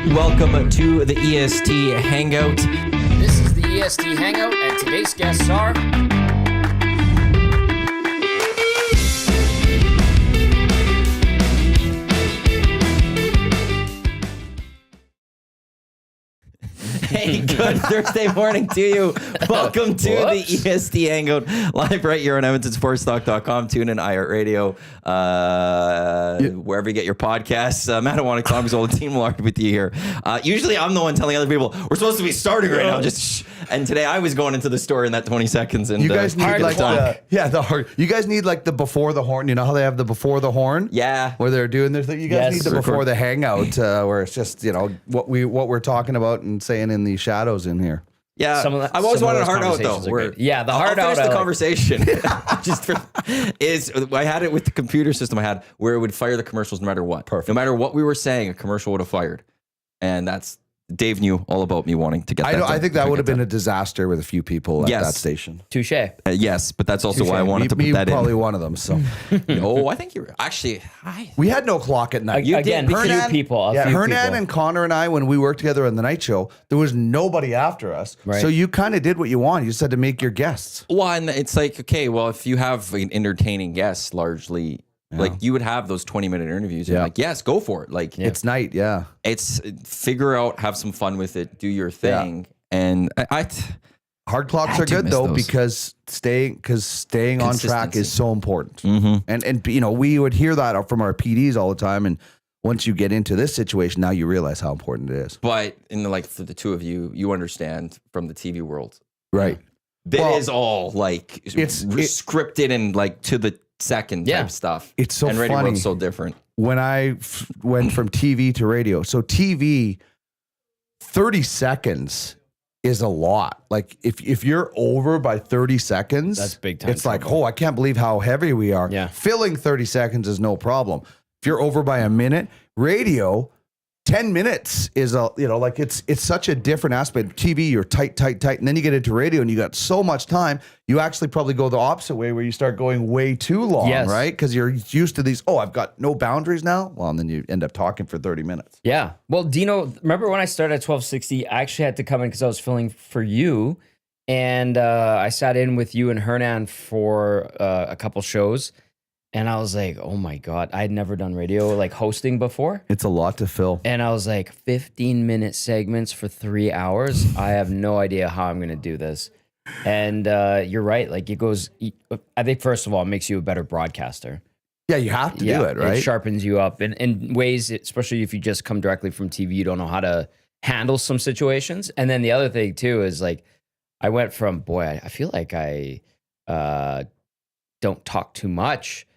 Welcome to the EST Hangout. This is the EST Hangout, and today's guests are... Hey, good Thursday morning to you. Welcome to the EST Hangout, live right here on EdmontonSportsTalk.com. Tune in, iHeartRadio, wherever you get your podcasts. Matt Iwanyk, Gazzola and Millard with you here. Usually I'm the one telling other people, we're supposed to be starting right now. Just shh. And today I was going into the story in that 20 seconds. And you guys need like the hard. You guys need like the before the horn. You know how they have the before the horn? Yeah. Where they're doing their thing. You guys need the before the hangout, where it's just, you know, what we're talking about and saying in the shadows in here. Yeah, I've always wanted a hard out though. The hard out. I'll finish the conversation. I had it with the computer system I had where it would fire the commercials no matter what. Perfect. No matter what we were saying, a commercial would have fired, and that's Dave knew all about me wanting to get that. I think that would have been a disaster with a few people at that station. Touche. Yes, but that's also why I wanted to put that in. Probably one of them. So, no, I think you're actually. We had no clock at night. Again, few people. Hernan and Connor and I, when we worked together on the night show, there was nobody after us. Right. So you kind of did what you wanted. You just had to make your guests. Well, and it's like, okay, well, if you have an entertaining guest, largely. Yeah. Like you would have those 20-minute interviews. And like, yes, go for it. Like it's night. Yeah. It's figure out, have some fun with it, do your thing. Yeah. And hard clocks are good though, because staying on track is so important. Mm-hmm. And you know, we would hear that from our PDs all the time. And once you get into this situation, now you realize how important it is. But for the two of you, you understand from the TV world. Right. It is all like it's scripted and like to the second type stuff. It's so funny. And radio world's so different. When I went from TV to radio, so TV, 30 seconds is a lot. Like if you're over by 30 seconds, that's big time. It's like, I can't believe how heavy we are. Yeah. Filling 30 seconds is no problem. If you're over by a minute, radio, 10 minutes is it's such a different aspect. TV, you're tight. And then you get into radio and you got so much time. You actually probably go the opposite way where you start going way too long, right? Because you're used to these, I've got no boundaries now. Well, and then you end up talking for 30 minutes. Yeah. Well, Dino, remember when I started at 1260, I actually had to come in because I was filling for you. And I sat in with you and Hernan for a couple shows. And I was like, oh my God, I had never done radio like hosting before. It's a lot to fill. And I was like, 15-minute segments for 3 hours. I have no idea how I'm going to do this. And you're right. Like I think first of all, it makes you a better broadcaster. Yeah, you have to do it, right? It sharpens you up in ways, especially if you just come directly from TV, you don't know how to handle some situations. And then the other thing too is like, I went from, I feel like I don't talk too much,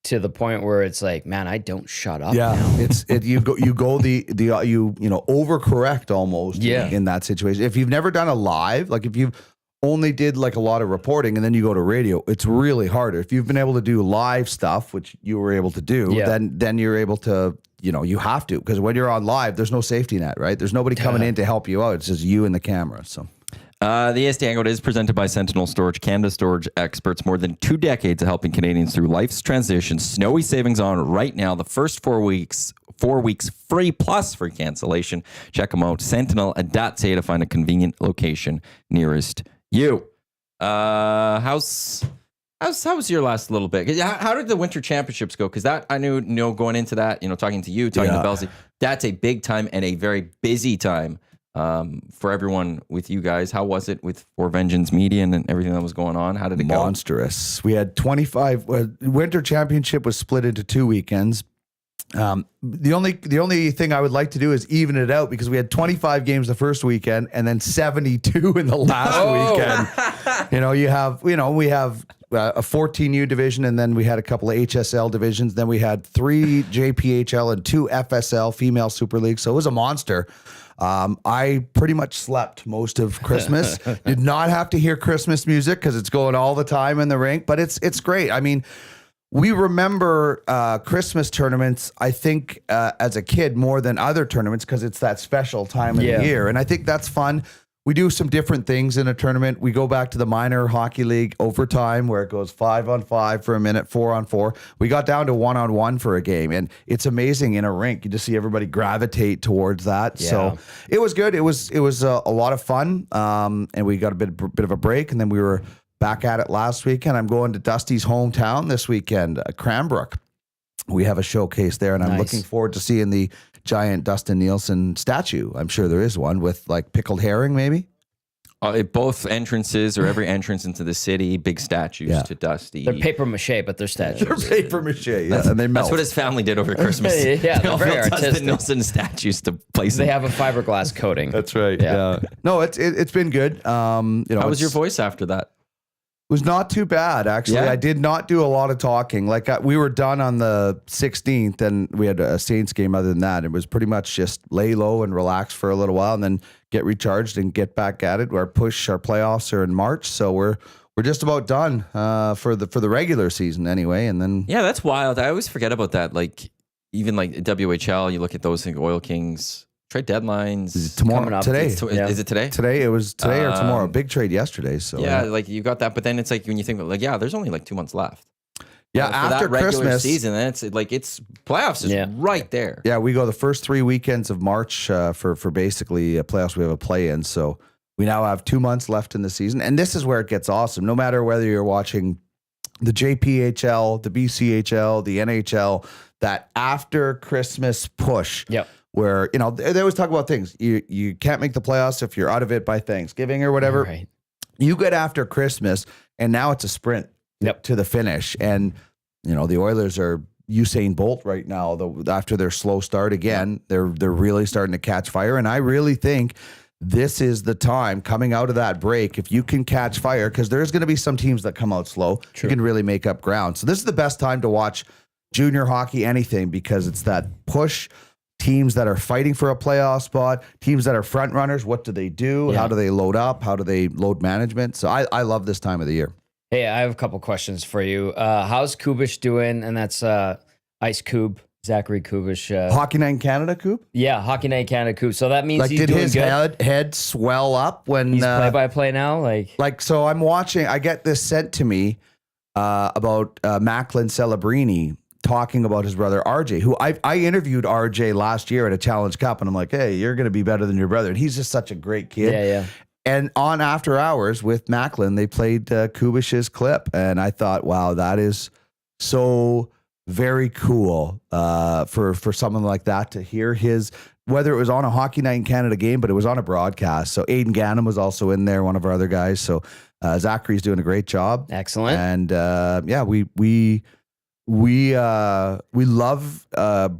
to the point where it's like, man, I don't shut up. Yeah, now. you overcorrect almost. In that situation. If you've never done a live, like if you've only did like a lot of reporting and then you go to radio, it's really harder. If you've been able to do live stuff, which you were able to do, then you're able to, you have to, because when you're on live, there's no safety net, right? There's nobody coming in to help you out. It's just you and the camera. So. The EST Hangout is presented by Sentinel Storage, Canada storage experts, more than 2 decades of helping Canadians through life's transition. Snowy savings on right now. The first 4 weeks free plus free cancellation. Check them out. Sentinel.ca to find a convenient location nearest you. How's your last little bit? How did the Winter Championships go? Because that I knew going into that, talking to you, talking to Belsey, that's a big time and a very busy time. For everyone with you guys. How was it for Vengeance Media and everything that was going on? How did it go? Monstrous. We had 25. Winter Championship was split into 2 weekends. The only thing I would like to do is even it out, because we had 25 games the first weekend and then 72 in the last weekend. We have a 14U division, and then we had a couple of HSL divisions. Then we had 3 JPHL and 2 FSL female Super League. So it was a monster. I pretty much slept most of Christmas. Did not have to hear Christmas music because it's going all the time in the rink, but it's great. I mean, we remember Christmas tournaments, I think, as a kid more than other tournaments, because it's that special time of the year. And I think that's fun. we do some different things in a tournament. We go back to the minor hockey league overtime where it goes 5-on-5 for a minute, 4-on-4. We got down to 1-on-1 for a game, and it's amazing in a rink. You just see everybody gravitate towards that. Yeah. So it was good. It was a lot of fun, and we got a bit of a break, and then we were back at it last weekend. I'm going to Dusty's hometown this weekend, Cranbrook. We have a showcase there, and I'm looking forward to seeing the giant Dustin Nielsen statue. I'm sure there is one with like pickled herring, maybe. At both entrances, or every entrance into the city, big statues to Dusty. They're paper mache, but they're statues. They're paper mache, and they melt. That's what his family did over Christmas. Yeah, They all they're very built Dustin artistic. Nielsen statues to place They them. have a fiberglass coating. That's right. Yeah. No, it's been good. How was your voice after that? It was not too bad, actually. Yeah. I did not do a lot of talking. Like we were done on the 16th, and we had a Saints game. Other than that, it was pretty much just lay low and relax for a little while, and then get recharged and get back at it. Our playoffs are in March, so we're just about done for the regular season anyway. And then Yeah, that's wild. I always forget about that. Like even like WHL, you look at those things, Oil Kings trade deadlines tomorrow, coming up. today, Is it today? today it was today or tomorrow. Big trade yesterday. So Yeah, like you got that, but then it's like when you think about like, yeah, there's only like 2 months left. yeah. For After that regular Christmas season, then it's playoffs is right there. Yeah, we go the first 3 weekends of March for basically playoffs. We have a play-in, so we now have 2 months left in the season, and this is where it gets awesome. No matter whether you're watching the JPHL, the BCHL, the NHL, that after Christmas push, where they always talk about things. You can't make the playoffs if you're out of it by Thanksgiving or whatever. Right. You get after Christmas, and now it's a sprint to the finish, and the Oilers are Usain Bolt right now. After their slow start again, they're really starting to catch fire, and I really think this is the time coming out of that break. If you can catch fire, because there's going to be some teams that come out slow, you can really make up ground. So this is the best time to watch junior hockey, anything, because it's that push. Teams that are fighting for a playoff spot, teams that are front runners. What do they do? Yeah. How do they load up? How do they load management? So I love this time of the year. Hey, I have a couple questions for you. How's Kubish doing? And that's Ice Koob, Zachary Kubish. Hockey Night in Canada, Coop? Yeah, Hockey Night Canada Koob. So that means Like, he's did doing his good. head swell up when He's play-by-play now? like, so I'm watching, I get this sent to me about Macklin Celebrini talking about his brother RJ, who I interviewed RJ last year at a Challenge Cup, and I'm like, hey, you're going to be better than your brother. And he's just such a great kid. Yeah. And on After Hours with Macklin, they played Kubish's clip, and I thought, wow, that is so very cool for someone like that to hear his, whether it was on a Hockey Night in Canada game, but it was on a broadcast. So Aiden Gannon was also in there, one of our other guys. So Zachary's doing a great job. Excellent. And yeah, we love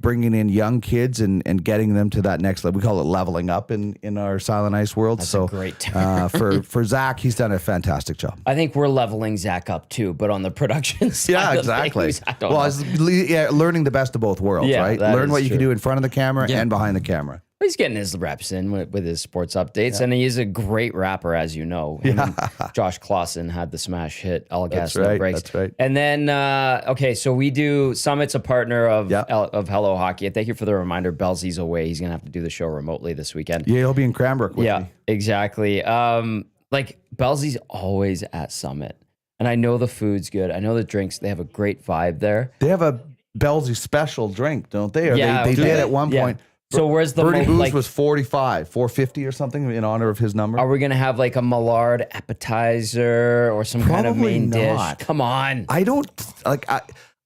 bringing in young kids and getting them to that next level. We call it leveling up in our Silent Ice world. That's so a great term. for Zach, he's done a fantastic job. I think we're leveling Zach up too, but on the production side. Yeah, of exactly. things, I don't Well, know. learning the best of both worlds, Yeah, right? that Learn is what you can true. do in front of the camera and behind the camera. He's getting his reps in with his sports updates, and he is a great rapper, as you know. Him and Josh Clausen had the smash hit All Gas No right, Breaks. that's right. And then, okay, so we do Summit's a partner of Hello Hockey. And thank you for the reminder. Bellsy's away. He's gonna have to do the show remotely this weekend. Yeah, he'll be in Cranbrook with me. Exactly. Like Bellsy's always at Summit, and I know the food's good. I know the drinks. They have a great vibe there. They have a Bellsy special drink, don't they? Or Yeah, they do did they? at one Yeah. point. So where's the Birdie Booze like? was 450 or something in honor of his number. Are we gonna have like a Millard appetizer or some kind of Probably main not. dish? Come on. I don't like.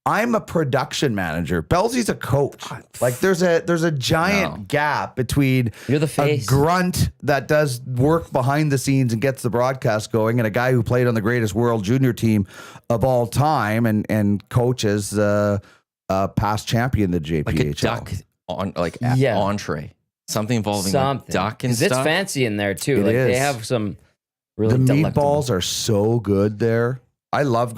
I'm a production manager. Bellsy's a coach. Like there's a giant gap between You're the a face. grunt that does work behind the scenes and gets the broadcast going, and a guy who played on the greatest world junior team of all time and coaches past champion of the JPHL. Like a duck on entree, something involving Something. duck and 'Cause it's stuff. fancy in there too. It Like they is. have some really The delectable- meatballs are so good there. I love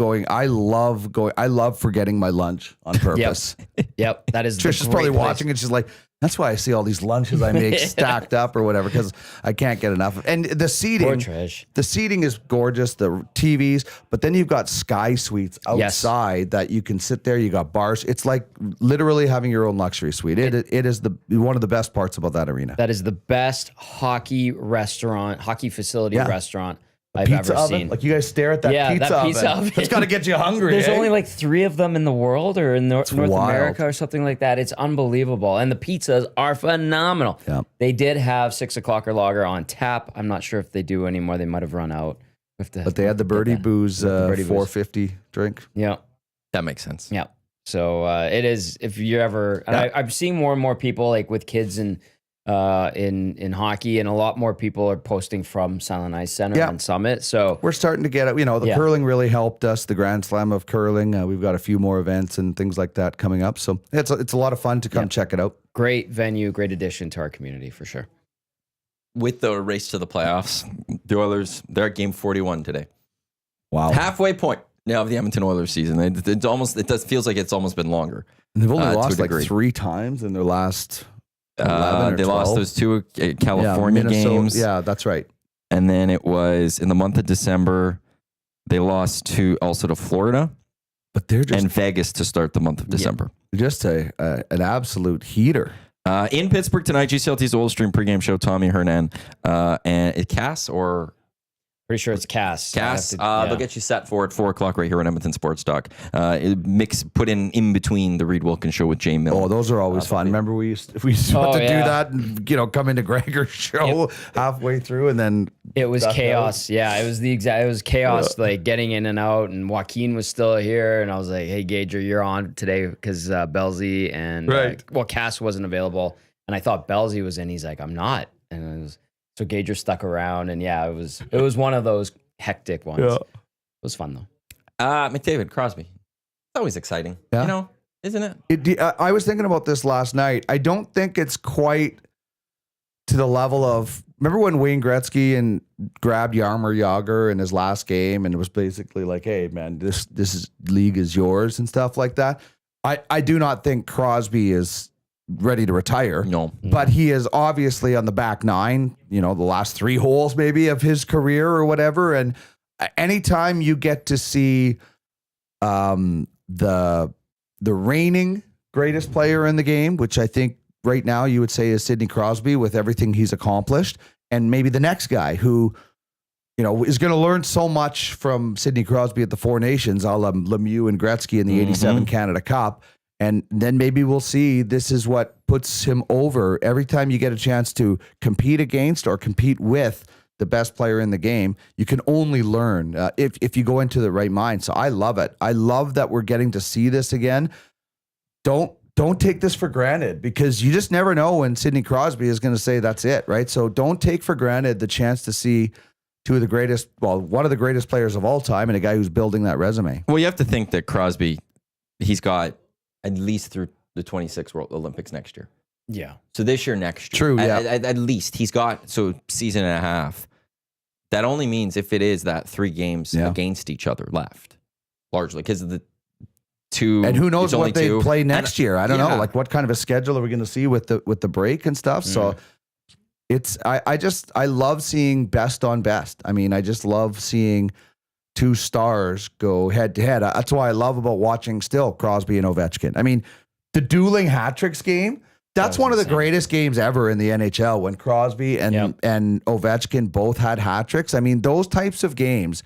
forgetting my lunch on purpose. Yep, that is. Trish is the probably great place. watching and she's like, That's why I see all these lunches I make stacked up or whatever, because I can't get enough. And the seating, the seating is gorgeous, the TVs, but then you've got sky suites outside that you can sit there. You got bars. It's like literally having your own luxury suite. It is one of the best parts about that arena. That is the best hockey facility restaurant I've pizza ever oven? seen. Like you guys stare at that pizza oven. It's got to get you hungry. There's only like 3 of them in the world or in North wild. America or something like that. It's unbelievable. And the pizzas are phenomenal. Yeah. They did have 6 o'clock lager on tap. I'm not sure if they do anymore. They might have run out. But they had the Birdie Booze 450 drink. Yeah. That makes sense. Yeah. So it is, if you're ever, and I'm seeing more and more people like with kids and in hockey, and a lot more people are posting from Silent Ice Center and Summit. So we're starting to get it. You know, the curling really helped us. The Grand Slam of curling. We've got a few more events and things like that coming up. So it's a lot of fun to come check it out. Great venue, great addition to our community for sure. With the race to the playoffs, the Oilers, they're at game 41 today. Wow, halfway point now of the Edmonton Oilers season. Feels like it's almost been longer. And they've only lost like 3 times in their last. They lost those 2 California games. Yeah, that's right. And then it was in the month of December, they lost also to Florida, but they're just and Vegas to start the month of December. Just an absolute heater. In Pittsburgh tonight, GCLT's Oil Stream pregame show. Tommy Hernan and Cass or. Pretty sure it's Cass. They'll get you set for at 4:00 right here on Edmonton Sports Talk. Put in between the Reed Wilkins show with Jay Millard. Oh, those are always fun. Remember we used to do that and come into Gregor's show halfway through and then it was chaos. Yeah, it was chaos like getting in and out, and Joaquin was still here, and I was like, "Hey, Gager, you're on today because Belzy and Cass wasn't available, and I thought Belzy was in. He's like, I'm not, and it was. So Gager stuck around, and it was one of those hectic ones. Yeah. It was fun though. McDavid, Crosby, it's always exciting, isn't it? I was thinking about this last night. I don't think it's quite to the level of. Remember when Wayne Gretzky grabbed Jaromir Jagr in his last game, and it was basically like, "Hey, man, this league is yours" and stuff like that. I do not think Crosby is ready to retire. No. But he is obviously on the back 9, the last 3 holes maybe of his career or whatever. And anytime you get to see the reigning greatest player in the game, which I think right now you would say is Sidney Crosby with everything he's accomplished, and maybe the next guy who is going to learn so much from Sidney Crosby at the Four Nations, a la Lemieux and Gretzky in the 87 Canada Cup. And then maybe we'll see this is what puts him over. Every time you get a chance to compete against or compete with the best player in the game, you can only learn if you go into the right mind. So I love it. I love that we're getting to see this again. Don't take this for granted, because you just never know when Sidney Crosby is going to say that's it, right? So don't take for granted the chance to see one of the greatest players of all time and a guy who's building that resume. Well, you have to think that Crosby, he's got at least through the 26 World Olympics next year. Yeah. So this year, next year. True, yeah. At least he's got, season and a half. That only means if it is that 3 games against each other left, largely, because of the 2. And who knows what they play next year? I don't know. Yeah. Like, what kind of a schedule are we going to see with the break and stuff? So I love seeing best on best. I mean, I just love seeing 2 stars go head to head. That's why I love about watching still Crosby and Ovechkin. I mean, the dueling hat tricks game, that's one of the greatest games ever in the NHL, when Crosby and Ovechkin both had hat tricks. I mean, those types of games.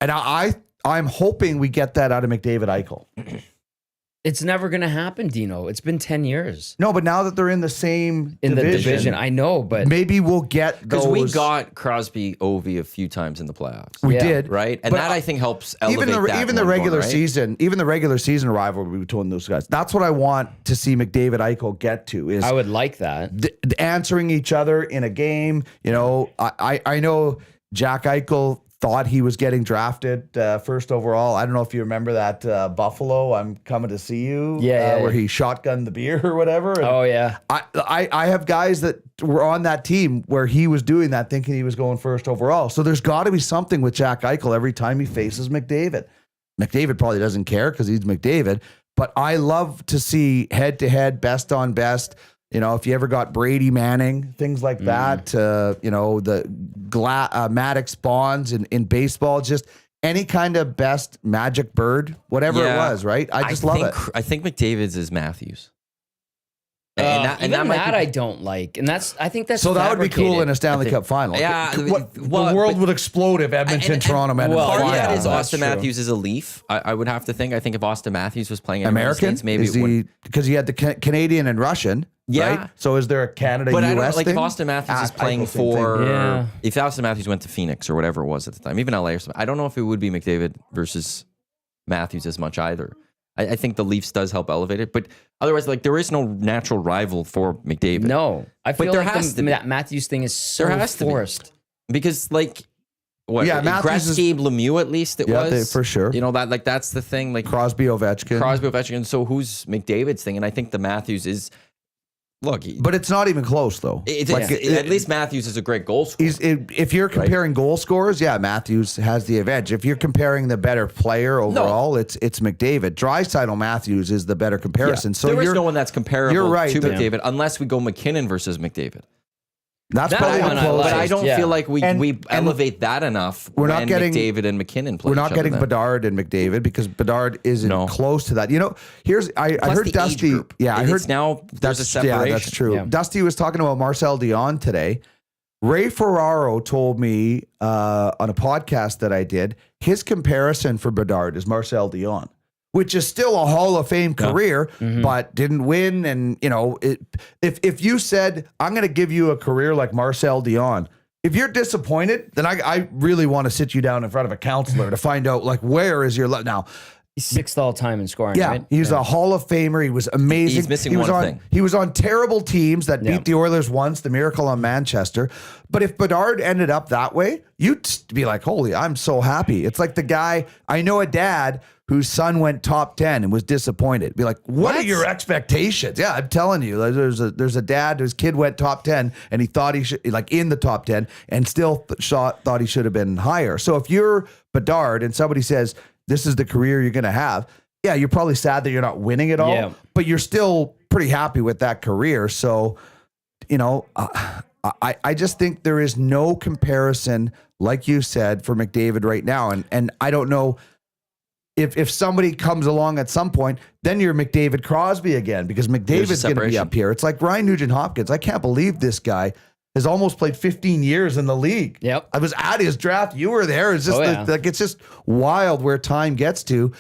And I'm hoping we get that out of McDavid Eichel. It's never going to happen, Dino. It's been 10 years. No, but now that they're in the same division, I know, but maybe we'll get those. Because we got Crosby Ovi a few times in the playoffs. We did, right? And that I think helps elevate even the regular season, even the regular season rivalry between those guys. That's what I want to see McDavid Eichel get to. Is I would like that answering each other in a game. I know Jack Eichel thought he was getting drafted first overall. I don't know if you remember that Buffalo, I'm coming to see you, where he shotgunned the beer or whatever. And I have guys that were on that team where he was doing that, thinking he was going first overall. So there's got to be something with Jack Eichel every time he faces McDavid. McDavid probably doesn't care because he's McDavid, but I love to see head-to-head, best on best. if you ever got Brady Manning, things like that, the Maddox Bonds in baseball, just any kind of best Magic Bird, whatever it was, right? I just love it. I think McDavid's is Matthews. And that I don't like, and I think that's so that would be cool in a Stanley Cup final. Yeah, the world would explode if Edmonton, Toronto met in the part final. of that is that's Austin true. Matthews is a Leaf. I would have to think. I think if Austin Matthews was playing in American, States, maybe because he had the Canadian and Russian. Yeah. Right? So is there a Canada But US I don't like thing? if Austin Matthews is playing if Austin Matthews went to Phoenix or whatever it was at the time, even LA or something. I don't know if it would be McDavid versus Matthews as much either. I think the Leafs does help elevate it, but otherwise, like there is no natural rival for McDavid. No, I feel there like has to be. that Matthews thing is so There has to be. forced. Because like what? Yeah, Matthews Gretzky, Lemieux at least it was for sure. That's the thing. Like Crosby, Ovechkin. So who's McDavid's thing? And I think the Matthews is. Look, But it's not even close, though. At least Matthews is a great goal scorer. If you're comparing goal scorers, Matthews has the advantage. If you're comparing the better player overall, it's McDavid. Draisaitl Matthews is the better comparison. So there is no one that's comparable to but- McDavid unless we go McKinnon versus McDavid. That's That probably one the I closest. But I don't Yeah. feel like we And elevate that enough. We're not when getting- McDavid and McKinnon play. We're not each getting other then. Bedard and McDavid because Bedard isn't close to that. I Plus heard the Dusty. age group. Yeah, I heard it's now there's a separation. Yeah, that's true. Yeah. Dusty was talking about Marcel Dion today. Ray Ferraro told me on a podcast that I did, his comparison for Bedard is Marcel Dion, which is still a Hall of Fame career, but didn't win. And, if you said, I'm going to give you a career like Marcel Dion, if you're disappointed, then I really want to sit you down in front of a counselor to find out, like, where is your now? He's sixth all time in scoring. Yeah, right? he's a Hall of Famer. He was amazing. He's missing he was one on, thing. He was on terrible teams that Yeah. beat the Oilers once, the Miracle on Manchester. But if Bedard ended up that way, you'd be like, holy, I'm so happy. It's like the guy, I know a dad whose son went top 10 and was disappointed. Be like, what are your expectations? Yeah, I'm telling you, there's a dad whose kid went top 10 and he thought he should, like in the top 10 and still thought he should have been higher. So if you're Bedard and somebody says, this is the career you're going to have, yeah, you're probably sad that you're not winning it all, but you're still pretty happy with that career. So, I just think there is no comparison, like you said, for McDavid right now. And I don't know if somebody comes along at some point, then you're McDavid Crosby again, because McDavid's going to be up here. It's like Ryan Nugent-Hopkins. I can't believe this guy has almost played 15 years in the league. Yep. I was at his draft. You were there. It's just it's just wild where time gets to.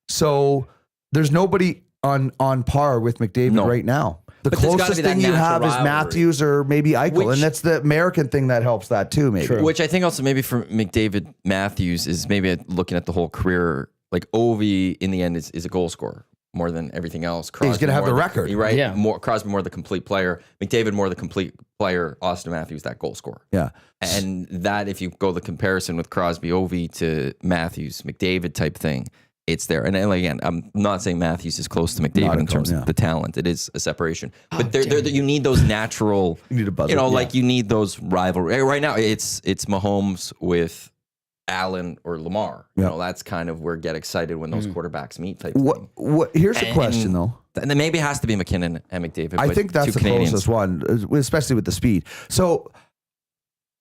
So there's nobody on par with McDavid right now. The But there's gotta closest be that thing you have natural is rivalry. Matthews or maybe Eichel, and that's the American thing that helps that too, maybe. True. Which I think also maybe for McDavid Matthews is maybe looking at the whole career. Like Ovi in the end is a goal scorer more than everything else. Crosby He's going to have more the record. right? Yeah. Crosby more the complete player. McDavid more the complete player. Austin Matthews that goal scorer. Yeah. And that if you go the comparison with Crosby, Ovi to Matthews, McDavid type thing, it's there. And again, I'm not saying Matthews is close to McDavid in terms of the talent. It is a separation. But you need those natural, You need a buzzer. like you need those rivalry. Right now, it's Mahomes with Allen or Lamar. You know, that's kind of where get excited when those quarterbacks meet type thing. Here's the question, though. And then maybe it has to be McKinnon and McDavid. I but think that's two the Canadians. closest one, especially with the speed. So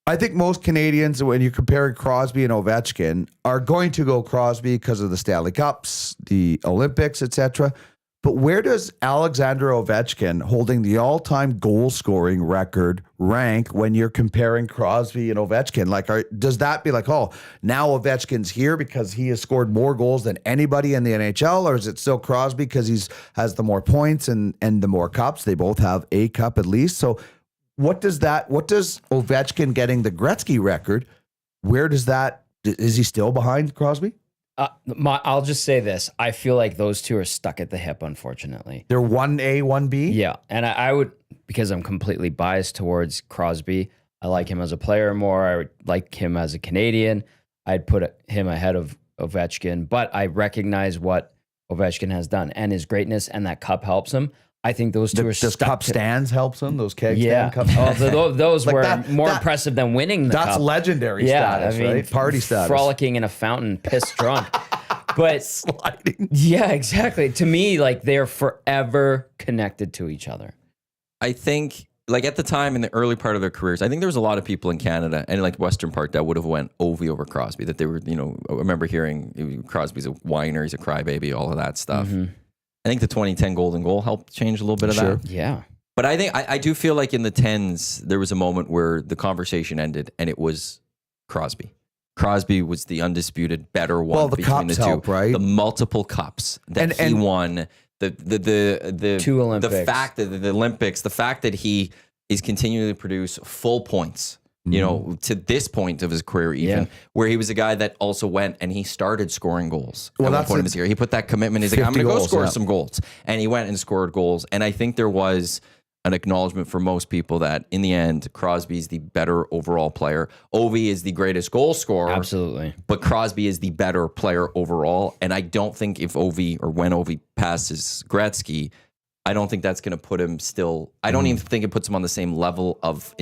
I think most Canadians, when you're comparing Crosby and Ovechkin, are going to go Crosby because of the Stanley Cups, the Olympics, etc. But where does Alexander Ovechkin, holding the all-time goal-scoring record, rank when you're comparing Crosby and Ovechkin? Like, does that be like, oh, now Ovechkin's here because he has scored more goals than anybody in the NHL, or is it still Crosby because has the more points and the more cups? They both have a cup at least. So what does Ovechkin getting the Gretzky record, is he still behind Crosby? I'll just say this. I feel like those two are stuck at the hip, unfortunately. They're 1A, 1B? Yeah. And I would, because I'm completely biased towards Crosby, I like him as a player more. I would like him as a Canadian. I'd put him ahead of Ovechkin, but I recognize what Ovechkin has done and his greatness, and that cup helps him. I think those two are Does stuck. cup stands helps them? Those keg Yeah. stand cup Those Like were more that- impressive than winning the That's cup. legendary status, right? Party status. Frolicking in a fountain, pissed drunk. But Sliding. yeah, exactly. To me, like they're forever connected to each other. I think like at the time in the early part of their careers, I think there was a lot of people in Canada and like Western Park that would have went Ovi over Crosby. That they were, I remember hearing Crosby's a whiner, he's a crybaby, all of that stuff. I think the 2010 golden goal helped change a little bit of that. Yeah. But I think I do feel like in the 10s, there was a moment where the conversation ended and it was Crosby. Crosby was the undisputed better one Well, the between cups the two. help, right? The multiple cups that he won. The 2 Olympics. The fact that the Olympics, the fact that he is continuing to produce full points, to this point of his career, even where he was a guy that also went and he started scoring goals. Well, at one that's point in his career. He put that commitment. He's like, I'm going to go score some goals, and he went and scored goals. And I think there was an acknowledgement for most people that in the end, Crosby's the better overall player. Ovi is the greatest goal scorer. Absolutely. But Crosby is the better player overall. And I don't think if Ovi or when Ovi passes Gretzky, I don't think that's going to put him still. I don't even think it puts him on the same level of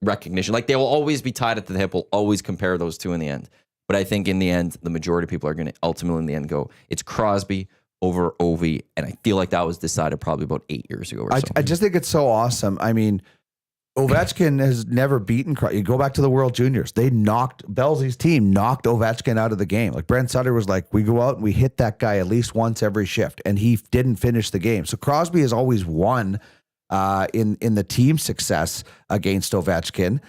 recognition. Like they will always be tied at the hip. We'll always compare those two in the end. But I think in the end, the majority of people are going to ultimately in the end go, it's Crosby over Ovi, and I feel like that was decided probably about 8 years ago or so. I just think it's so awesome. I mean, Ovechkin has never beaten Crosby. You go back to the World Juniors. They Belzy's team knocked Ovechkin out of the game. Like Brent Sutter was like, we go out and we hit that guy at least once every shift, and he didn't finish the game. So Crosby has always won in the team success against Ovechkin,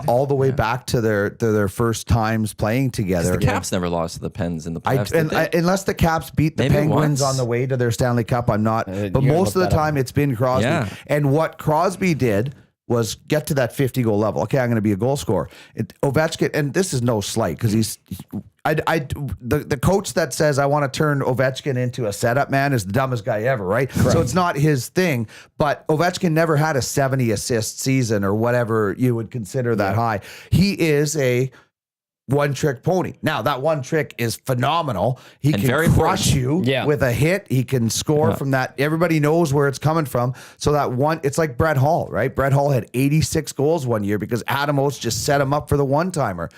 all the way back to their first times playing together. The Caps never lost to the Pens in the playoffs. Unless the Caps beat the Maybe Penguins once. on the way to their Stanley Cup, I'm not. But you most of look the that time, it's been Crosby. Yeah. And what Crosby did was get to that 50 goal level. Okay, I'm going to be a goal scorer. Ovechkin, and this is no slight because the coach that says I want to turn Ovechkin into a setup man is the dumbest guy ever, right? So it's not his thing. But Ovechkin never had a 70 assist season or whatever you would consider that high. He is a one-trick pony. Now, that one trick is phenomenal. He And can very crush you Yeah. with a hit. He can score from that. Everybody knows where it's coming from. So that one, it's like Brett Hall, right? Brett Hall had 86 goals one year because Adam Oates just set him up for the one-timer.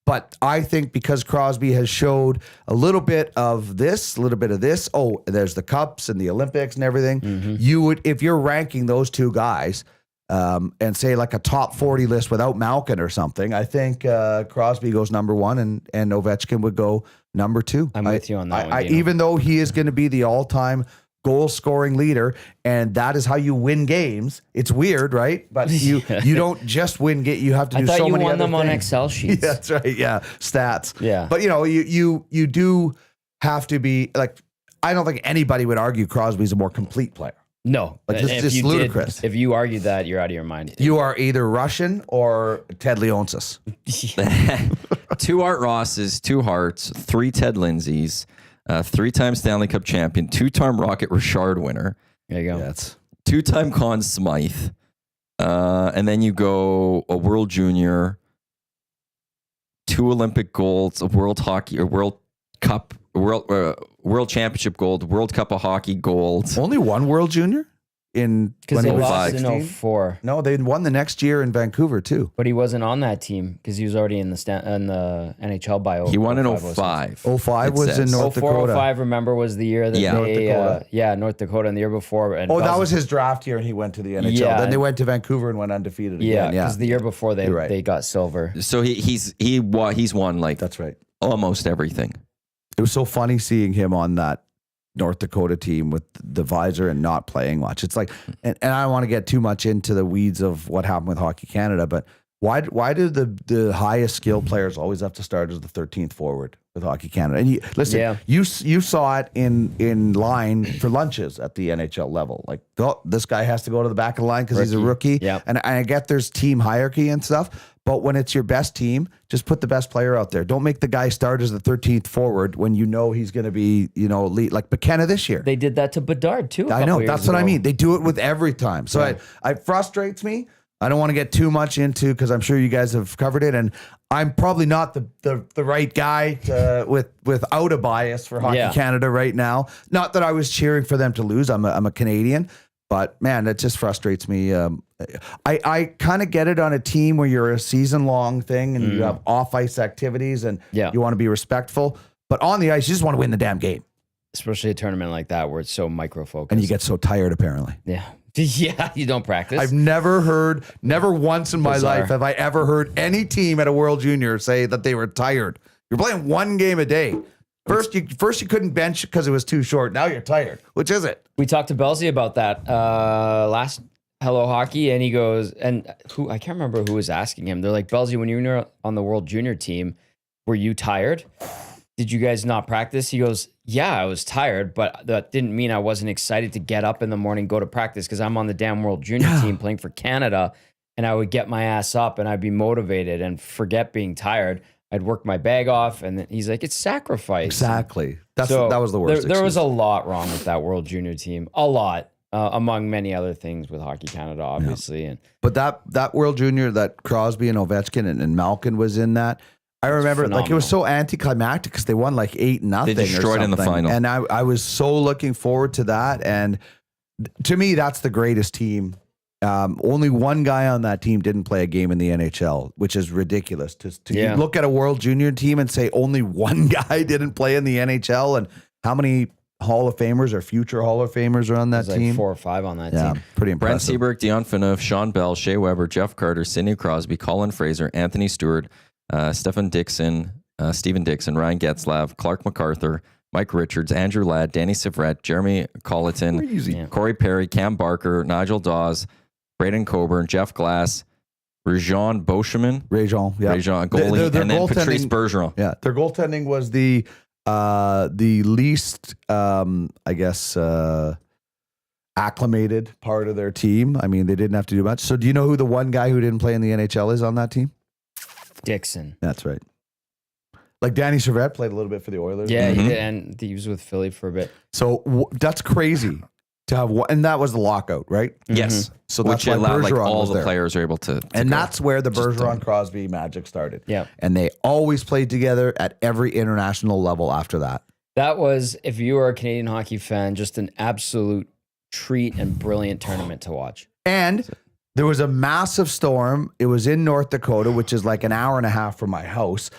But I think because Crosby has showed a little bit of this, a little bit of this. Oh, there's the Cups and the Olympics and everything. You would, if you're ranking those two guys, and say like a top 40 list without Malkin or something, I think Crosby goes number one and Ovechkin would go number two. I'm with you on that one, Dino. Even though he is going to be the all-time goal scoring leader, and that is how you win games. It's weird, right? But you don't just win you have to do I thought so you many won other them on things. Excel sheets. Yeah, that's right. Yeah, stats. Yeah. But you do have to be like, I don't think anybody would argue Crosby's a more complete player. No. Like, this is If just you ludicrous. if you argue that, you're out of your mind. You are either Russian or Ted Leonsis. 2 Art Rosses, 2 Harts, 3 Ted Lindsays, 3-time Stanley Cup champion, 2-time Rocket Richard winner, There you go. That's 2-time Conn Smythe, and then you go a World Junior, 2 Olympic golds, a World Hockey or World Cup, World Championship gold, World Cup of Hockey gold. only one World Junior in Because they when it was lost in 16? 04. No, they won the next year in Vancouver too. But he wasn't on that team because he was already in the NHL by 05. He won in 05. 05. 05 it was in says. North 04, Dakota. 05, remember, was the year that Yeah. North they, Dakota. North Dakota, and the year before. And Oh, that Boston- was his draft year, and he went to the NHL. Yeah. Then they went to Vancouver and went undefeated Yeah, again. Yeah, because the year before You're right. they got silver. So he's won like that's right. almost everything. It was so funny seeing him on that North Dakota team with the visor and not playing much. It's like, and I don't want to get too much into the weeds of what happened with Hockey Canada, but why do the highest skilled players always have to start as the 13th forward with Hockey Canada? And you saw it in line for lunches at the NHL level. Like, oh, this guy has to go to the back of the line because he's a rookie. Yeah. And I get there's team hierarchy and stuff. But when it's your best team, just put the best player out there. Don't make the guy start as the 13th forward when you know he's going to be, elite. Like McKenna this year. They did that to Bedard too. I know. That's what I mean. They do it with every time. So it frustrates me. I don't want to get too much into because I'm sure you guys have covered it, and I'm probably not the right guy without a bias for Hockey Canada right now. Not that I was cheering for them to lose. I'm a Canadian. But man, that just frustrates me. I kind of get it on a team where you're a season-long thing and you have off-ice activities and you want to be respectful. But on the ice, you just want to win the damn game. Especially a tournament like that where it's so micro-focused. And you get so tired, apparently. Yeah. Yeah, you don't practice. I've never once in my life have I ever heard any team at a World Junior say that they were tired. You're playing one game a day. First you couldn't bench because it was too short. Now you're tired. Which is it? We talked to Belsey about that last Hello Hockey, and he goes, and I can't remember who was asking him. They're like, Belsey, when you were on the World Junior team, were you tired? Did you guys not practice? He goes, yeah, I was tired, but that didn't mean I wasn't excited to get up in the morning, go to practice, because I'm on the damn World Junior team playing for Canada, and I would get my ass up and I'd be motivated and forget being tired. I'd work my bag off, and then he's like, it's sacrifice. Exactly. That was the worst. There was a lot wrong with that World Junior team. A lot. Among many other things with Hockey Canada, obviously. Yeah. But that World Junior, that Crosby and Ovechkin and Malkin was in that, I remember like it was so anticlimactic because they won like 8-0. They destroyed in the final. And I was so looking forward to that. And to me, that's the greatest team. Only one guy on that team didn't play a game in the NHL, which is ridiculous. To look at a World Junior team and say only one guy didn't play in the NHL, and how many Hall of Famers or future Hall of Famers are on that team? Like 4 or 5 on that team. Pretty Brent impressive. Seabrook, Dion Phaneuf, Sean Bell, Shea Weber, Jeff Carter, Sidney Crosby, Colin Fraser, Anthony Stewart, Stephen Dixon, Stephen Dixon, Ryan Getzlav, Clark MacArthur, Mike Richards, Andrew Ladd, Danny Sivrett, Jeremy Colleton, Corey Perry, Cam Barker, Nigel Dawes, Braden Coburn, Jeff Glass, Rajon Beauchemin, Rajon, goalie, and then Patrice Bergeron. Yeah, their goaltending was the least, I guess, acclimated part of their team. I mean, they didn't have to do much. So do you know who the one guy who didn't play in the NHL is on that team? Dixon. That's right. Like Danny Servette played a little bit for the Oilers. Yeah, he did, and he was with Philly for a bit. So that's crazy to have one, and that was the lockout, right? Yes. So that's which why allowed like Bergeron all was the there. players are able to And go. that's where the Bergeron Crosby magic started. Yeah. And they always played together at every international level after that. That was, if you were a Canadian hockey fan, just an absolute treat and brilliant tournament to watch. And there was a massive storm. It was in North Dakota, which is like an hour and a half from my house.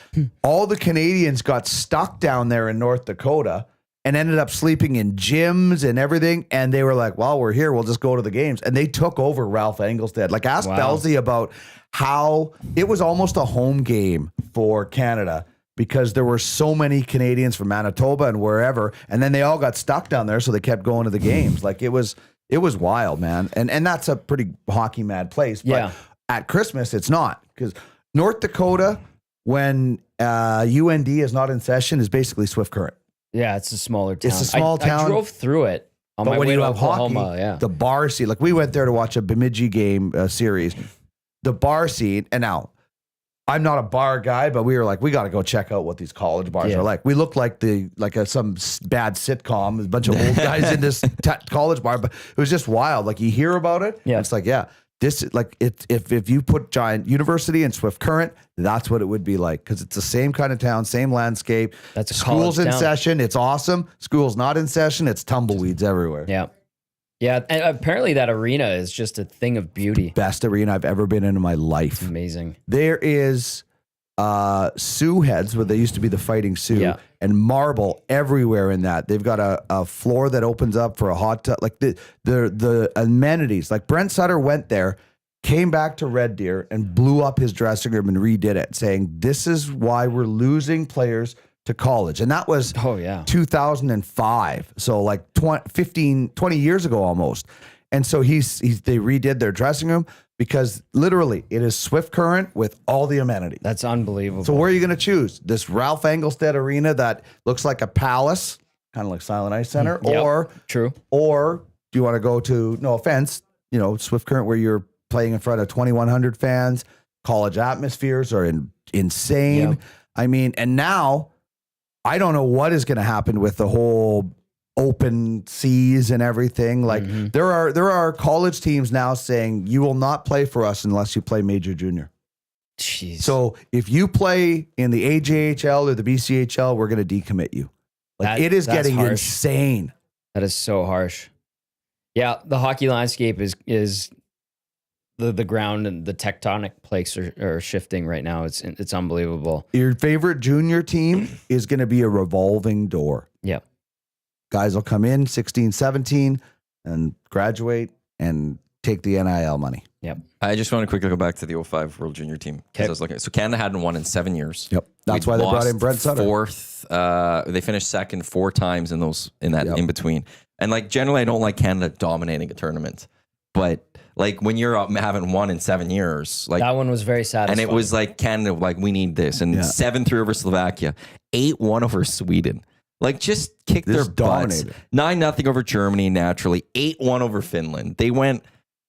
All the Canadians got stuck down there in North Dakota and ended up sleeping in gyms and everything. And they were like, well, we're here. We'll just go to the games. And they took over Ralph Engelstad. Like, ask Belsey about how it was almost a home game for Canada because there were so many Canadians from Manitoba and wherever. And then they all got stuck down there. So they kept going to the games. Like, it was wild, man. And that's a pretty hockey mad place. But at Christmas, it's not. Because North Dakota, when UND is not in session, is basically Swift Current. Yeah, it's a smaller town. It's a small town. I drove through it on my way to Oklahoma. Yeah. The bar scene, like we went there to watch a Bemidji game series. The bar scene, and now I'm not a bar guy, but we were like, we got to go check out what these college bars are like. We looked like some bad sitcom, a bunch of old guys in this college bar, but it was just wild. Like, you hear about it, and it's like, this like if you put Giant University and Swift Current, that's what it would be like, because it's the same kind of town, same landscape. That's a school's in town. session, it's awesome. School's not in session, it's tumbleweeds everywhere. Yeah. Yeah, and apparently that arena is just a thing of beauty. Best arena I've ever been in my life. Amazing. There is Sioux heads where they used to be the Fighting Sioux, and marble everywhere in that. They've got a floor that opens up for a hot tub. Like the amenities. Like Brent Sutter went there, came back to Red Deer and blew up his dressing room and redid it, saying this is why we're losing players to college. And that was 2005. So like 20 years ago almost. And so they redid their dressing room because literally it is Swift Current with all the amenities. That's unbelievable. So where are you going to choose? This Ralph Engelstad arena that looks like a palace, kind of like Silent Ice Center, or do you want to go to, no offense, Swift Current where you're playing in front of 2,100 fans, college atmospheres are insane. Yep. I mean, and now I don't know what is going to happen with the whole open seas and everything. Like there are college teams now saying you will not play for us unless you play major junior. Jeez. So if you play in the AJHL or the BCHL, we're going to decommit you. Like it is getting insane. That is so harsh. Yeah, the hockey landscape is the ground and the tectonic plates are shifting right now. It's unbelievable. Your favorite junior team is going to be a revolving door. Yeah. Guys will come in 16, 17 and graduate and take the NIL money. Yep. I just want to quickly go back to the 05 World Junior team because I was looking. So Canada hadn't won in 7 years. Yep. That's We'd why they brought in lost Brent Sutter. Fourth. They finished second 4 times in that in between. And like generally, I don't like Canada dominating a tournament, but like when you're haven't won in 7 years, like That one was very satisfying. and it was like Canada, like we need this, and 7-3 over Slovakia, 8-1 over Sweden. Like just kick their Just butts. dominated. 9-0 over Germany naturally. 8-1 over Finland. They went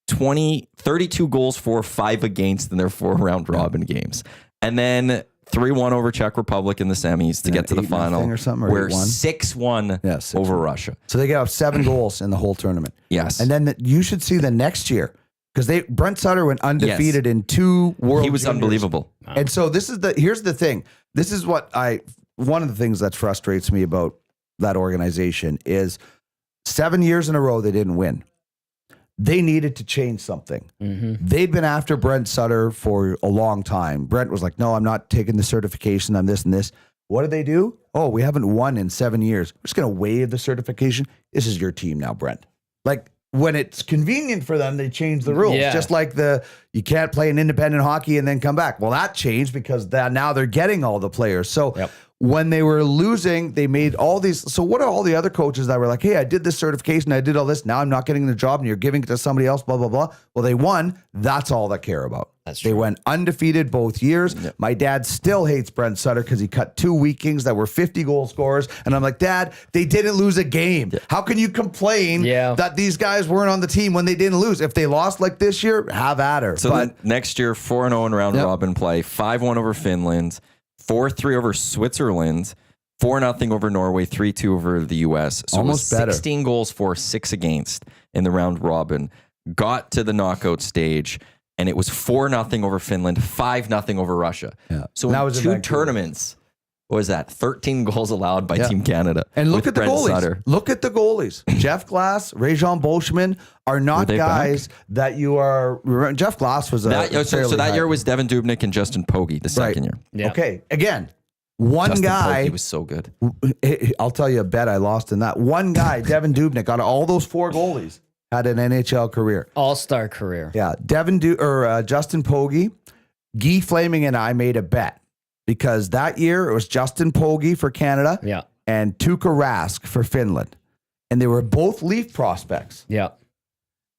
32 goals for, 5 against in their 4 round robin games. And then 3-1 over Czech Republic in the semis to get to the 8-0 final. or something, or where 8-1? 6-1 over Russia. So they got 7 goals in the whole tournament. Yes. And then you should see the next year because Brent Sutter went undefeated in 2 World He was Juniors. unbelievable. And so here's the thing. This is one of the things that frustrates me about that organization is 7 years in a row they didn't win. They needed to change something. Mm-hmm. They'd been after Brent Sutter for a long time. Brent was like, no, I'm not taking the certification. I'm this and this. What did they do? Oh, we haven't won in 7 years. We're just going to waive the certification. This is your team now, Brent. Like when it's convenient for them, they change the rules. Yeah. Just like you can't play an independent hockey and then come back. Well, that changed because now they're getting all the players. So when they were losing, they made all these. So what are all the other coaches that were like, hey, I did this certification, I did all this. Now I'm not getting the job and you're giving it to somebody else, blah, blah, blah. Well, they won. That's all they care about. That's They true. went undefeated both years. Yep. My dad still hates Brent Sutter because he cut 2 Vikings that were 50 goal scorers. And I'm like, Dad, they didn't lose a game. How can you complain that these guys weren't on the team when they didn't lose? If they lost like this year, have at her. So then next year, 4-0 in round robin play, 5-1 over Finland, 4-3 over Switzerland, 4-0 over Norway, 3-2 over the U.S. So Almost it was better. 16 goals for, 6 against in the round robin. Got to the knockout stage, and it was 4-0 over Finland, 5-0 over Russia. Yeah. So And that in was in 2 Vancouver. tournaments, what was that? 13 goals allowed by Team Canada. And look with at the Brent goalies. Sutter. Look at the goalies. Jeff Glass, Rajon Bolshman are not they guys that you are. Jeff Glass was a So that year was Devin Dubnyk and Justin Pogge, the second year. Yeah. Okay, again, one Justin guy. Pogge was so good. I'll tell you a bet I lost in that. One guy, Devin Dubnyk, out of all those 4 goalies, had an NHL career. All-star career. Yeah, Justin Pogge, Guy Flaming, and I made a bet because that year it was Justin Pogge for Canada and Tuukka Rask for Finland, and they were both Leaf prospects. Yeah.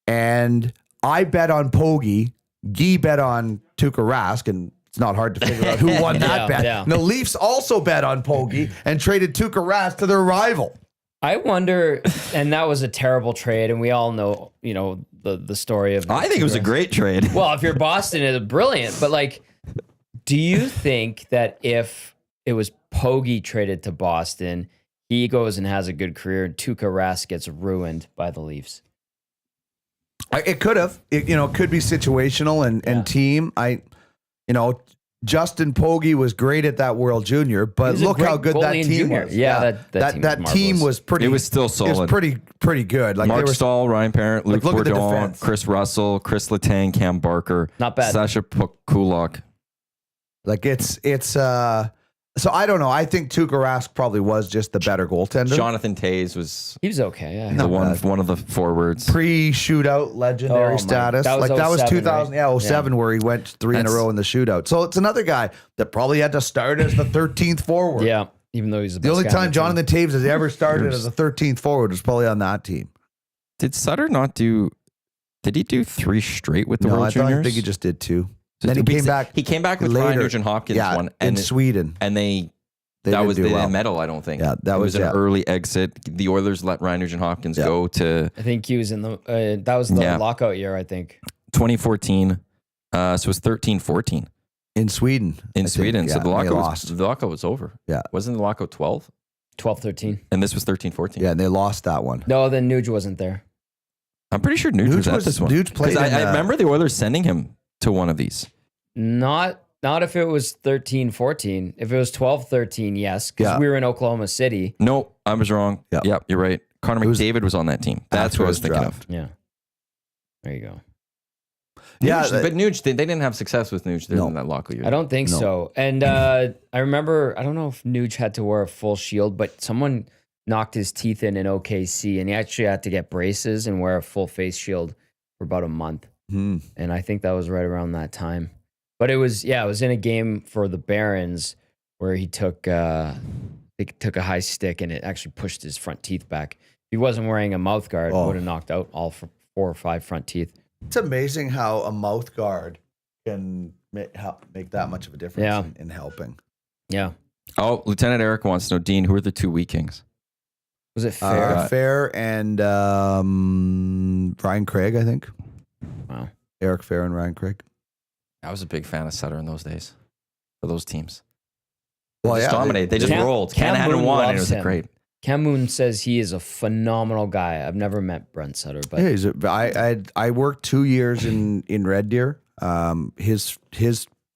And I bet on Pogge, Guy bet on Tuukka Rask, and it's not hard to figure out who won that bet. Yeah. And the Leafs also bet on Pogge and traded Tuukka Rask to their rival. I wonder, and that was a terrible trade, and we all know, the story of. I think it was a great trade. Well, if you're Boston, it's brilliant. But like, do you think that if it was Pogge traded to Boston, he goes and has a good career, and Tuukka Rask gets ruined by the Leafs? It could have. It could be situational and team. Justin Pogge was great at that World Junior, but He was a look how great good that goalie in team junior. was. Yeah, that team was pretty. It was still solid. It was pretty good. Like Mark they were Stahl, Ryan Parent, Luke look at the Bourdon, defense. Chris Russell, Chris Letang, Cam Barker, Not bad. Sasha Kulak. like it's. So I don't know. I think Tuukka Rask probably was just the better goaltender. Jonathan Tays was He was okay. Yeah. the one of the forwards. Pre-shootout legendary Oh, my- status. that was That was 07, 2000, right? 07 where he went 3 in a That's- row in the shootout. So it's another guy that probably had to start as the 13th forward. Yeah. Even though he's the The best only guy on time the Jonathan Taves has ever started as a 13th forward was probably on that team. Did Sutter not do? Did he do 3 straight with the No, World Juniors? I think he just did 2. Then he came back. He came back with later. Ryan Nugent Hopkins one, in Sweden. and they They that didn't was do the well. medal. I don't think. Yeah, that it was an yeah. early exit. The Oilers let Ryan Nugent Hopkins go to I think he was in the. That was the Yeah. lockout year. I think. 2014. So it was 13-14 in Sweden. in I Sweden. think, So yeah, the and they lockout lost. was over. Yeah. Wasn't the lockout 12? 12-13. And this was 13-14. Yeah, and they lost that one. No, then Nuge wasn't there. I'm pretty sure Nuge was at this one. Nuge played. Because I in, remember the Oilers sending him to one of these. Not if it was 13-14. If it was 12-13, yes, because Yeah. we were in Oklahoma City. No, I was wrong. Yeah. Yep, you're right. Connor was McDavid was on that team. That's after what I was his thinking draft. of. Yeah. There you go. Yeah, Nuge, but Nuge, they didn't have success with Nuge during that lockout year. I don't think No. so. And I remember, I don't know if Nuge had to wear a full shield, but someone knocked his teeth in OKC, and he actually had to get braces and wear a full face shield for about a month. Hmm. And I think that was right around that time. But it was in a game for the Barons where he took a high stick and it actually pushed his front teeth back. If he wasn't wearing a mouth guard, it would have knocked out all 4 or 5 front teeth. It's amazing how a mouth guard can make that much of a difference in helping. Yeah. Oh, Lieutenant Eric wants to know, Dean, who are the 2 Wheat Kings? Was it Fair? Fair and Ryan Craig, I think. Wow. Eric Fair and Ryan Craig. I was a big fan of Sutter in those days for those teams. Well, They just dominated. They just rolled. Canada hadn't won, and it was great. Cam Moon says he is a phenomenal guy. I've never met Brent Sutter, but yeah, I worked 2 years in Red Deer. His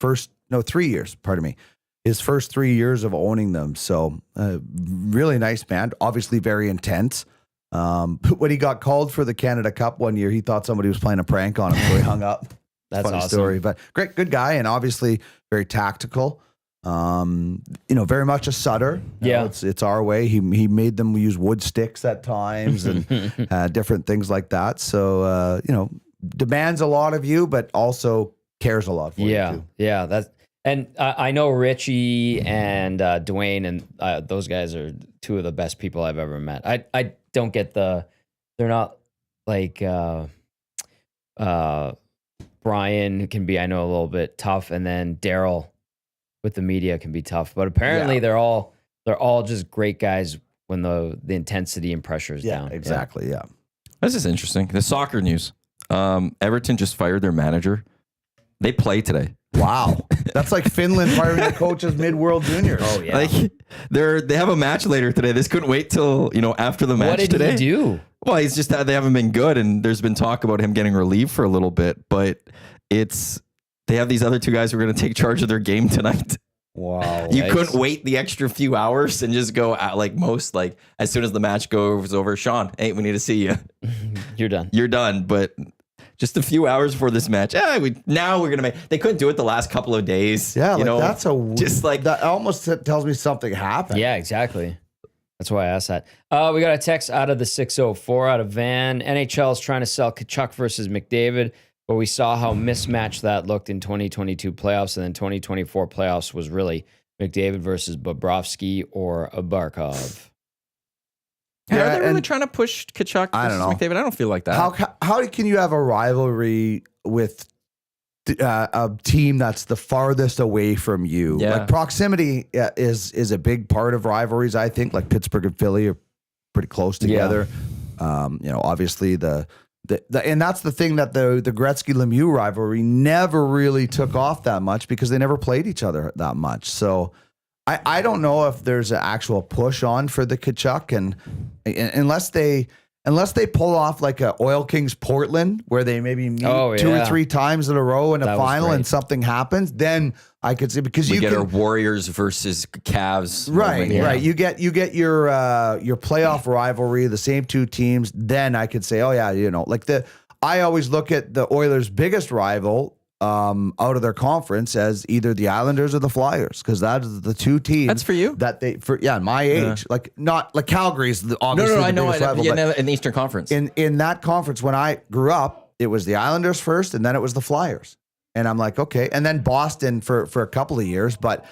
first 3 years. Pardon me. His first 3 years of owning them. So really nice man. Obviously very intense. When he got called for the Canada Cup one year, he thought somebody was playing a prank on him, so he hung up. That's funny awesome. story, but good guy, and obviously very tactical. Very much a Sutter. Yeah, it's our way. He made them use wood sticks at times and different things like that. So demands a lot of you, but also cares a lot for you too. Yeah, that's. And I know Richie and Dwayne and those guys are 2 of the best people I've ever met. I don't get they're not like Brian, who can be, I know, a little bit tough, and then Daryl with the media can be tough. But apparently they're all just great guys when the intensity and pressure is down. Exactly. Yeah. This is interesting. The soccer news. Everton just fired their manager. They play today. Wow. That's like Finland firing their coaches mid-World Juniors. Oh, yeah. Like they have a match later today. This couldn't wait till, after the match today. What did he do? Well, he's just they haven't been good, and there's been talk about him getting relieved for a little bit, but they have these other 2 guys who are going to take charge of their game tonight. Wow. You couldn't wait the extra few hours and just go out as soon as the match goes over, Sean, hey, we need to see you. You're done. You're done. But just a few hours before this match, now we're going to they couldn't do it the last couple of days. Yeah, that's that almost tells me something happened. Yeah, exactly. That's why I asked that. We got a text out of the 604 out of Van. NHL is trying to sell Tkachuk versus McDavid, but we saw how mismatched that looked in 2022 playoffs, and then 2024 playoffs was really McDavid versus Bobrovsky or Barkov. Yeah, are they really trying to push Tkachuk versus McDavid? I don't feel like that. How can you have a rivalry with a team that's the farthest away from you? Yeah. Like proximity is a big part of rivalries. I think like Pittsburgh and Philly are pretty close together. Obviously and that's the thing that the Gretzky Lemieux rivalry never really took off that much because they never played each other that much. So I don't know if there's an actual push on for the Tkachuk, and unless they pull off like a Oil Kings Portland where they maybe meet 2 or 3 times in a row in a final and something happens, then I could see, because we get our Warriors versus Cavs. Right. You get your playoff rivalry, the same 2 teams. Then I could say, I always look at the Oilers' biggest rival out of their conference as either the Islanders or the Flyers, because that is the 2 teams. That's for you. My age, not like Calgary's obviously I know. rival, in the Eastern Conference. In that conference, when I grew up, it was the Islanders first, and then it was the Flyers. And I'm like, okay, and then Boston for a couple of years, but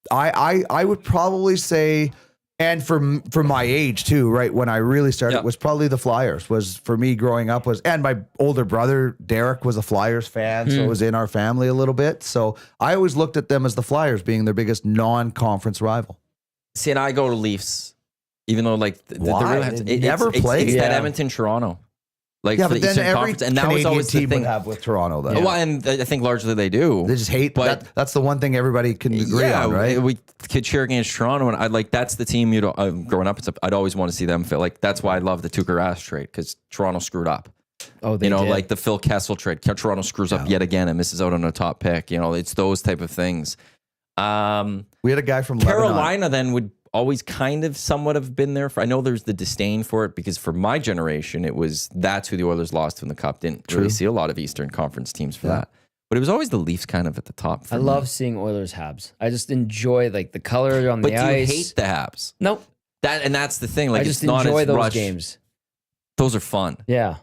I would probably say, and for my age too, right, when I really started, was probably the Flyers. Was for me growing up, and my older brother Derek was a Flyers fan, so it was in our family a little bit. So I always looked at them as the Flyers being their biggest non-conference rival. See, and I go to Leafs, even though never played. It's that Edmonton Toronto. For but the then Eastern every Conference, and that Canadian was always the team thing. would have with Toronto, though. Well, and I think largely they do. They just hate, but that's the one thing everybody can agree on, right? We could cheer against Toronto, and that's the team. Growing up, I'd always want to see them feel like. That's why I love the Tuukka Rask trade, because Toronto screwed up. Oh, they did. Like the Phil Kessel trade. Toronto screws up yet again and misses out on a top pick. It's those type of things. We had a guy from Carolina Lebanon. then would always kind of somewhat have been there for. I know there's the disdain for it, because for my generation, that's who the Oilers lost in the Cup. Didn't really see a lot of Eastern Conference teams for that. But it was always the Leafs kind of at the top. I love seeing Oilers Habs. I just enjoy the color on the ice. But you hate the Habs. Nope. That's the thing. I just enjoy those games. Those are fun. Yeah.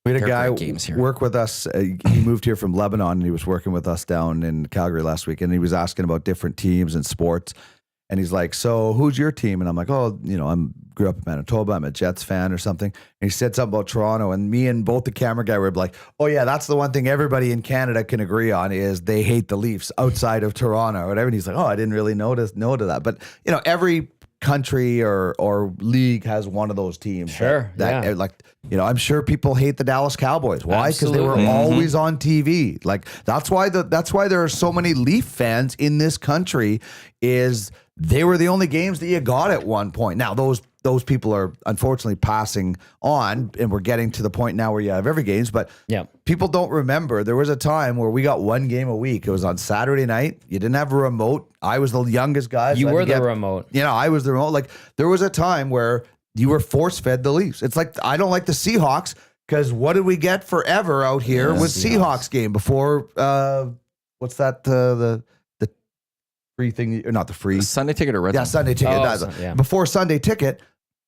We had a They're guy great games here. work with us. He moved here from Lebanon and he was working with us down in Calgary last week. And he was asking about different teams and sports. And he's like, so who's your team? And I'm like, oh, grew up in Manitoba. I'm a Jets fan or something. And he said something about Toronto. And me and both the camera guy were like, oh yeah, that's the one thing everybody in Canada can agree on is they hate the Leafs outside of Toronto or whatever. And he's like, oh, I didn't really know to that. But every country or league has one of those teams. Sure, yeah. Like, I'm sure people hate the Dallas Cowboys. Why? Because they were always on TV. Like that's why there are so many Leaf fans in this country is they were the only games that you got at one point. Now those people are unfortunately passing on and we're getting to the point now where you have every games, but people don't remember there was a time where we got one game a week. It was on Saturday night. You didn't have a remote. I was the youngest guy. You were the remote. I was the remote. Like there was a time where you were force-fed the Leafs. It's like, I don't like the Seahawks because what did we get forever out here with Seahawks game before, what's that, the free thing, or not the free. Sunday Ticket or Red Zone? Yeah, Sunday Ticket. Before Sunday Ticket,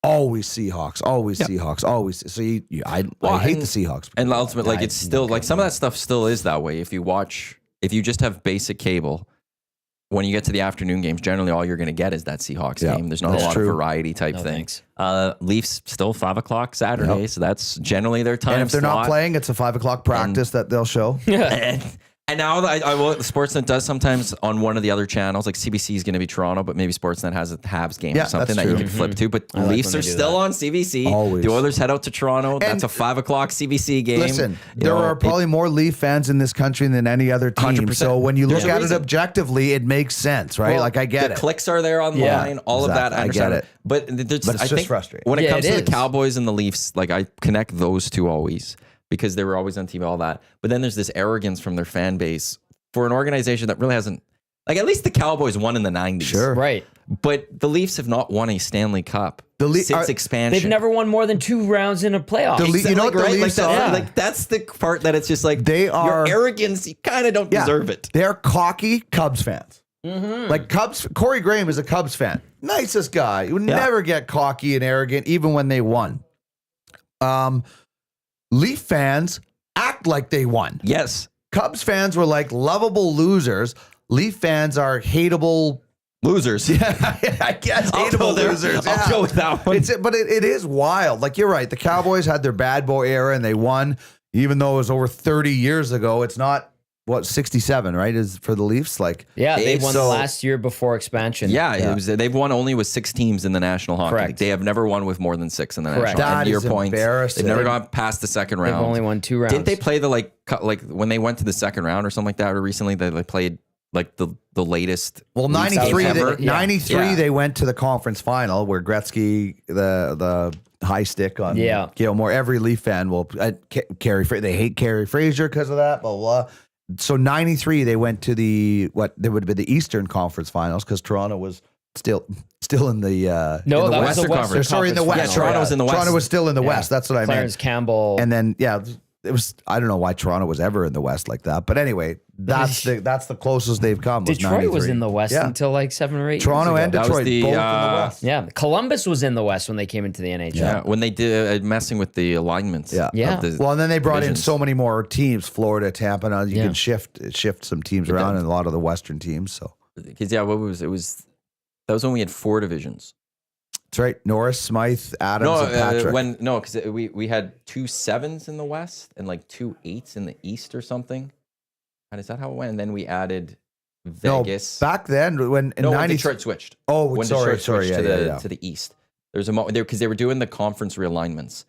always Seahawks, always Seahawks, always. So I hate the Seahawks. And ultimately, it's still, like some of that stuff still is that way. If you just have basic cable, when you get to the afternoon games, generally all you're going to get is that Seahawks game. There's not a lot of variety type things. Leafs still 5 o'clock Saturday, so that's generally their time. And if they're slot. not playing, it's a 5 o'clock practice that they'll show. And now Sportsnet does sometimes on one of the other channels, like CBC is going to be Toronto, but maybe Sportsnet has a Habs game or something that you can flip to. But Leafs are still on CBC. Always. The Oilers head out to Toronto. That's a 5 o'clock CBC game. Listen, there are probably more Leaf fans in this country than any other team. 100%. So when you look at it objectively, it makes sense, right? Like I get it. The clicks are there online, all of that. I get it. But it's just frustrating. When it comes to the Cowboys and the Leafs, like I connect those two always because they were always on TV, all that. But then there's this arrogance from their fan base for an organization that really hasn't, like at least the Cowboys won in the 90s. Sure. Right. But the Leafs have not won a Stanley Cup since expansion. They've never won more than 2 rounds in a playoff. You know what the Leafs are? Like that's the part that it's just like your arrogance, you kind of don't deserve it. They're cocky Cubs fans. Like Corey Graham is a Cubs fan. Nicest guy. He would never get cocky and arrogant even when they won. Leaf fans act like they won. Yes. Cubs fans were like lovable losers. Leaf fans are hateable losers. Yeah, I guess hateable losers. I'll go with that one. But it is wild. Like you're right. The Cowboys had their bad boy era and they won, even though it was over 30 years ago. It's not 67, right? Is for the Leafs. Like they won the last year before expansion. It was. They've won only with 6 teams in the National Hockey League. They have never won with more than 6 in the National. That is embarrassing. They've never gone past the second round. They've only won 2 rounds. Didn't they play the like when they went to the second round or something like that? Or recently they played like the latest. Well, 93 they went to the conference final where Gretzky the high stick on Gilmore. Every Leaf fan will they hate Carey Fraser because of that. Blah blah. So 93 they went to they would have been the Eastern Conference Finals because Toronto was still in the that in the was Western the Western Conference. Sorry, in the West. Yeah, Toronto was in the West. Toronto was still in the West. That's what I meant. Clarence Campbell. And then it was. I don't know why Toronto was ever in the West like that. But anyway, that's the closest they've come. Detroit was in the West until like 7 or 8 Toronto years and ago. Detroit both in the West. Yeah, Columbus was in the West when they came into the NHL. Yeah, when they did messing with the alignments. Yeah. Well, and then they brought in so many more teams, Florida, Tampa. Now you can shift some teams around and a lot of the Western teams. So because that was when we had 4 divisions. That's right. Norris, Smythe, Adams, and Patrick. Because we had 2 7s in the West and like 2 8s in the East or something. And is that how it went? And then we added Vegas. No, back then when in 90 Detroit switched. Oh, when sorry, Detroit switched to the East. There's a moment there because they were doing the conference realignments,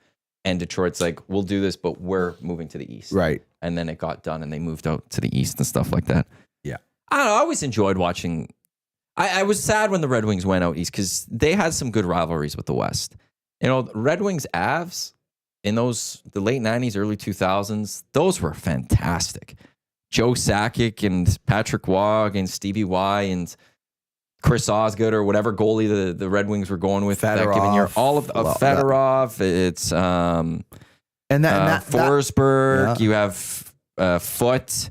and Detroit's like, "We'll do this, but we're moving to the East." Right. And then it got done, and they moved out to the East and stuff like that. Yeah. I don't know. I always enjoyed watching. I was sad when the Red Wings went out East because they had some good rivalries with the West. Red Wings Avs in the late 90s, early 2000s, those were fantastic. Joe Sakic and Patrick Waugh and Stevie Y and Chris Osgood or whatever goalie the Red Wings were going with that given year. All of Fedorov, it's and that Forsberg, you have Foote.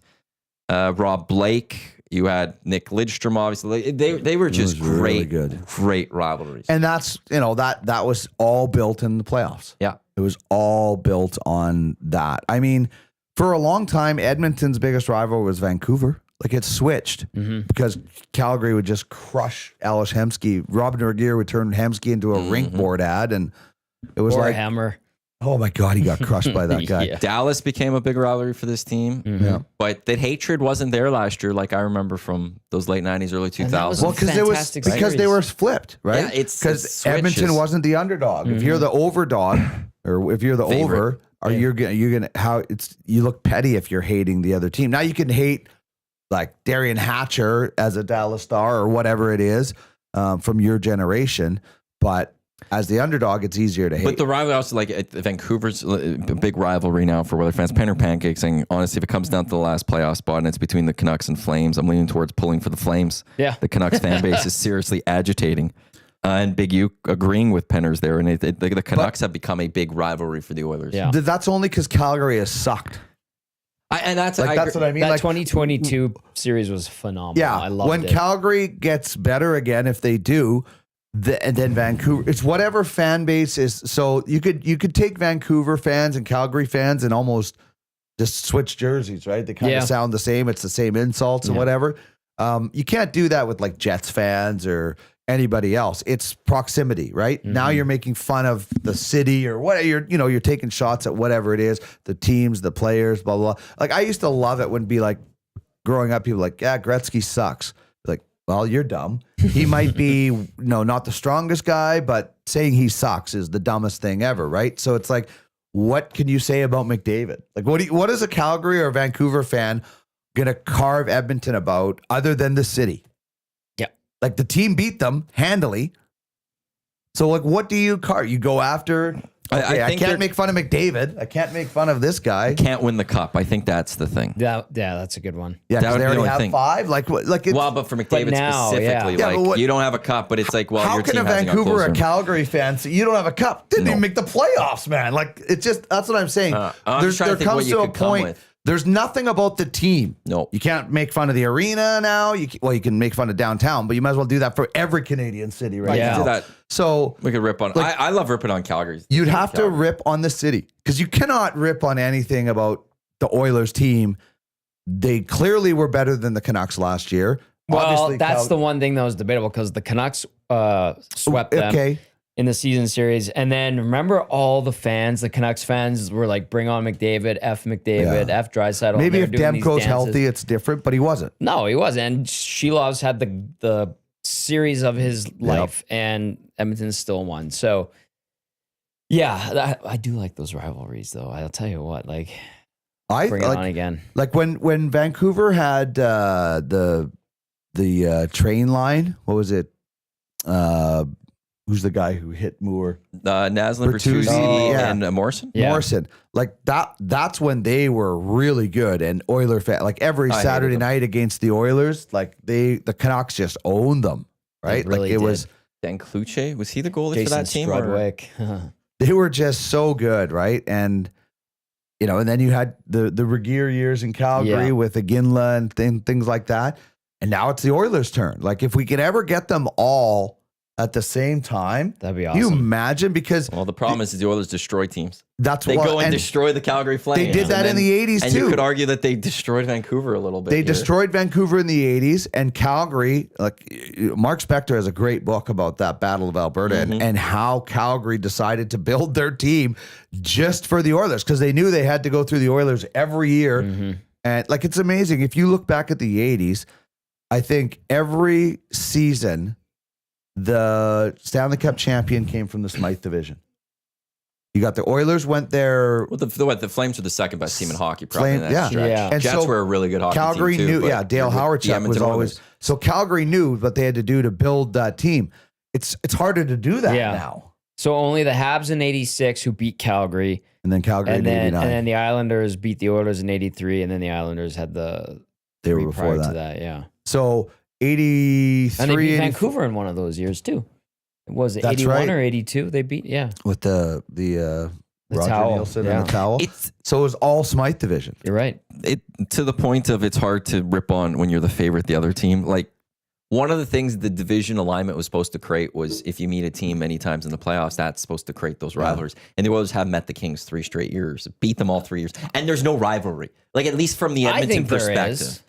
Rob Blake. You had Nick Lidstrom, obviously. They were just really great rivalries. And that's, that was all built in the playoffs. Yeah. It was all built on that. I mean, for a long time, Edmonton's biggest rival was Vancouver. Like it switched because Calgary would just crush Alice Hemsky. Robin Regier would turn Hemsky into a rink board ad, and it was like Hammer. Oh my God, he got crushed by that guy. Yeah. Dallas became a big rivalry for this team. Yeah. But that hatred wasn't there last year, like I remember from those late 90s, early 2000s. Well, because they were flipped, right? Yeah, it's because Edmonton wasn't the underdog. If you're the overdog, or if you're the Favorite. over, you're gonna you look petty if you're hating the other team. Now you can hate like Darian Hatcher as a Dallas Star or whatever it is from your generation, but as the underdog, it's easier to hate. But the rivalry also, like Vancouver's a big rivalry now for Weather fans. Penner Pancakes saying, honestly, if it comes down to the last playoff spot and it's between the Canucks and Flames, I'm leaning towards pulling for the Flames. Yeah. The Canucks fan base is seriously agitating. And Big U agreeing with Penner's there. And the Canucks have become a big rivalry for the Oilers. Yeah. That's only because Calgary has sucked. That's what I mean. That Like 2022 series was phenomenal. Yeah, I loved when it. Calgary gets better again, if they do, and then Vancouver, it's whatever fan base is. So you could take Vancouver fans and Calgary fans and almost just switch jerseys, right? They kind of sound the same. It's the same insults and whatever. You can't do that with like Jets fans or anybody else. It's proximity, right? Now you're making fun of the city or what you're taking shots at whatever it is, the teams, the players, blah, blah, blah. Like I used to love it when be like growing up, people like, yeah, Gretzky sucks. Like, well, you're dumb. He might be not the strongest guy, but saying he sucks is the dumbest thing ever, right? So it's like, what can you say about McDavid? Like, what is a Calgary or Vancouver fan gonna carve Edmonton about other than the city? Like the team beat them handily. So like, what do you carve? You go after. Okay, I can't make fun of McDavid. I can't make fun of this guy. Can't win the cup. I think that's the thing. Yeah, that's a good one. Yeah, That because would they be the already only have thing. 5. Like what? Like it's, Well, but for McDavid now, specifically, Yeah, but you don't have a cup, but it's like, well, how your can team a hasn't got Vancouver or closer. Calgary fan say you don't have a cup? Didn't even make the playoffs, man. Like it's just that's what I'm saying. I'm just trying to think what you could come with. There's nothing about the team. No. You can't make fun of the arena now. You can make fun of downtown, but you might as well do that for every Canadian city right Yeah. now. Do that. So We could rip on. Like- I love ripping on Calgary. you'd have to rip on the city because you cannot rip on anything about the Oilers team. They clearly were better than the Canucks last year. Well, Obviously, that's the one thing that was debatable because the Canucks swept them Okay. in the season series. And then remember all the fans, the Canucks fans were like, bring on McDavid, F McDavid, Yeah. F Draisaitl. Maybe They if were doing these Demko's dances. healthy, it's different, but he wasn't. No, he wasn't. And Shelov's had the series of his life, and Edmonton still won. So, yeah, I do like those rivalries, though. I'll tell you what, like, bring it on again. Like when Vancouver had the train line, what was it? Who's the guy who hit Moore? Naslin, Bertuzzi, yeah. and Morrison. Yeah. Morrison. Like that's when they were really good. And Oiler fan, like every I hated Saturday them. night against the Oilers, like the Canucks just owned them, right? really like it did. was, Dan Kluche, was he the goalie Jason for that team? or- Strudwick. they were just so good, right? And and then you had the Regier years in Calgary Yeah. with Iginla and things like that. And now it's the Oilers' turn. Like if we could ever get them all at the same time, That'd be can you awesome. imagine? Because Well, the problem is the Oilers destroy teams. that's They what go and destroy the Calgary Flames. they did that in the 80s and too. you could argue that they destroyed Vancouver a little bit. They here. destroyed Vancouver in the 80s and Calgary. Like Mark Spector has a great book about that Battle of Alberta and how Calgary decided to build their team just for the Oilers because they knew they had to go through the Oilers every year. And like, it's amazing. If you look back at the 80s, I think every season, the Stanley Cup champion came from the Smythe division. You got the Oilers went there. Well, the Flames are the second best team in hockey, probably in that yeah. stretch. Yeah. And Jets so were a really good hockey Calgary team too. knew, but yeah, Dale the Howardchuk was Edmonton always. Oilers. So Calgary knew what they had to do to build that team. It's harder to do that Yeah. now. So only the Habs in '86 who beat Calgary, And then Calgary and in then 89. the Islanders beat the Oilers in '83, and then the Islanders had the They were three before prior to that. yeah. So 83, And they beat 84 Vancouver in one of those years too. Was it That's 81 right. or 82? They beat, yeah. with the Roger towel, Nielsen yeah. and the towel. So it was all Smythe division. You're right. It to the point of it's hard to rip on when you're the favorite, the other team. Like one of the things the division alignment was supposed to create was if you meet a team many times in the playoffs, that's supposed to create those rivalries. And the Oilers have met the Kings 3 straight years, beat them all 3 years, and there's no rivalry. Like at least from the Edmonton think there perspective. is.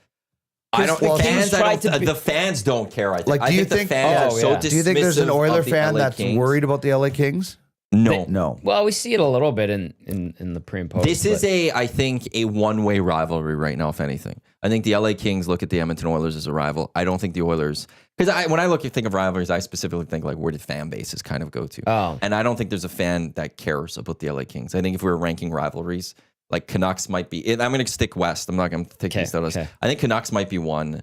I don't. Well, The Kings fans, tried to be- the fans don't care. I think. Like, I do you think think- the fans Oh, are so yeah. dismissive. Do you think there's an Oiler of the fan LA that's Kings. worried about the LA Kings? No. No. Well, we see it a little bit in the pre and post. This is I think, a one-way rivalry right now, if anything. I think the LA Kings look at the Edmonton Oilers as a rival. I don't think the Oilers, because when I think of rivalries, I specifically think like where did fan bases kind of go to. Oh. And I don't think there's a fan that cares about the LA Kings. I think if we were ranking rivalries, like Canucks might be, I'm going to stick west. I'm not going to take East out of this. I think Canucks might be 1.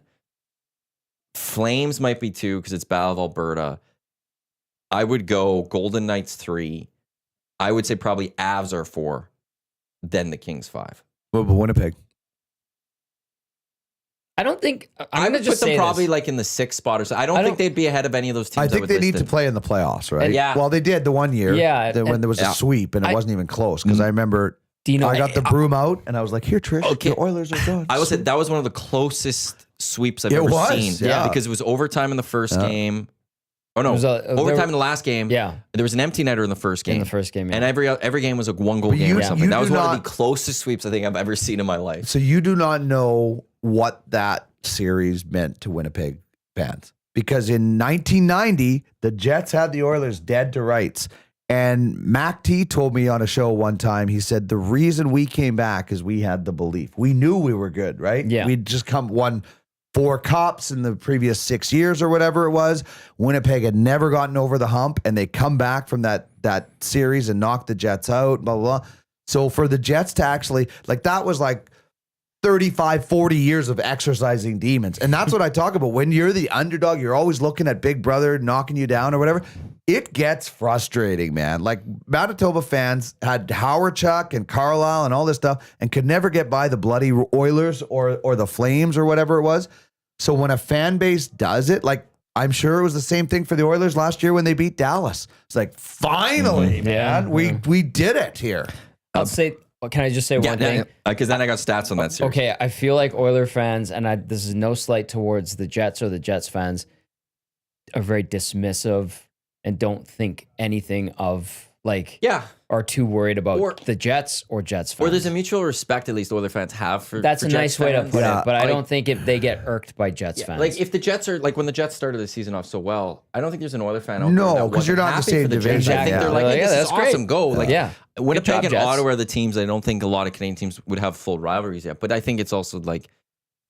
Flames might be 2 because it's Battle of Alberta. I would go Golden Knights 3. I would say probably Avs are 4, then the Kings 5. But Winnipeg. I don't think I I'm would just put them probably this. like in the 6th spot or so. I don't think they'd be ahead of any of those teams. I think would they need to listed. play in the playoffs, right? Yeah. Well, they did the one year. Yeah, When there was a sweep and it wasn't even close. Because I remember Dino, I got the broom out and I was like, here, Trish, Okay. the Oilers are done. I would say that was one of the closest sweeps I've It ever was, seen. yeah. Because it was overtime in the first game. Oh no, It was overtime in the last game. Yeah. There was an empty netter in the first game. In the first game, yeah. And every game was a 1-goal But game or you- something. you That was do one of not- the closest sweeps I think I've ever seen in my life. So you do not know what that series meant to Winnipeg fans. Because in 1990, the Jets had the Oilers dead to rights. And Mac T told me on a show one time, he said, the reason we came back is we had the belief. We knew we were good, right? Yeah. We'd just won 4 cups in the previous 6 years or whatever it was. Winnipeg had never gotten over the hump, and they come back from that series and knock the Jets out, blah, blah, blah. So for the Jets to actually, like, that was like 35, 40 years of exercising demons. And that's what I talk about. When you're the underdog, you're always looking at Big Brother knocking you down or whatever. It gets frustrating, man. Like, Manitoba fans had Howard Chuck and Carlisle and all this stuff and could never get by the bloody Oilers or the Flames or whatever it was. So when a fan base does it, like, I'm sure it was the same thing for the Oilers last year when they beat Dallas. It's like, finally, man, we did it here. I'll say. Well, can I just say one thing? Because then I got stats on that series. Okay, I feel like Oiler fans, and this is no slight towards the Jets or the Jets fans, are very dismissive and don't think anything of like, are too worried about the Jets or Jets fans. Or there's a mutual respect at least Oiler fans have for That's for a Jets nice way to fans. put it, but I Like- don't think they get irked by Jets fans. Like if the Jets are like when the Jets started the season off so well, I don't think there's an Oiler fan out there No, that 'cause you're wasn't not the happy same for the Jets. division. I think Yeah. they're like, Yeah, hey, this that's is great. awesome. Go. Like Yeah. Winnipeg Good job, and Jets. Ottawa are the teams I don't think a lot of Canadian teams would have full rivalries yet. But I think it's also like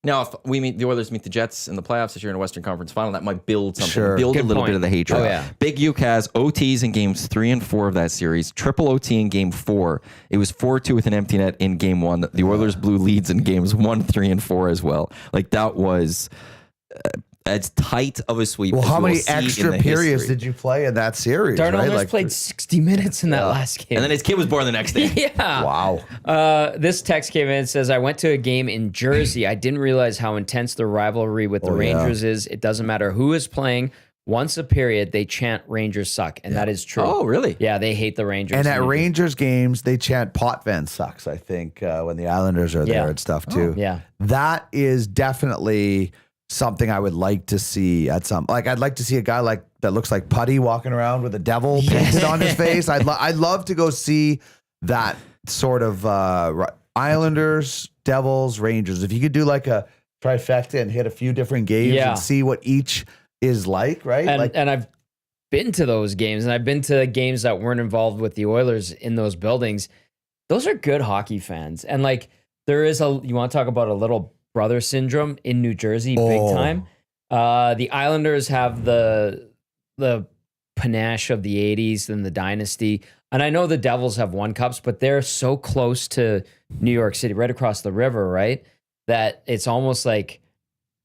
now if the Oilers meet the Jets in the playoffs this year in a Western Conference final, that might build something, Sure. build Good a little point. bit of the hatred. Oh, yeah. Big Uke has OTs in games 3 and 4 of that series, triple OT in game 4. It was 4-2 with an empty net in game 1. The Oilers blew leads in games 1, 3, and 4 as well. Like that was as tight of a sweep. Well, as how you many will see in extra the periods history. did you play in that series? Darnell right? Nurse Like, played 60 minutes in that last game. And then his kid was born the next day. yeah. wow. This text came in and says, I went to a game in Jersey. I didn't realize how intense the rivalry with the Rangers is. It doesn't matter who is playing. Once a period, they chant Rangers suck. And that is true. Oh, really? Yeah, they hate the Rangers. And at Rangers games, they chant Potvin sucks, I think, when the Islanders are there and stuff too. yeah. That is definitely something I would like to see at some, like, I'd like to see a guy like that looks like Putty walking around with a devil painted on his face. I'd love to go see that sort of Islanders, Devils, Rangers. If you could do like a trifecta and hit a few different games and see what each is like, right? And I've been to those games, and I've been to games that weren't involved with the Oilers in those buildings. Those are good hockey fans. And like there is you want to talk about a little brother syndrome in New Jersey, big time. The Islanders have the panache of the 80s and the dynasty. And I know the Devils have won cups, but they're so close to New York City, right across the river, right? That it's almost like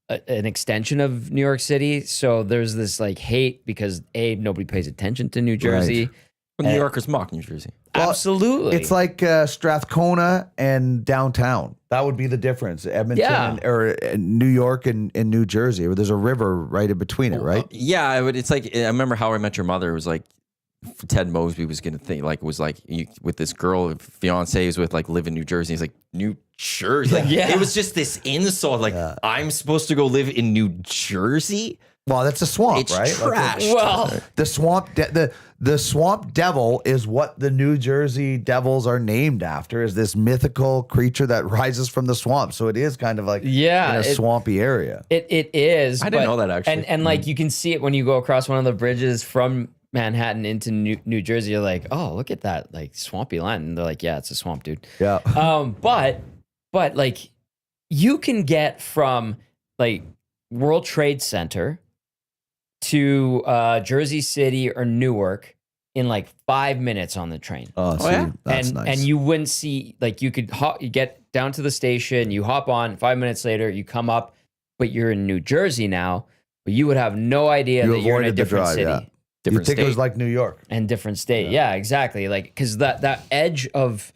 an extension of New York City. So there's this like hate because nobody pays attention to New Jersey. Well, New Yorkers mock New Jersey. Well, Absolutely. It's like Strathcona and downtown. That would be the difference. Edmonton or New York and New Jersey, where there's a river right in between it, right? Yeah, it's like I remember How I Met Your Mother. It was like Ted Mosby was gonna think like was like with this girl fiance is with like live in New Jersey. He's like New Jersey. Like, it was just this insult. Like I'm supposed to go live in New Jersey. Well, that's a swamp, It's right? trash. The swamp, the swamp devil is what the New Jersey Devils are named after. Is this mythical creature that rises from the swamp? So it is kind of like in a swampy area. It is. I didn't know that actually. And like you can see it when you go across one of the bridges from Manhattan into New Jersey. You're like, oh, look at that like swampy line. And they're like, yeah, it's a swamp, dude. Yeah. But like you can get from like World Trade Center to Jersey City or Newark in like 5 minutes on the train. Oh, yeah? That's nice. And you wouldn't see, like you could you get down to the station, you hop on, 5 minutes later, you come up, but you're in New Jersey now, but you would have no idea that you're in a different city. Yeah. You think it was like New York. And different state. Yeah, exactly. Like, because that edge of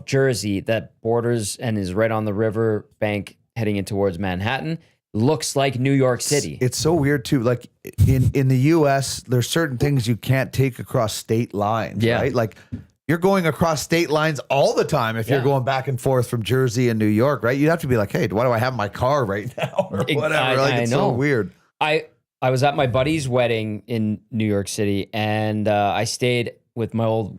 Jersey that borders and is right on the river bank heading in towards Manhattan looks like New York City. It's so weird too. Like in the US, there's certain things you can't take across state lines, right? Like you're going across state lines all the time if you're going back and forth from Jersey and New York, right? You'd have to be like, hey, why do I have my car right now? Or whatever. It's so weird. I was at my buddy's wedding in New York City, and I stayed with my old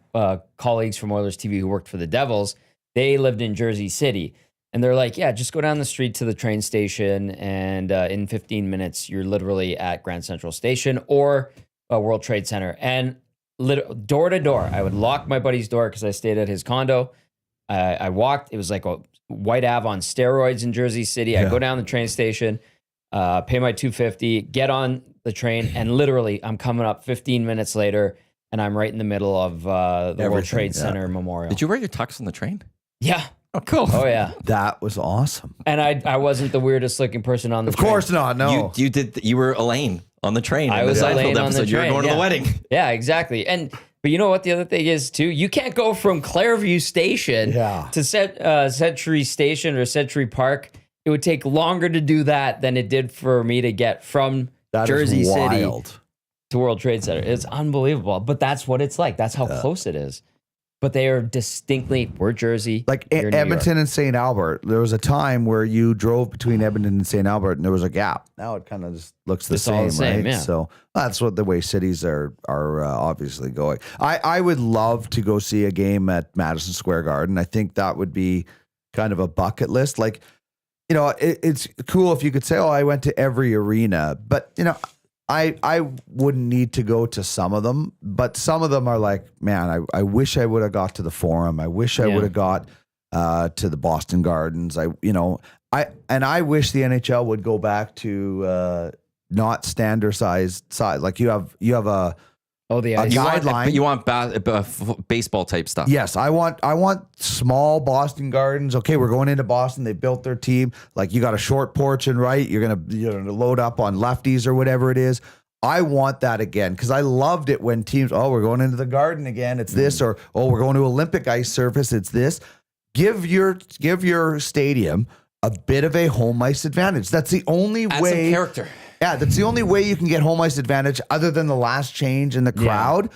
colleagues from Oilers TV who worked for the Devils. They lived in Jersey City. And they're like, yeah, just go down the street to the train station, and in 15 minutes, you're literally at Grand Central Station or World Trade Center. And door to door, I would lock my buddy's door because I stayed at his condo. I walked. It was like a White Ave on steroids in Jersey City. I go down the train station, pay my $250, get on the train, and literally I'm coming up 15 minutes later, and I'm right in the middle of the World Trade Center Memorial. Did you wear your tux on the train? Yeah. Oh, cool. Oh, yeah. That was awesome. And I wasn't the weirdest looking person on the train. Of course not, no. You were Elaine on the train. I was Elaine on the train. You were going to the wedding. Yeah, exactly. But you know what the other thing is, too? You can't go from Clairview Station to Century Station or Century Park. It would take longer to do that than it did for me to get from Jersey City to World Trade Center. It's unbelievable. But that's what it's like. That's how close it is. But they are distinctly, we're Jersey. Like Edmonton and St. Albert, there was a time where you drove between Edmonton and St. Albert and there was a gap. Now it kind of just looks the same, right? Yeah. So that's what the way cities are obviously going. I would love to go see a game at Madison Square Garden. I think that would be kind of a bucket list. Like, you know, it's cool if you could say, oh, I went to every arena. But, you know, I wouldn't need to go to some of them, but some of them are like, man, I wish I would have got to the Forum. I wish I would have got to the Boston Gardens. I wish the NHL would go back to not standardized size. Like you have a guideline. But you want baseball type stuff. Yes, I want small Boston Gardens. Okay, we're going into Boston. They built their team. Like you got a short porch and right. You're gonna load up on lefties or whatever it is. I want that again because I loved it when teams. Oh, we're going into the Garden again. It's this, or oh, we're going to Olympic ice surface. It's this. Give your stadium a bit of a home ice advantage. That's the only way. Some character. Yeah, that's the only way you can get home ice advantage other than the last change in the crowd.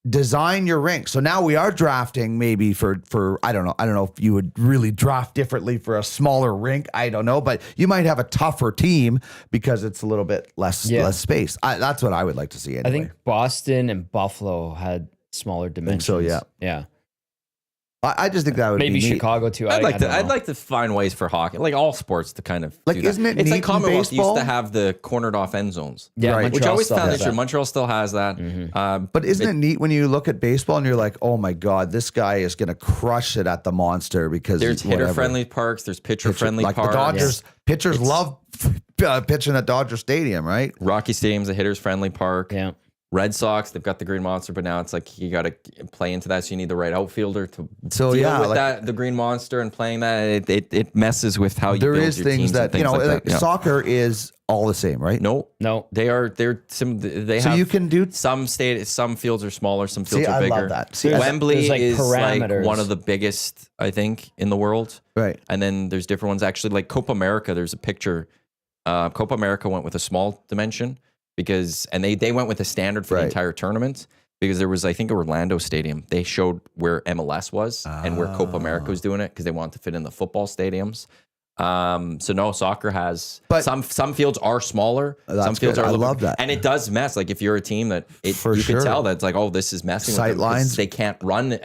Design your rink. So now we are drafting maybe for I don't know if you would really draft differently for a smaller rink. I don't know, but you might have a tougher team because it's a little bit less space. That's what I would like to see anyway. I think Boston and Buffalo had smaller dimensions. So yeah. I just think that would maybe be neat. Chicago too. I'd like to find ways for hockey, like all sports, to kind of like. Do that. Isn't it it's neat like Commonwealth in baseball? used to have the cornered off end zones, right? Which I always found interesting. Montreal still has that. Mm-hmm. But isn't it neat when you look at baseball and you're like, oh my god, this guy is going to crush it at the Monster because there's hitter friendly parks, there's pitcher friendly like parks. The Dodgers pitchers love pitching at Dodger Stadium, right? Rocky Stadium's a hitters friendly park. Yeah. Red Sox, they've got the Green Monster, but now it's like you got to play into that, so you need the right outfielder to deal with that. The Green Monster and playing that, it messes with how you build your teams. There is things that like soccer is all the same, right? No, they're so you can do some fields are smaller, some fields are bigger. I love that. Wembley is like one of the biggest, I think, in the world. Right, and then there's different ones actually. Like Copa America, there's a picture. Copa America went with a small dimension. Because they went with a standard for the entire tournament because there was, I think, Orlando Stadium. They showed where MLS was and where Copa America was doing it because they wanted to fit in the football stadiums. So no, soccer has, but some fields are smaller. Some fields are. I love that, and it does mess. Like if you're a team that you can tell that it's like, oh, this is messing sight with them lines. they can't run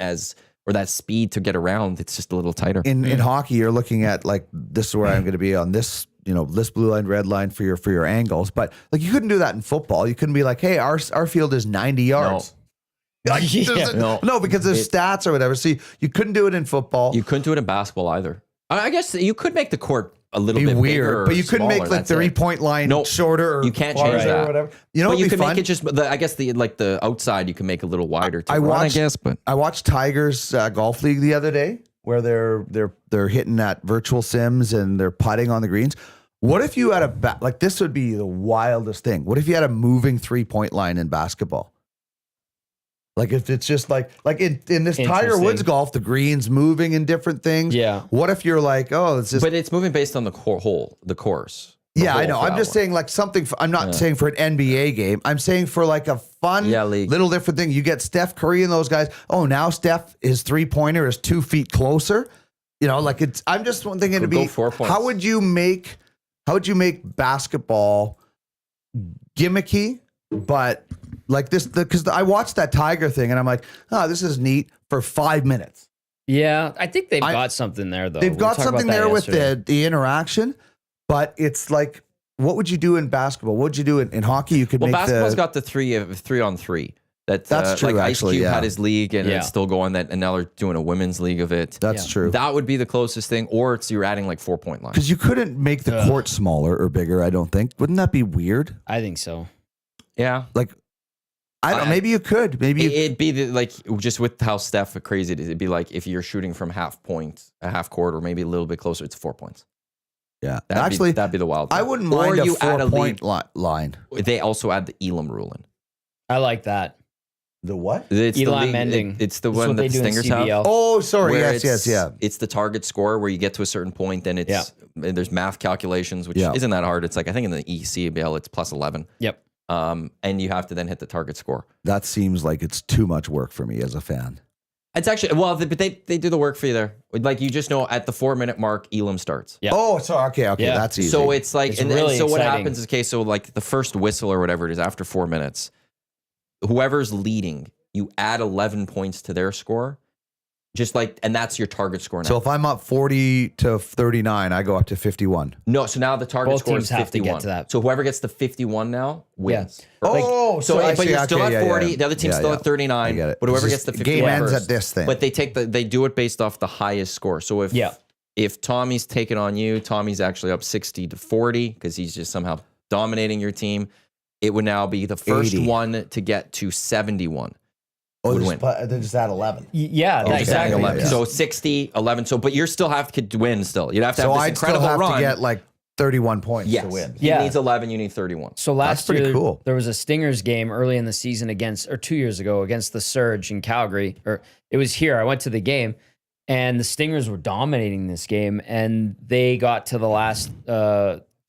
or that speed to get around. It's just a little tighter. In hockey, you're looking at like, this is where I'm going to be on this, this blue line, red line for your angles. But like, you couldn't do that in football. You couldn't be like, hey, our field is 90 yards. No, because there's stats or whatever. So you couldn't do it in football. You couldn't do it in basketball either. I guess you could make the court a little bit weird, bigger, but you couldn't smaller, make like the 3-point line shorter. Or you can't change that. Or whatever. You know, but you can fun? make it just. I guess the outside you can make a little wider. I watched Tigers golf league the other day where they're hitting that virtual sims and they're putting on the greens. What if you had like this would be the wildest thing. What if you had a moving 3-point line in basketball? Like if it's just like in this Tiger Woods golf, the greens moving in different things. Yeah. What if you're like, oh, it's just. But it's moving based on the course. Yeah, I know. I'm just saying like something. I'm not saying for an NBA game. I'm saying for like a fun, little different thing. You get Steph Curry and those guys. Oh, now Steph, his 3-pointer is 2 feet closer. Like it's. I'm just thinking to be. 4 points. How would you make basketball gimmicky, but like this? Because I watched that Tiger thing and I'm like, oh, this is neat for 5 minutes. Yeah, I think they've got something there though. They've got something there with the interaction. But it's like, what would you do in basketball? What would you do in hockey? You could make basketball's got the 3-on-3. That's true. Like actually, Ice Cube had his league, and it's still going. And now they're doing a women's league of it. That's true. That would be the closest thing, or you're adding like 4-point line. Because you couldn't make the court smaller or bigger. I don't think. Wouldn't that be weird? I think so. Yeah. Like, I don't. Maybe you could. Maybe it'd be like just with how Steph crazy it is. It'd be like if you're shooting from half court, or maybe a little bit closer. It's 4 points. Yeah, that'd be the wild thing. I wouldn't mind a 4-point line. They also add the Elam rule in. I like that. The what? It's Elam ending. It's the one that the Stingers have. Oh, sorry. Yes. It's the target score where you get to a certain point, then and there's math calculations, which isn't that hard. It's like I think in the ECBL it's plus 11. Yep. And you have to then hit the target score. That seems like it's too much work for me as a fan. It's actually but they do the work for you there. Like you just know at the 4-minute mark, Elam starts. Yeah. Oh, so okay, yeah. That's easy. So it's like, really so what exciting. happens is so like the first whistle or whatever it is after 4 minutes, whoever's leading, you add 11 points to their score, just like, and that's your target score now. So if I'm up 40 to 39, I go up to 51. No, so now the target Both score teams is have to 51. get to that. So whoever gets to 51 now wins. Yeah. Oh, but you're still at 40. The other team's still at 39. I get it. But whoever gets to 51 game ends first. at this thing. But they do it based off the highest score. So if Tommy's taking on you, Tommy's actually up 60 to 40 because he's just somehow dominating your team. It would now be the first 80. one to get to 71. Would win. They just add 11. Yeah, exactly. 11. So 60, 11. So, but you're still have to win still. You'd have to have this incredible still have run. to get like 31 points to win. He needs 11, you need 31. So last pretty year, cool. there was a Stingers game early in the season 2 years ago against the Surge in Calgary. Or it was here. I went to the game, and the Stingers were dominating this game, and they got to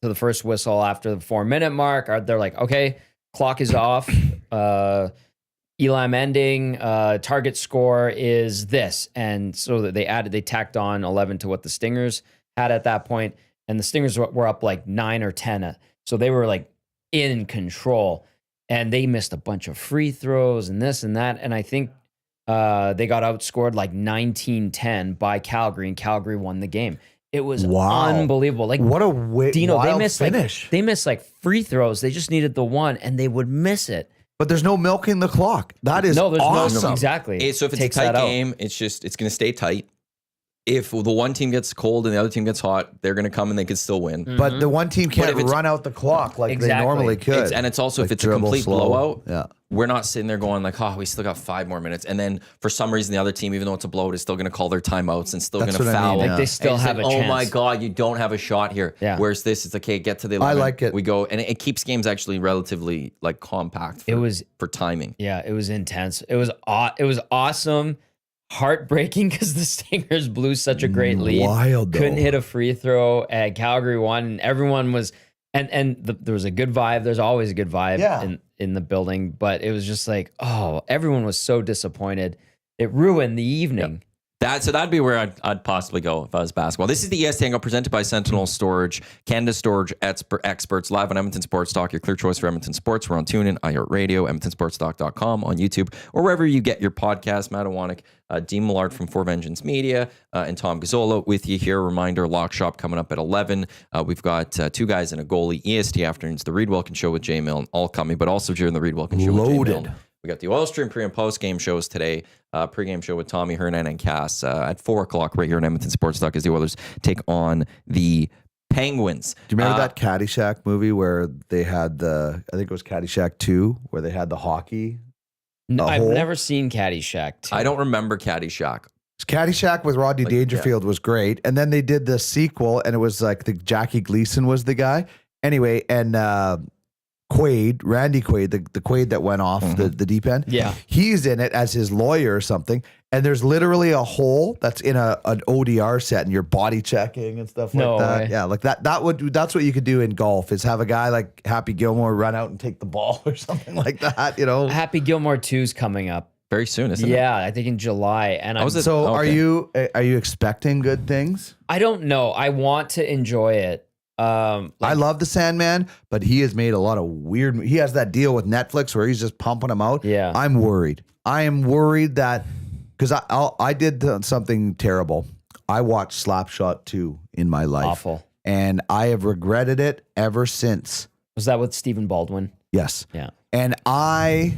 the first whistle after the 4-minute mark. They're like, okay, clock is off. Elam ending, target score is this. And so that they tacked on 11 to what the Stingers had at that point. And the Stingers were up like 9 or 10. So they were like in control. And they missed a bunch of free throws and this and that. And I think they got outscored like 19-10 by Calgary, and Calgary won the game. It was unbelievable. Like, what a Dino, wild they missed finish. They missed like free throws. They just needed the one, and they would miss it. But there's no milking the clock. That is awesome. No, exactly. So if it's a tight game, it's going to stay tight. If the one team gets cold and the other team gets hot, they're going to come and they could still win. But the one team can't run out the clock like they normally could. And it's also, like if it's a complete blowout, yeah. we're not sitting there going like, oh, we still got 5 more minutes. And then for some reason, the other team, even though it's a blowout, is still going to call their timeouts and still going to foul. I mean, like they still have a chance. Oh my God, you don't have a shot here. Yeah. Whereas this, it's okay, get to the 11. I like it. We go, and it keeps games actually relatively like compact for timing. Yeah, it was intense. It was awesome. Heartbreaking because the Stingers blew such a great lead. Wild, though. Couldn't hit a free throw. Calgary won, and everyone was There was a good vibe. There's always a good vibe in the building, but it was just like, oh, everyone was so disappointed. It ruined the evening. So that'd be where I'd possibly go if I was basketball. This is the EST Hangout presented by Sentinel Storage, Canada Storage experts, live on Edmonton Sports Talk, your clear choice for Edmonton sports. We're on TuneIn, iHeartRadio, EdmontonSportsTalk.com, on YouTube, or wherever you get your podcast. Matt Iwanyk, Dean Millard from Four Vengeance Media, and Tom Gazzola with you here. Reminder, Lock Shop coming up at 11. We've got Two Guys and a Goalie, EST Afternoons, The Reed Wilkins Show with Jay Milne, all coming, but also during The Reed Wilkins Show with Jay Milne. We got the Oil Stream pre and post game shows today. Pre-game show with Tommy, Hernan, and Cass at 4 o'clock right here in Edmonton Sports Talk as the Oilers take on the Penguins. Do you remember that Caddyshack movie where they had I think it was Caddyshack 2, where they had the hockey? No, I've never seen Caddyshack 2. I don't remember Caddyshack. Caddyshack with Rodney Dangerfield was great. And then they did the sequel, and it was like Jackie Gleason was the guy. Anyway, and Randy Quaid, the Quaid that went off the deep end. Yeah. He's in it as his lawyer or something. And there's literally a hole that's in an ODR set and you're body checking and stuff like that. Way. Yeah. Like that's what you could do in golf, is have a guy like Happy Gilmore run out and take the ball or something like that, Happy Gilmore 2's coming up very soon, isn't it? Yeah, I think in July. And are you expecting good things? I don't know. I want to enjoy it. I love the Sandman, but he has made a lot of weird. He has that deal with Netflix where he's just pumping them out. Yeah, I'm worried. I am worried that because I did something terrible. I watched Slapshot 2 in my life. Awful, and I have regretted it ever since. Was that with Stephen Baldwin? Yes. Yeah. And I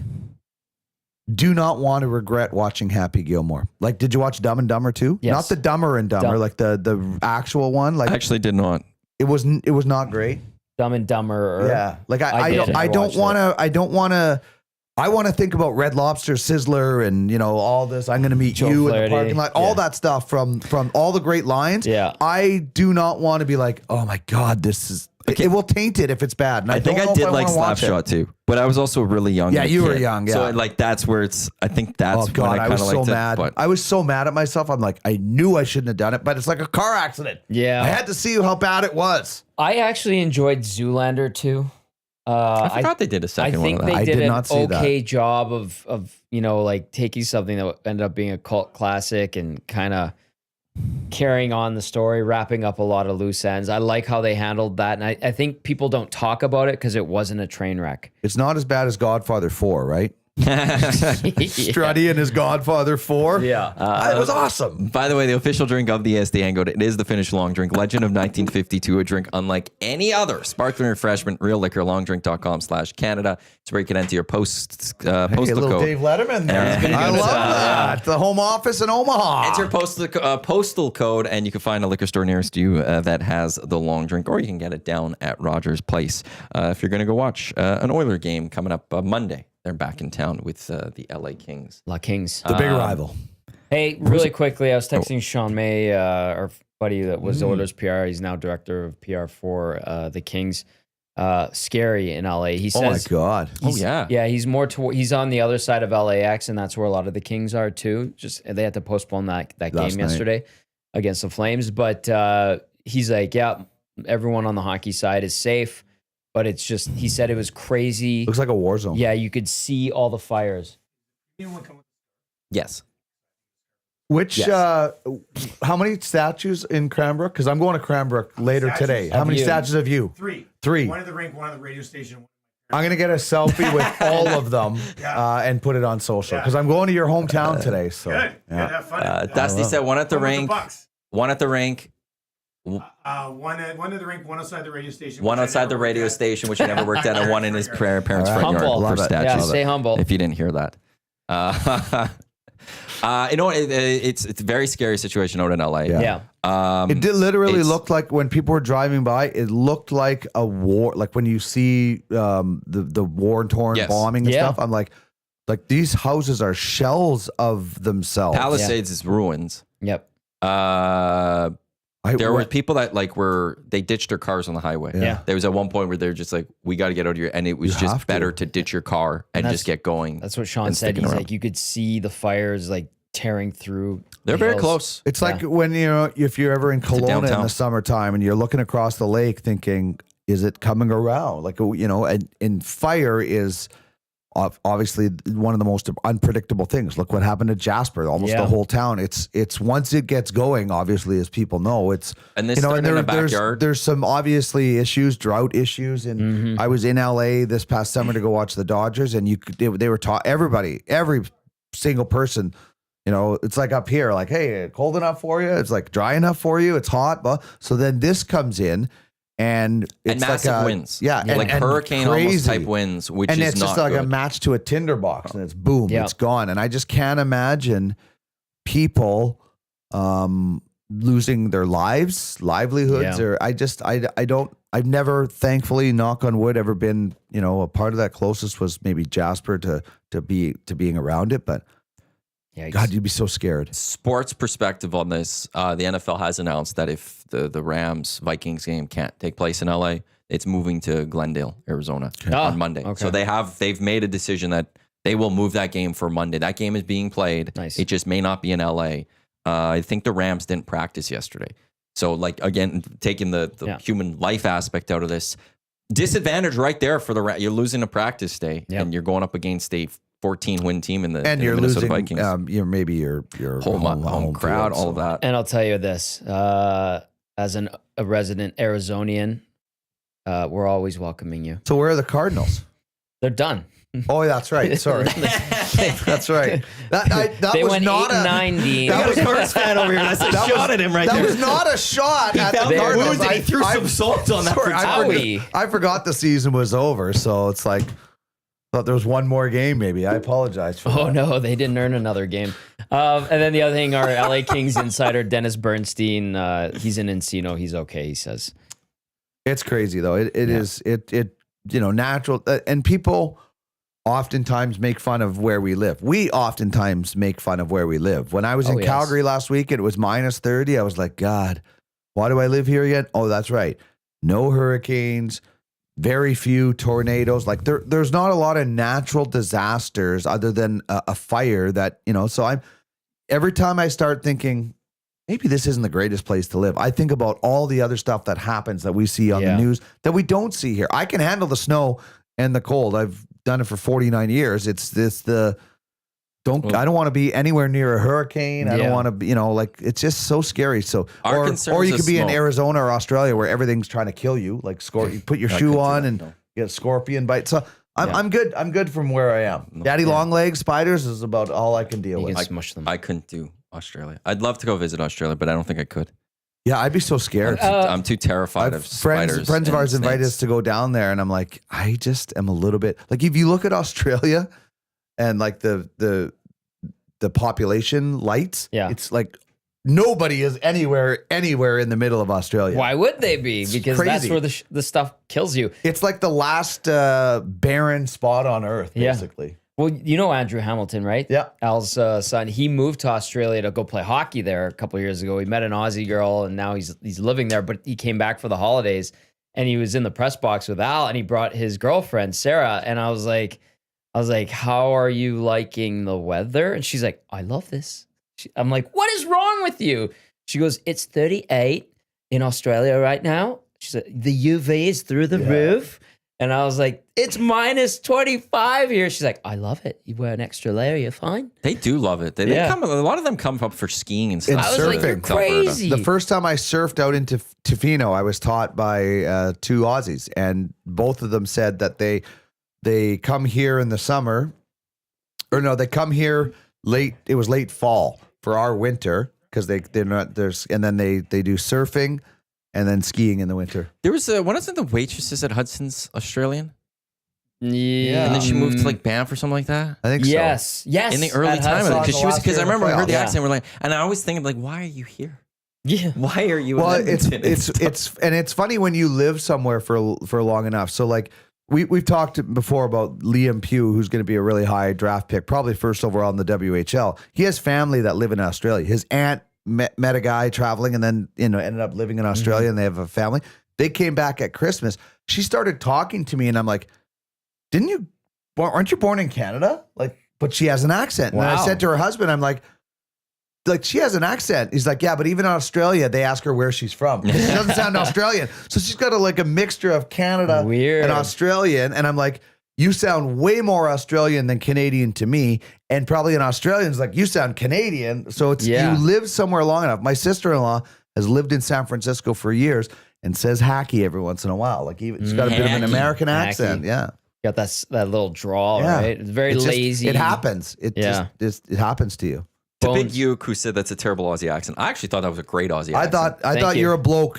do not want to regret watching Happy Gilmore. Like, did you watch Dumb and Dumber 2? Yes. Not the Dumber and Dumber, like the actual one. Like, I actually did not. It was not great. Dumb and Dumber. Yeah. Like I don't want to. I want to think about Red Lobster, Sizzler, and all this. I'm going to meet you in the parking lot. All that stuff from all the great lines. Yeah. I do not want to be like, oh my God, this is. Okay. It will taint it if it's bad. And I think I did like Slapshot too, but I was also really young. Yeah, you were young. Yeah. So that's where it's. I think that's. Oh God, when I was so liked mad. It, I was so mad at myself. I'm like, I knew I shouldn't have done it, but it's like a car accident. Yeah. I had to see how bad it was. I actually enjoyed Zoolander too. I forgot they did a second one of that. I think they did an okay that. job of taking something that ended up being a cult classic and kind of carrying on the story, wrapping up a lot of loose ends. I like how they handled that, and I think people don't talk about it because it wasn't a train wreck. It's not as bad as Godfather 4, right? Strutty and his Godfather 4. Yeah. It was awesome. By the way, the official drink of the EST Hangout, it is the Finnish long drink, Legend of 1952, a drink unlike any other. Sparkling refreshment, real liquor, longdrink.com/Canada. To break it into your postal little code. Dave Letterman there. I love that. The home office in Omaha. It's your postal code, and you can find a liquor store nearest you that has the long drink, or you can get it down at Rogers Place. If you're going to go watch an Oiler game coming up Monday. They're back in town with the LA Kings. La Kings. The big rival. Hey, really quickly, I was texting Sean May, our buddy that was Oilers PR. He's now director of PR for the Kings. Scary in LA. He says, oh my God. Oh yeah. Yeah, he's more he's on the other side of LAX, and that's where a lot of the Kings are too. Just they had to postpone that game yesterday against the Flames. But he's like, yeah, everyone on the hockey side is safe. But it's just, he said it was crazy. Looks like a war zone. Yeah, you could see all the fires. Yes. How many statues in Cranbrook? Because I'm going to Cranbrook later today. How many statues have you? Three. One at the rink, one at the radio station. I'm going to get a selfie with all of them and put it on social. Because I'm going to your hometown today. So. Good. Have fun. Dusty said one at the rink. One at the rink. One at the rink, one outside the radio station. One outside the radio station, which he never worked at, and one in his parents' front yard for statues. Yeah, stay humble. If you didn't hear that. It's a very scary situation out in LA. Yeah. It did literally look like when people were driving by, it looked like a war. Like when you see the war-torn bombing and stuff, I'm like these houses are shells of themselves. Palisades is ruins. Yep. There were people that they ditched their cars on the highway. Yeah. There was at one point where they're just like, we got to get out of here. And it was just better to ditch your car and just get going. That's what Sean said. He's like, you could see the fires tearing through. They're very close. It's like when, if you're ever in Kelowna in the summertime and you're looking across the lake thinking, is it coming around? Like, you know, and fire is obviously one of the most unpredictable things. Look what happened to Jasper. Almost the whole town. It's once it gets going, obviously, as people know, it's, And this you know, and started in the backyard. there's some obviously issues, drought issues. And I was in LA this past summer to go watch the Dodgers, and they were taught every single person, you know, it's like up here, like, hey, cold enough for you? It's like dry enough for you? It's hot. But so then this comes in. And it's massive like winds. Yeah. Like hurricane almost type winds, which and is it's just not like good. a match to a tinderbox, and it's boom, it's gone. And I just can't imagine people losing their livelihoods, or I've never, thankfully, knock on wood, ever been, you know, a part of that. Closest was maybe Jasper to being around it, but God, you'd be so scared. Sports perspective on this, the NFL has announced that if the Rams-Vikings game can't take place in LA, it's moving to Glendale, Arizona on Monday. Okay. So they've made a decision that they will move that game for Monday. That game is being played. Nice. It just may not be in LA. I think the Rams didn't practice yesterday. So, like, again, taking the human life aspect out of this, disadvantage right there for the Rams. You're losing a practice day, and you're going up against a 14-win team in the you're Minnesota losing Vikings. Maybe your home crowd, all of that. And I'll tell you this, as a resident Arizonian, we're always welcoming you. So where are the Cardinals? They're done. Oh, that's right. Sorry. That's right. That They was went not 8-90. That was Cards fan over here. That's a shot at him right That there. was not a shot at the found the Cardinals. wounds and he threw some salt on that. Sorry, Owie. I forgot the season was over, so it's like, thought there was one more game. Maybe I apologize for Oh that. no, they didn't earn another game. And then the other thing, our LA Kings insider Dennis Bernstein, he's in Encino. He's okay, he says. It's crazy though. It is you know, natural, and people oftentimes make fun of where we live. We oftentimes make fun of where we live. When I was in Calgary last week, it was minus 30. I was like, God, why do I live here again? Oh, that's right. No hurricanes, very few tornadoes. Like there's not a lot of natural disasters other than a fire that, you know, so every time I start thinking, maybe this isn't the greatest place to live, I think about all the other stuff that happens that we see on the news that we don't see here. I can handle the snow and the cold. I've done it for 49 years. It's this, I don't want to be anywhere near a hurricane. I don't want to be, you know, like, it's just so scary. So, or you could be in Arizona or Australia where everything's trying to kill you. Like you put your shoe on and you get a scorpion bite. So I'm good. I'm good from where I am. Daddy long legs, spiders is about all I can deal with. Smush them. I couldn't do Australia. I'd love to go visit Australia, but I don't think I could. Yeah, I'd be so scared. I'm too terrified of spiders. Friends of ours and invited snakes. us to go down there, and I'm like, I just am a little bit like, if you look at Australia and like the population lights, it's like nobody is anywhere in the middle of Australia. Why would they be? Because that's crazy. where the stuff kills you. It's like the last barren spot on Earth, basically. Well, you know Andrew Hamilton, right? Yeah. Al's son. He moved to Australia to go play hockey there a couple of years ago. He met an Aussie girl, and now he's living there. But he came back for the holidays, and he was in the press box with Al, and he brought his girlfriend Sarah. And I was like, "How are you liking the weather?" And she's like, "I love this." I'm like, "What is wrong with you?" She goes, "It's 38 in Australia right now." She said, "The UV is through the roof." And I was like, "It's minus 25 here." She's like, "I love it. You wear an extra layer, you're fine." They do love it. They come. A lot of them come up for skiing and stuff. And I was like, "You're surfing. crazy." The first time I surfed out into Tofino, I was taught by two Aussies, and both of them said that they come here in the summer, or no, they come here late. It was late fall for our winter because they're not there's, and then they do surfing and then skiing in the winter. There was wasn't the waitresses at Hudson's Australian? Yeah. And then she moved to like Banff or something like that. I think so. Yes. In the early time of it, because I remember I heard the Yeah. accent. We're like, and I always think like, why are you here? Yeah. Why are you? Well, in Edmonton? it's funny when you live somewhere for long enough. So like we've talked before about Liam Pugh, who's going to be a really high draft pick, probably first overall in the WHL. He has family that live in Australia. His aunt met a guy traveling and then ended up living in Australia, and they have a family. They came back at Christmas. She started talking to me, and I'm like, aren't you born in Canada? Like, but she has an accent. And I said to her husband, I'm like, like, she has an accent. He's like, yeah, but even in Australia, they ask her where she's from. She doesn't sound Australian. So she's got a mixture of Canada Weird. and Australian. And I'm like, you sound way more Australian than Canadian to me. And probably an Australian's like, you sound Canadian. So it's, you live somewhere long enough. My sister-in-law has lived in San Francisco for years and says hacky every once in a while. Like, even she's got a bit of an American accent. Yeah. Got that little drawl, right? It's very lazy. It happens. It happens to you. To Big Uke, who said that's a terrible Aussie accent. I actually thought that was a great Aussie accent. I thought you're a bloke,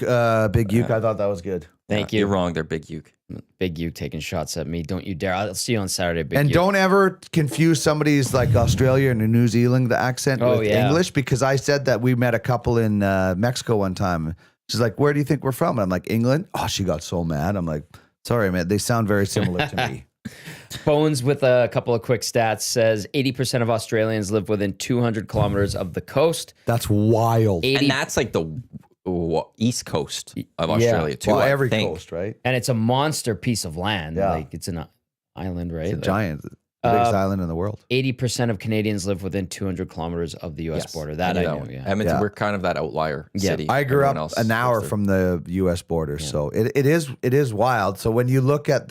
Big Uke. I thought that was good. Thank you. You're wrong there, Big Uke. Big Uke taking shots at me. Don't you dare. I'll see you on Saturday, Big And Uke. don't ever confuse somebody's like Australian or New Zealand accent with English, because I said that we met a couple in Mexico one time. She's like, where do you think we're from? And I'm like, England. Oh, she got so mad. I'm like, sorry, man. They sound very similar to me. Bones with a couple of quick stats says 80% of Australians live within 200 kilometers of the coast. That's wild. And that's like the east coast of Australia, too. Well, I every think. coast, right? And it's a monster piece of land. Yeah. Like, it's an island, right? It's a giant, the biggest island in the world. 80% of Canadians live within 200 kilometers of the U.S. border. That I knew, yeah. Edmonton, we're kind of that outlier city. I grew up an hour from the U.S. border, so it is wild. So when you look at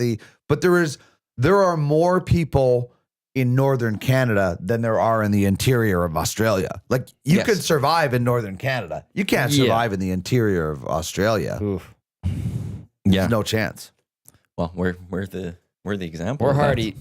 there are more people in northern Canada than there are in the interior of Australia. Like, you could survive in northern Canada. You can't survive in the interior of Australia. Oof. There's no chance. Well, we're the example. We're of that. hardy.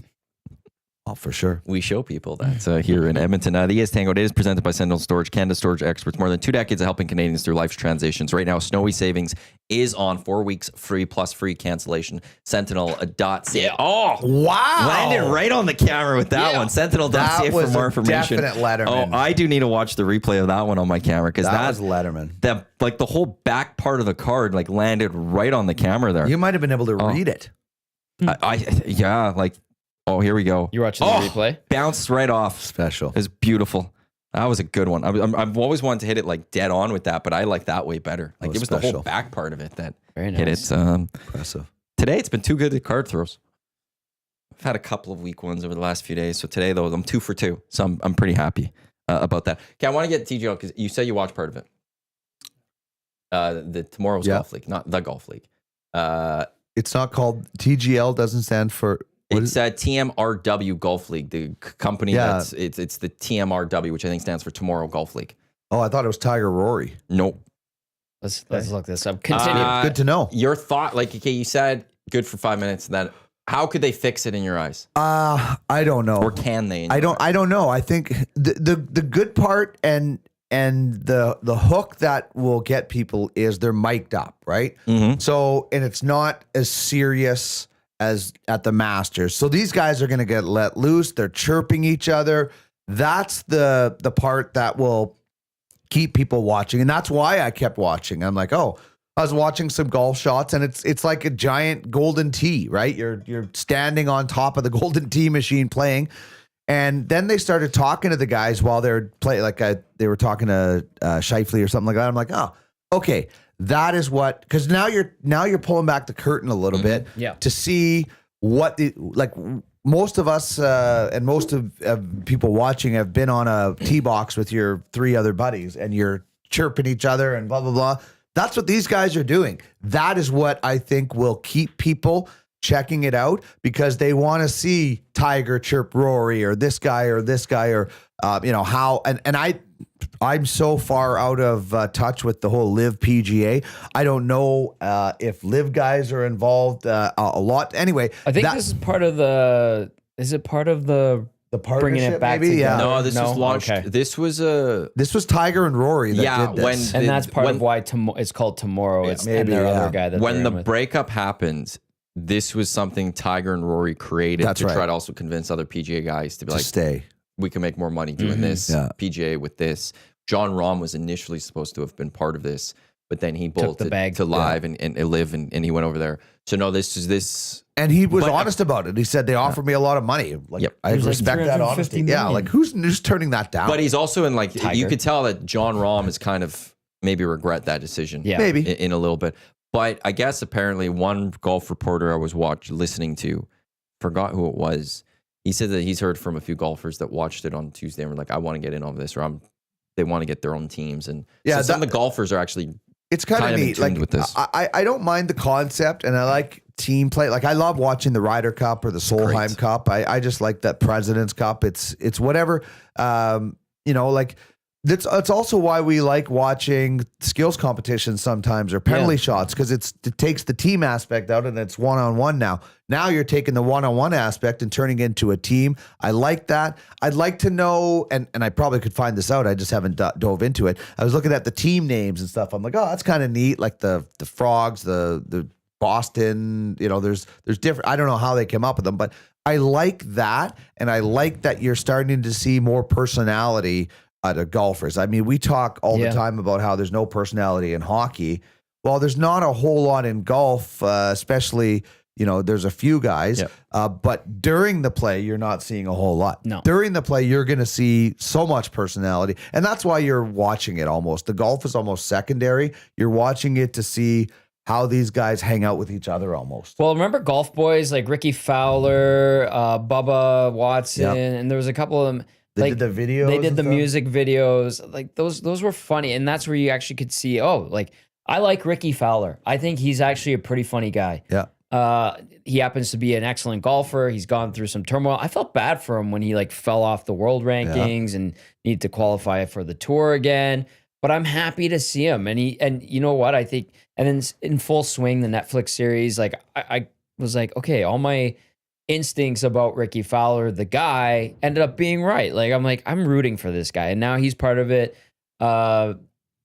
Oh, for sure. We show people that here in Edmonton. The EST Hangout is presented by Sentinel Storage, Canada storage experts. More than 2 decades of helping Canadians through life's transitions. Right now, Snowy Savings is on 4 weeks free plus free cancellation. Sentinel.ca. Yeah. Oh, wow. Landed right on the camera with that one. Sentinel.ca for more information. Definite Letterman. Oh, I do need to watch the replay of that one on my camera, because that was Letterman. The whole back part of the card landed right on the camera there. You might have been able to read it. Oh, here we go. You're watching the replay? Bounced right off. Special. It was beautiful. That was a good one. I've always wanted to hit it dead on with that, but I like that way better. It was the whole back part of it that hit it. Impressive. Today, it's been too good at card throws. I've had a couple of weak ones over the last few days. So today, though, I'm 2 for 2. So I'm pretty happy about that. Okay, I want to get TGL, because you said you watched part of it. The Tomorrow's Golf League, not the Golf League. It's not called TGL, doesn't stand for... It's TMRW Golf League, the company it's the TMRW, which I think stands for Tomorrow Golf League. Oh, I thought it was Tiger Rory. Nope. Let's look this up. Continue. Good to know. Your thought, you said good for 5 minutes. Then how could they fix it in your eyes? I don't know. Or can they? I don't know. I think the good part and the hook that will get people is they're mic'd up, right? Mm-hmm. So, and it's not as serious as at the Masters. So these guys are going to get let loose. They're chirping each other. That's the part that will keep people watching. And that's why I kept watching. I'm like, I was watching some golf shots, and it's like a giant golden tee, right? You're standing on top of the golden tee machine playing. And then they started talking to the guys while they're playing, they were talking to Scheifele or something like that. I'm like, okay. That is what, because now you're pulling back the curtain a little bit to see what most of us and most of people watching have been on a tee box with your 3 other buddies, and you're chirping each other and blah, blah, blah. That's what these guys are doing. That is what I think will keep people checking it out, because they want to see Tiger chirp Rory or this guy or how, and I'm so far out of touch with the whole Live PGA. I don't know if Live guys are involved a lot. Anyway, I think this is part of the. Is it part of the partnership? Bringing it back maybe? together? No, this was launched. Okay. This was Tiger and Rory that did this. And that's part of why it's called Tomorrow. It's maybe, and their other guy that when the they're in with. breakup happened. This was something Tiger and Rory created try to also convince other PGA guys to be stay. We can make more money doing this. PGA with this. John Rahm was initially supposed to have been part of this, but then he bolted to Live and Live, and he went over there. So no, this is this. And he was honest about it. He said they offered me a lot of money. I respect that honesty. Million. Yeah, who's turning that down? But he's also in Tiger. You could tell that John Rahm is kind of maybe regret that decision. Yeah, maybe in a little bit. But I guess apparently one golf reporter I was listening to, forgot who it was. He said that he's heard from a few golfers that watched it on Tuesday and were like, I want to get in on this, or they want to get their own teams. And Yeah, so some of the golfers are actually It's kind of in neat. tune Like with this. I don't mind the concept, and I like team play. Like I love watching the Ryder Cup or the Solheim Cup. I just like that President's Cup. It's whatever. Like it's also why we like watching skills competitions sometimes or penalty shots, because it takes the team aspect out and it's one-on-one now. Now you're taking the one-on-one aspect and turning it into a team. I like that. I'd like to know, and I probably could find this out. I just haven't dove into it. I was looking at the team names and stuff. I'm like, oh, that's kind of neat. Like the Frogs, the Boston, there's different. I don't know how they came up with them, but I like that. And I like that you're starting to see more personality out of golfers. I mean, we talk all the time about how there's no personality in hockey. Well, there's not a whole lot in golf, especially, there's a few guys, but during the play, you're not seeing a whole lot. No. During the play, you're going to see so much personality. And that's why you're watching it almost. The golf is almost secondary. You're watching it to see how these guys hang out with each other almost. Well, remember golf boys like Ricky Fowler, Bubba Watson, and there was a couple of them. They did the videos. They did and the stuff? music videos. Like those were funny, and that's where you actually could see. Oh, like I like Ricky Fowler. I think he's actually a pretty funny guy. Yeah. He happens to be an excellent golfer. He's gone through some turmoil. I felt bad for him when he like fell off the world rankings and needed to qualify for the tour again. But I'm happy to see him. And you know what? I think, and then in full swing, the Netflix series, like I was like, okay, all my instincts about Ricky Fowler, the guy, ended up being right. Like I'm rooting for this guy, and now he's part of it.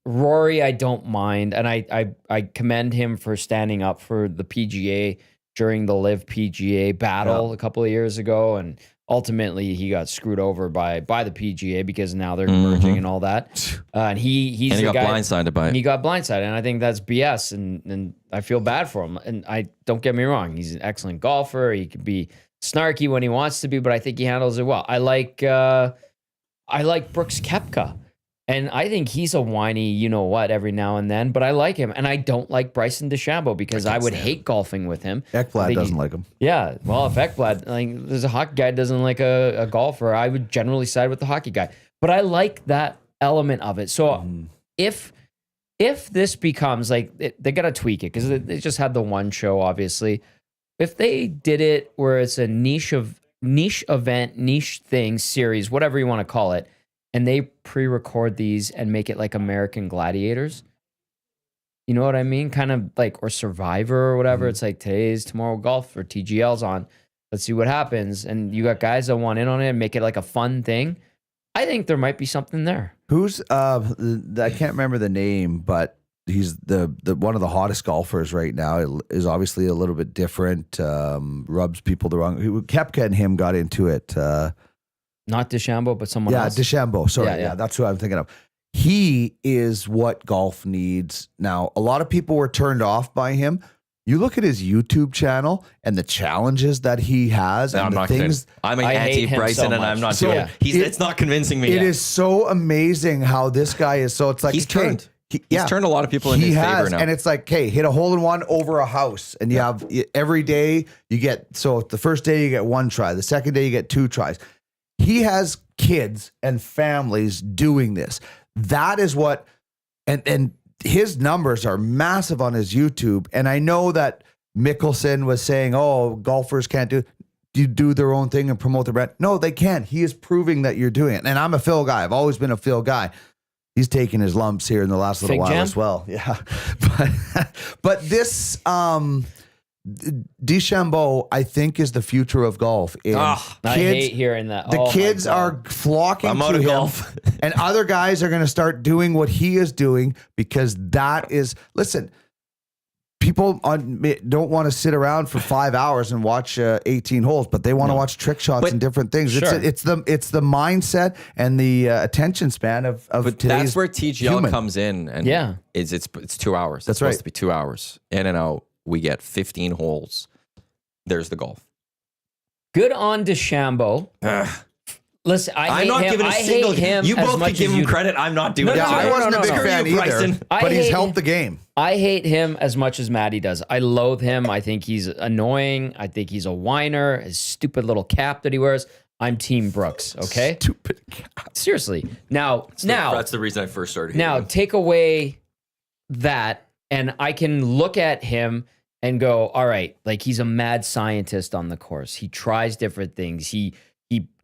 Rory, I don't mind, and I commend him for standing up for the PGA during the Live PGA battle a couple of years ago, and ultimately he got screwed over by the PGA because now they're merging and all that. And he got blindsided by it. He got blindsided, and I think that's BS. And I feel bad for him. And I don't get me wrong, he's an excellent golfer. He can be snarky when he wants to be, but I think he handles it well. I like Brooks Koepka. And I think he's a whiny, every now and then, but I like him. And I don't like Bryson DeChambeau because I would hate golfing with him. Ekblad doesn't like him. Yeah. Well, if Ekblad, like, there's a hockey guy doesn't like a golfer, I would generally side with the hockey guy. But I like that element of it. So if this becomes like, they got to tweak it because they just had the one show, obviously. If they did it where it's a niche event, niche thing, series, whatever you want to call it, and they pre-record these and make it like American Gladiators. You know what I mean? Kind of like, or Survivor or whatever. It's like tomorrow golf or TGL's on. Let's see what happens. And you got guys that want in on it and make it like a fun thing. I think there might be something there. Who's I can't remember the name, but he's the one of the hottest golfers right now. Is obviously a little bit different. Rubs people the wrong. Koepka and him got into it. Not DeChambeau, but someone else. Yeah, DeChambeau. Sorry. Yeah. That's who I'm thinking of. He is what golf needs now. A lot of people were turned off by him. You look at his YouTube channel and the challenges that he has, and the things. I'm an I hate him anti-Bryson, so and I'm much. not So doing it. It's not convincing me. It is so amazing how this guy is. So it's like He's turned. He's turned a lot of people in his favor now. And it's like, hey, hit a hole in one over a house, and you have every day you get. So the first day you get one try, the second day you get two tries. He has kids and families doing this. That is what, and his numbers are massive on his YouTube. And I know that Mickelson was saying, oh, golfers can't do their own thing and promote their brand. No, they can. He is proving that you're doing it. And I'm a Phil guy. I've always been a Phil guy. He's taking his lumps here in the last little while as well. Yeah. But this, DeChambeau, I think, is the future of golf. I hate hearing that. The kids are flocking I'm out to of him, golf. and other guys are going to start doing what he is doing because that is. Listen, people don't want to sit around for 5 hours and watch 18 holes, but they want to watch trick shots and different things. Sure. It's the mindset and the attention span of But today's that's where TGL human. comes in, and it's 2 hours. That's it's right. supposed to be 2 hours in and out. We get 15 holes. There's the golf. Good on DeChambeau. Listen, I'm not giving a single. him. You as both much can give as him you credit. I'm not doing it. Yeah, I wasn't a big fan Screw you, either, Bryson. but he's hate helped him. the game. I hate him as much as Maddie does. I loathe him. I think he's annoying. I think he's a whiner. His stupid little cap that he wears. I'm Team Brooks. Okay. Stupid. Seriously. Now, That's the reason I first started. now take away that, and I can look at him and go, all right, like he's a mad scientist on the course. He tries different things. He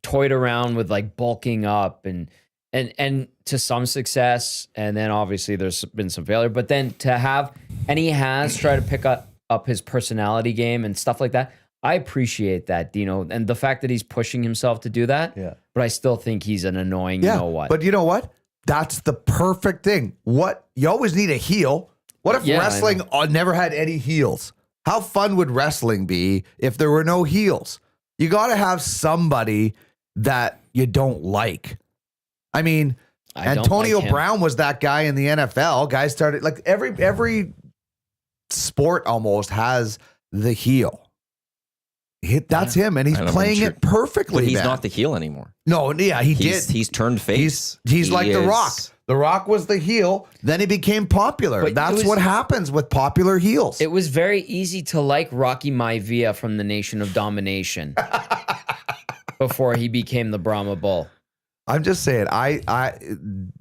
toyed around with like bulking up and to some success, and then obviously there's been some failure. But then he has tried to pick up his personality game and stuff like that. I appreciate that, Dino, and the fact that he's pushing himself to do that. Yeah. But I still think he's an annoying. Yeah, You know what? but you know what? That's the perfect thing. What you always need a heel. What if Yeah, I wrestling never had any heels? How fun would wrestling be if there were no heels? You got to have somebody that you don't like. I mean, I don't Antonio like him. Brown was that guy in the NFL. Guys started like every sport almost has the heel. That's him, and he's I know, playing sure. it perfectly. But he's man. not the heel anymore. No, yeah, he He's did. he's turned face. He's He like The is- Rock. The Rock was the heel, then he became popular. But That's it was- what happens with popular heels. It was very easy to like Rocky Maivia from the Nation of Domination before he became the Brahma Bull. I'm just saying,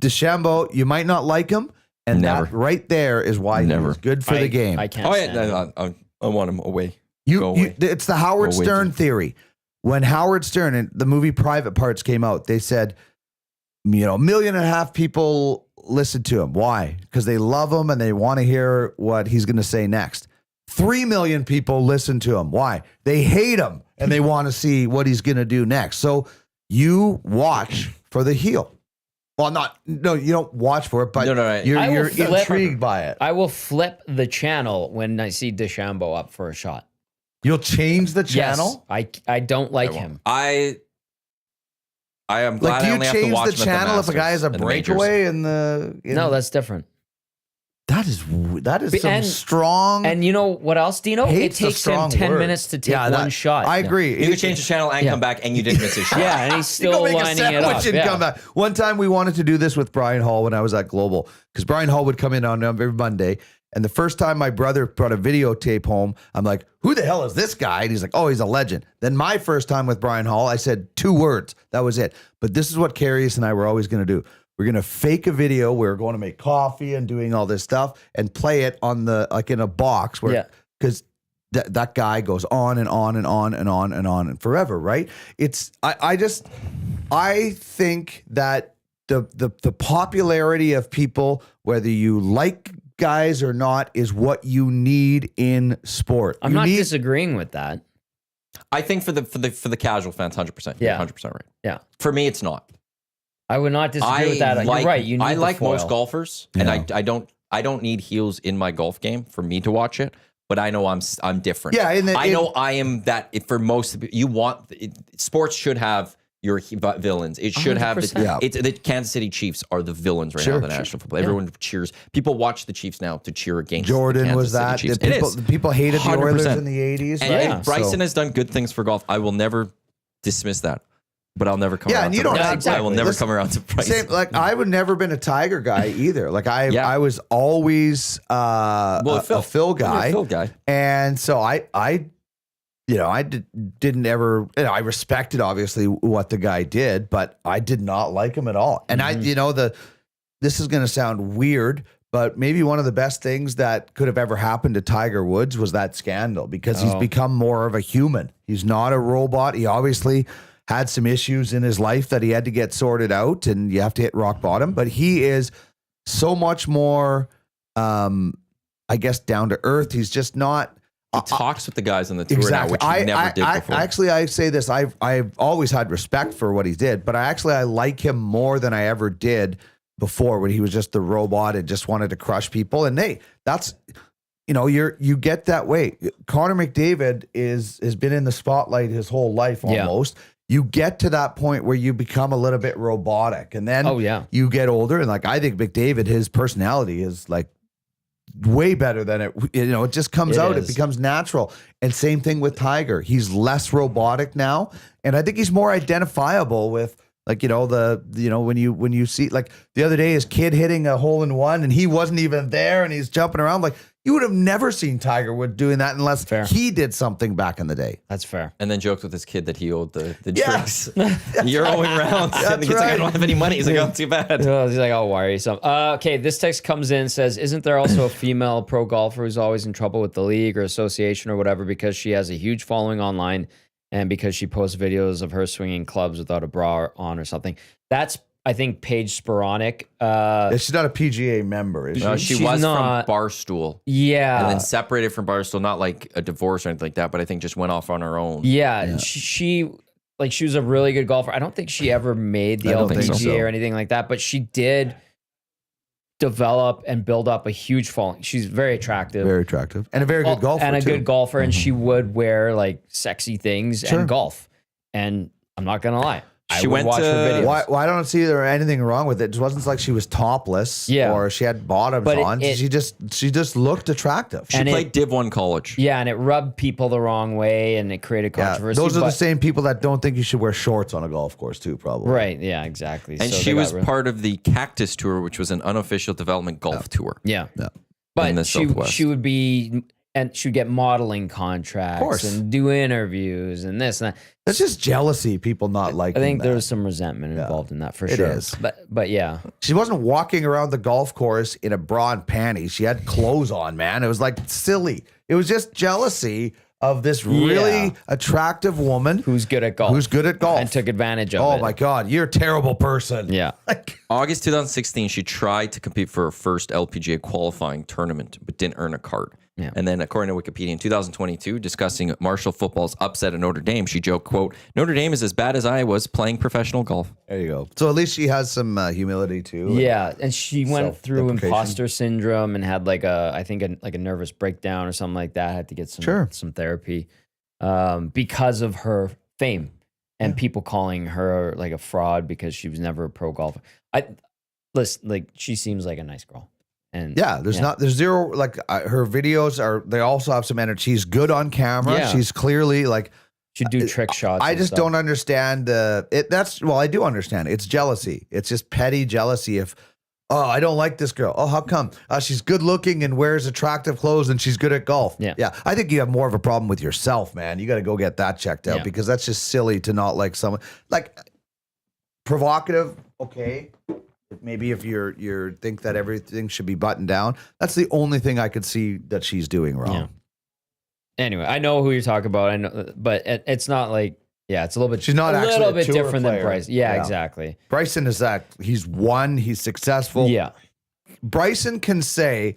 DeChambeau, you might not like him, and Never. that right there is why Never. he's good for the game. I can't Oh stand him. yeah, I want him away. Go away. It's the Howard Go away, Stern dude. theory. When Howard Stern and the movie Private Parts came out, they said, 1.5 million people listen to him. Why? Because they love him and they want to hear what he's going to say next. 3 million people listen to him. Why? They hate him and they want to see what he's going to do next. So you watch for the heel. Well, you don't watch for it, but No, I will you're flip- intrigued by it. I will flip the channel when I see DeChambeau up for a shot. You'll change the channel? Yes, I don't like him. I am glad Like, I do you only have to change watch the him at channel if a guy has a Masters and the majors. breakaway in the... No, that's different. That is some And- strong... And you know what else, Dino? It Hate's a takes him strong 10 word. minutes to take Yeah, one shot. I agree. You could change the channel and Yeah. come back, and you didn't miss a shot. Yeah, and he's You go still make a lining it up. sandwich and Yeah. come back. One time we wanted to do this with Brian Hall when I was at Global, because Brian Hall would come in on every Monday. And the first time my brother brought a videotape home, I'm like, who the hell is this guy? And he's like, oh, he's a legend. Then my first time with Brian Hall, I said 2 words. That was it. But this is what Carius and I were always going to do. We're going to fake a video. We're going to make coffee and doing all this stuff and play it on in a box where, Yeah. because that guy goes on and on and on and on and on and forever, right? I think that the popularity of people, whether you like guys or not, is what you need in sport. I'm You not need- disagreeing with that. I think for the casual fans, 100%. Yeah. 100% right. Yeah. For me, it's not. I would not disagree with that. You're right. You need I the like foil. most golfers, Yeah. and I don't need heels in my golf game for me to watch it. But I know I'm different. Yeah, I know I am that. For most of you sports should have your villains. It should have 100%. Yeah. the Kansas City Chiefs are the villains right now in the National Football. Everyone cheers. People watch the Chiefs now to cheer against Jordan the was Kansas that. City Chiefs. The It people, is. the people hated the Oilers 100%. in the 80s, And right? yeah, Bryson So- has done good things for golf. I will never dismiss that, but I'll never come Yeah, around and to you don't Bryson. have- I will never listen, come around to Bryson. Same, like I would never been a Tiger guy either. Like I was always a Phil guy. Phil guy. And so I didn't ever, I respected obviously what the guy did, but I did not like him at all. And this is going to sound weird, but maybe one of the best things that could have ever happened to Tiger Woods was that scandal, because he's become more of a human. He's not a robot. He obviously had some issues in his life that he had to get sorted out, and you have to hit rock bottom, but he is so much more, I guess, down to earth. He's just not, He talks with the guys on the tour now, which he never did before. Actually, I say this. I've always had respect for what he did, but I like him more than I ever did before, when he was just the robot and just wanted to crush people. And that's you get that way. Connor McDavid has been in the spotlight his whole life almost. Yeah. You get to that point where you become a little bit robotic, and then you get older. And like, I think McDavid, his personality is like way better than it just comes out. It becomes natural. And same thing with Tiger. He's less robotic now, and I think he's more identifiable with, like, when you see, like, the other day his kid hitting a hole in one and he wasn't even there and he's jumping around. Like, You would have never seen Tiger Woods doing that unless Fair. he did something back in the day. That's fair. And then joked with his kid that he owed the Yes. drinks. You're owing rounds. And he's like, I don't have any money. He's like, oh, too bad. Well, he's like, I'll wire you some. Okay, this text comes in, says, isn't there also a female pro golfer who's always in trouble with the league or association or whatever because she has a huge following online and because she posts videos of her swinging clubs without a bra on or something? That's, I think, Paige Sporonic. She's not a PGA member, is she? No, she She's was not- from Barstool. Yeah. And then separated from Barstool, not like a divorce or anything like that, but I think just went off on her own. Yeah, she was a really good golfer. I don't think she ever made the I don't think LPGA so. or anything like that, but she did develop and build up a huge following. She's very attractive. Very attractive. And a very good golfer, and a too. good golfer, and she would wear like sexy things Sure. and golf. And I'm not gonna lie, She I would went watch to- her videos. Why I don't see there anything wrong with it. It just wasn't like she was topless or she had bottoms But on. it- she just looked attractive. She And played Div 1 college. Yeah, and it rubbed people the wrong way, and it created Yeah, controversy. those are the but- same people that don't think you should wear shorts on a golf course too, probably. right? Yeah, exactly. And So she they got was rid- part of the Cactus Tour, which was an unofficial development golf tour. Yeah. Yeah. In the But Southwest. she would be, and she would get modeling contracts course. and do interviews and this and that. That's just jealousy, people not I liking think that. there was some resentment involved in that for It sure. is. But yeah, She wasn't walking around the golf course in a bra and panties. She had clothes on, man. It was like silly. It was just jealousy of this really Yeah. attractive woman who's good at golf? who's good at golf. and took advantage of Oh it. my God, you're a terrible person. Yeah. Like, August 2016, she tried to compete for her first LPGA qualifying tournament, but didn't earn a card. Yeah. And then, according to Wikipedia, in 2022, discussing Marshall football's upset at Notre Dame, she joked, quote, Notre Dame is as bad as I was playing professional golf. there you go. So at least she has some humility too. Yeah, and she went through Self-deprecation. imposter syndrome and had like a nervous breakdown or something like that. Had to get some therapy because of her fame and people calling her like a fraud because she was never a pro golfer. She seems like a nice girl. And Yeah, there's zero, like her videos they also have some energy. She's good on camera. Yeah. She's clearly like, she do trick shots. I and just stuff. don't understand I do understand. It's jealousy. It's just petty jealousy. If, oh, I don't like this girl. Oh, how come? She's good looking and wears attractive clothes and she's good at golf. Yeah. Yeah. I think you have more of a problem with yourself, man. You got to go get that checked out Yeah. because that's just silly to not like someone like provocative. Okay. Maybe if you're think that everything should be buttoned down, that's the only thing I could see that she's doing wrong. Yeah. Anyway, I know who you're talking about. I know, but it's not like it's a little bit. She's not a actually little a bit tour different than player. Bryce. Yeah, Yeah. exactly. Bryson is that he's won, he's successful. Yeah, Bryson can say,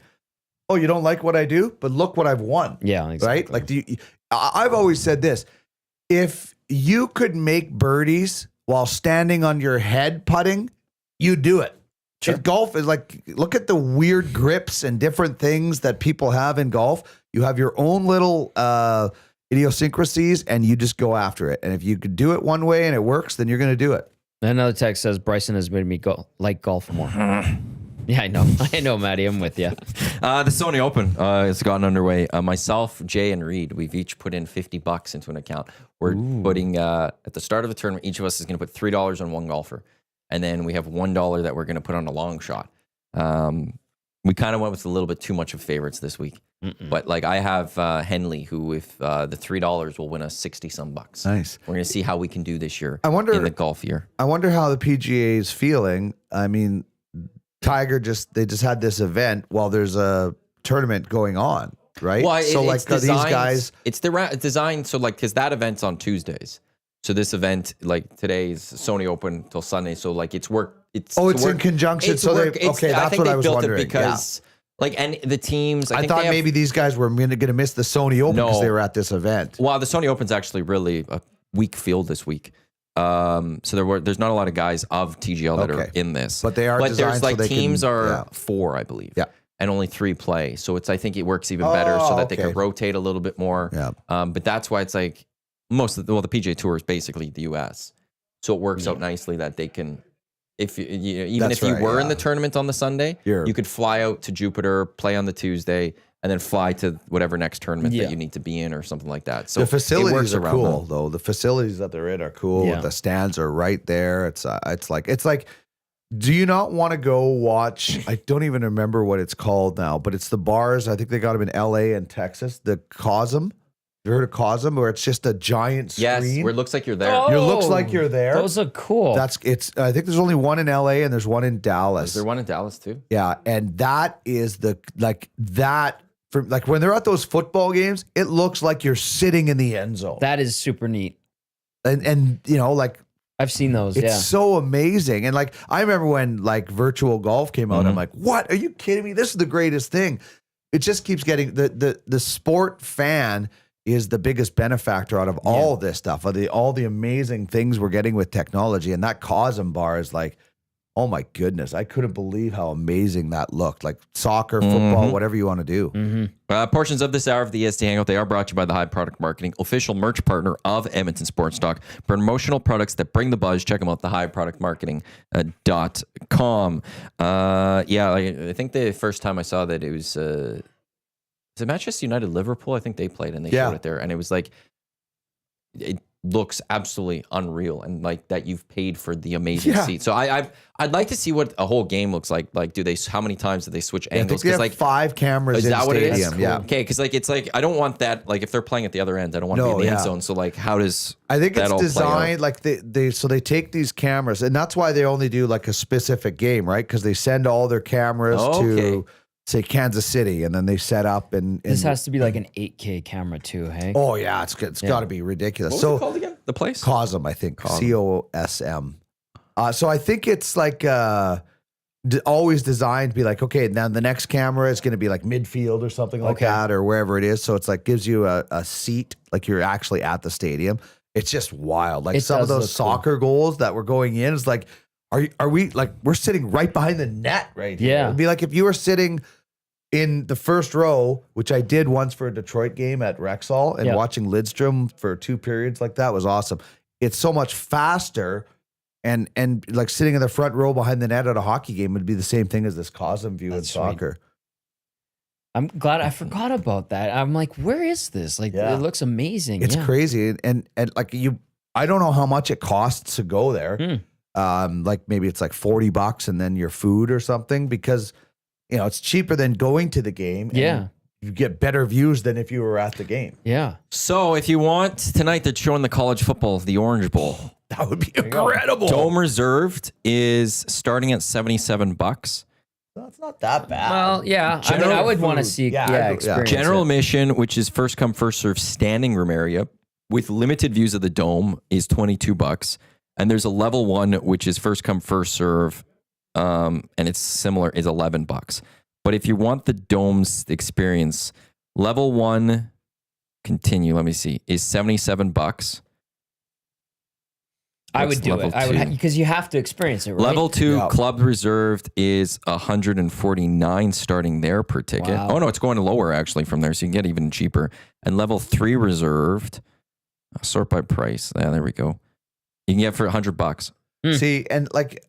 "Oh, you don't like what I do, but look what I've won." yeah, exactly. Right? Like, I've always said this: if you could make birdies while standing on your head putting, you do it. Sure. If golf is like, look at the weird grips and different things that people have in golf. You have your own little idiosyncrasies, and you just go after it. And if you could do it one way and it works, then you're going to do it. Another text says Bryson has made me like golf more. Yeah, I know, Maddie. I'm with you. The Sony Open has gotten underway. Myself, Jay, and Reed, we've each put in $50 into an account. We're putting, at the start of the tournament, each of us is going to put $3 on one golfer. And then we have $1 that we're going to put on a long shot. We kind of went with a little bit too much of favorites this week. But like I have Henley, who if the $3 will win us 60 some bucks. Nice. We're going to see how we can do this year I wonder- in the golf year. I wonder how the PGA is feeling. I mean, Tiger they just had this event while there's a tournament going on, right? Well, so like these guys, it's designed so like because that event's on Tuesdays. So this event, like today's Sony Open till Sunday. So like it's work. It's Oh, to it's in work- conjunction, it's so they- work- it's- okay, that's think what they I was built wondering, It because like and the teams. I think thought they have- maybe these guys were going to miss the Sony Open because No. they were at this event. Well, the Sony Open's actually really a weak field this week. So there's not a lot of guys of TGL that are Okay. in this, But they are But designed there's so like they teams can- are yeah. 4, I believe. Yeah. And only 3 play. So I think it works even better so that they okay. can rotate a little bit more. Yeah. But that's why it's like the PGA Tour is basically the US. So it works out nicely that they can, even That's if you right, were in yeah. the tournament on the Sunday, you could fly out to Jupiter, play on the Tuesday, and then fly to whatever next tournament that you need to be in or something like that. So The it facilities works are around cool, them. though. The facilities that they're in are cool. Yeah. The stands are right there. It's like Do you not want to go watch? I don't even remember what it's called now, but it's the bars. I think they got them in LA and Texas. The Cosm. You heard of Cosm, where it's just a giant screen? Yes, where it looks like you're there. It looks like you're there. Those look cool. I think there's only one in LA and there's one in Dallas. Is there one in Dallas too? Yeah, and that is when they're at those football games, it looks like you're sitting in the end zone. That is super neat. And like I've seen those. it's Yeah. so amazing. And like I remember when like virtual golf came out, I'm like, what? Are you kidding me? This is the greatest thing. It just keeps getting the sport fan is the biggest benefactor out of all this stuff, of all the amazing things we're getting with technology. And that Cosm bar is like, oh my goodness, I couldn't believe how amazing that looked. Like soccer, football, whatever you want to do. Portions of this hour of the EST Hangout, they are brought to you by the High Product Marketing, official merch partner of Edmonton Sports Talk. Promotional products that bring the buzz. Check them out, thehighproductmarketing.com. I think the first time I saw that it was it Manchester United Liverpool? I think they played and they showed it there. And it was like, it looks absolutely unreal, and like that you've paid for the amazing seat. So I'd like to see what a whole game looks like. Like, how many times do they switch angles? Because like 5 cameras is in that the what it is? stadium. Yeah. Okay, because like it's like I don't want that. Like if they're playing at the other end, I don't want to be in the end zone. So like, how does I think that it's all play designed out? like they take these cameras, and that's why they only do like a specific game, right? Because they send all their cameras to say Kansas City, and then they set up and This has to be like an 8K camera too, hey? oh yeah, it's got to be ridiculous. What was it called again? The place? Cosm, I think. COSM. So I think it's like always designed to be like, okay, now the next camera is going to be like midfield or something like that, or wherever it is. So it's like gives you a seat, like you're actually at the stadium. It's just wild. Like some of those soccer goals that were going in, it's like, are we like, we're sitting right behind the net right here. Yeah. It'd be like if you were sitting in the first row, which I did once for a Detroit game at Rexall, and watching Lidstrom for 2 periods like that was awesome. It's so much faster, and like sitting in the front row behind the net at a hockey game would be the same thing as this Cosm view in soccer. I'm glad I forgot about that. I'm like, where is this? Like, it looks amazing. It's crazy, and like I don't know how much it costs to go there. Like maybe it's like $40 and then your food or something, because it's cheaper than going to the game. And you get better views than if you were at the game. Yeah. So if you want tonight, they're showing the college football, the Orange Bowl. That would be incredible. Dome reserved is starting at $77. That's not that bad. Well, yeah. I would want to see experience General it. admission, which is first come, first serve standing room area with limited views of the dome, is $22. And there's a level 1, which is first come, first serve. And it's similar, is $11. But if you want the dome's experience, level 1, continue, let me see, is $77. I would do it. I would, because you have to experience it, right? Level 2, club reserved is $149 starting there per ticket. Wow. Oh no, it's going lower actually from there, so you can get even cheaper. And level 3 reserved, sort by price. Yeah, there we go. You can get for $100. See, and like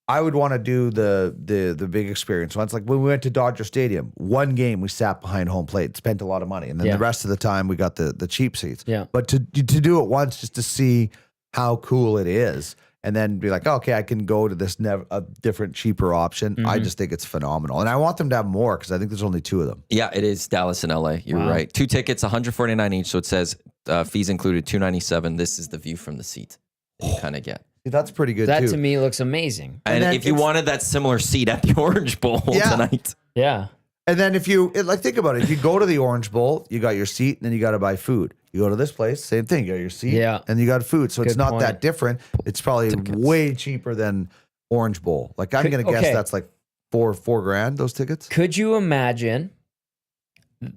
I would want to do the big experience once. Like when we went to Dodger Stadium, one game we sat behind home plate, spent a lot of money, and then the rest of the time we got the cheap seats. Yeah. But to do it once just to see how cool it is, and then be like, okay, I can go to this a different, cheaper option. I just think it's phenomenal, and I want them to have more because I think there's only 2 of them. Yeah, it is Dallas and LA. You're right. 2 tickets, $149 each. So it says fees included, $297. This is the view from the seat that you kind of get. That's pretty good that too. To me looks amazing. And if you wanted that similar seat at the Orange Bowl tonight. Yeah. And then if you think about it, if you go to the Orange Bowl, you got your seat, and then you got to buy food. You go to this place, same thing. You got your seat, and you got food. So it's not that different. It's probably way cheaper than Orange Bowl. Like I'm gonna guess that's like $4 grand. Those tickets. Could you imagine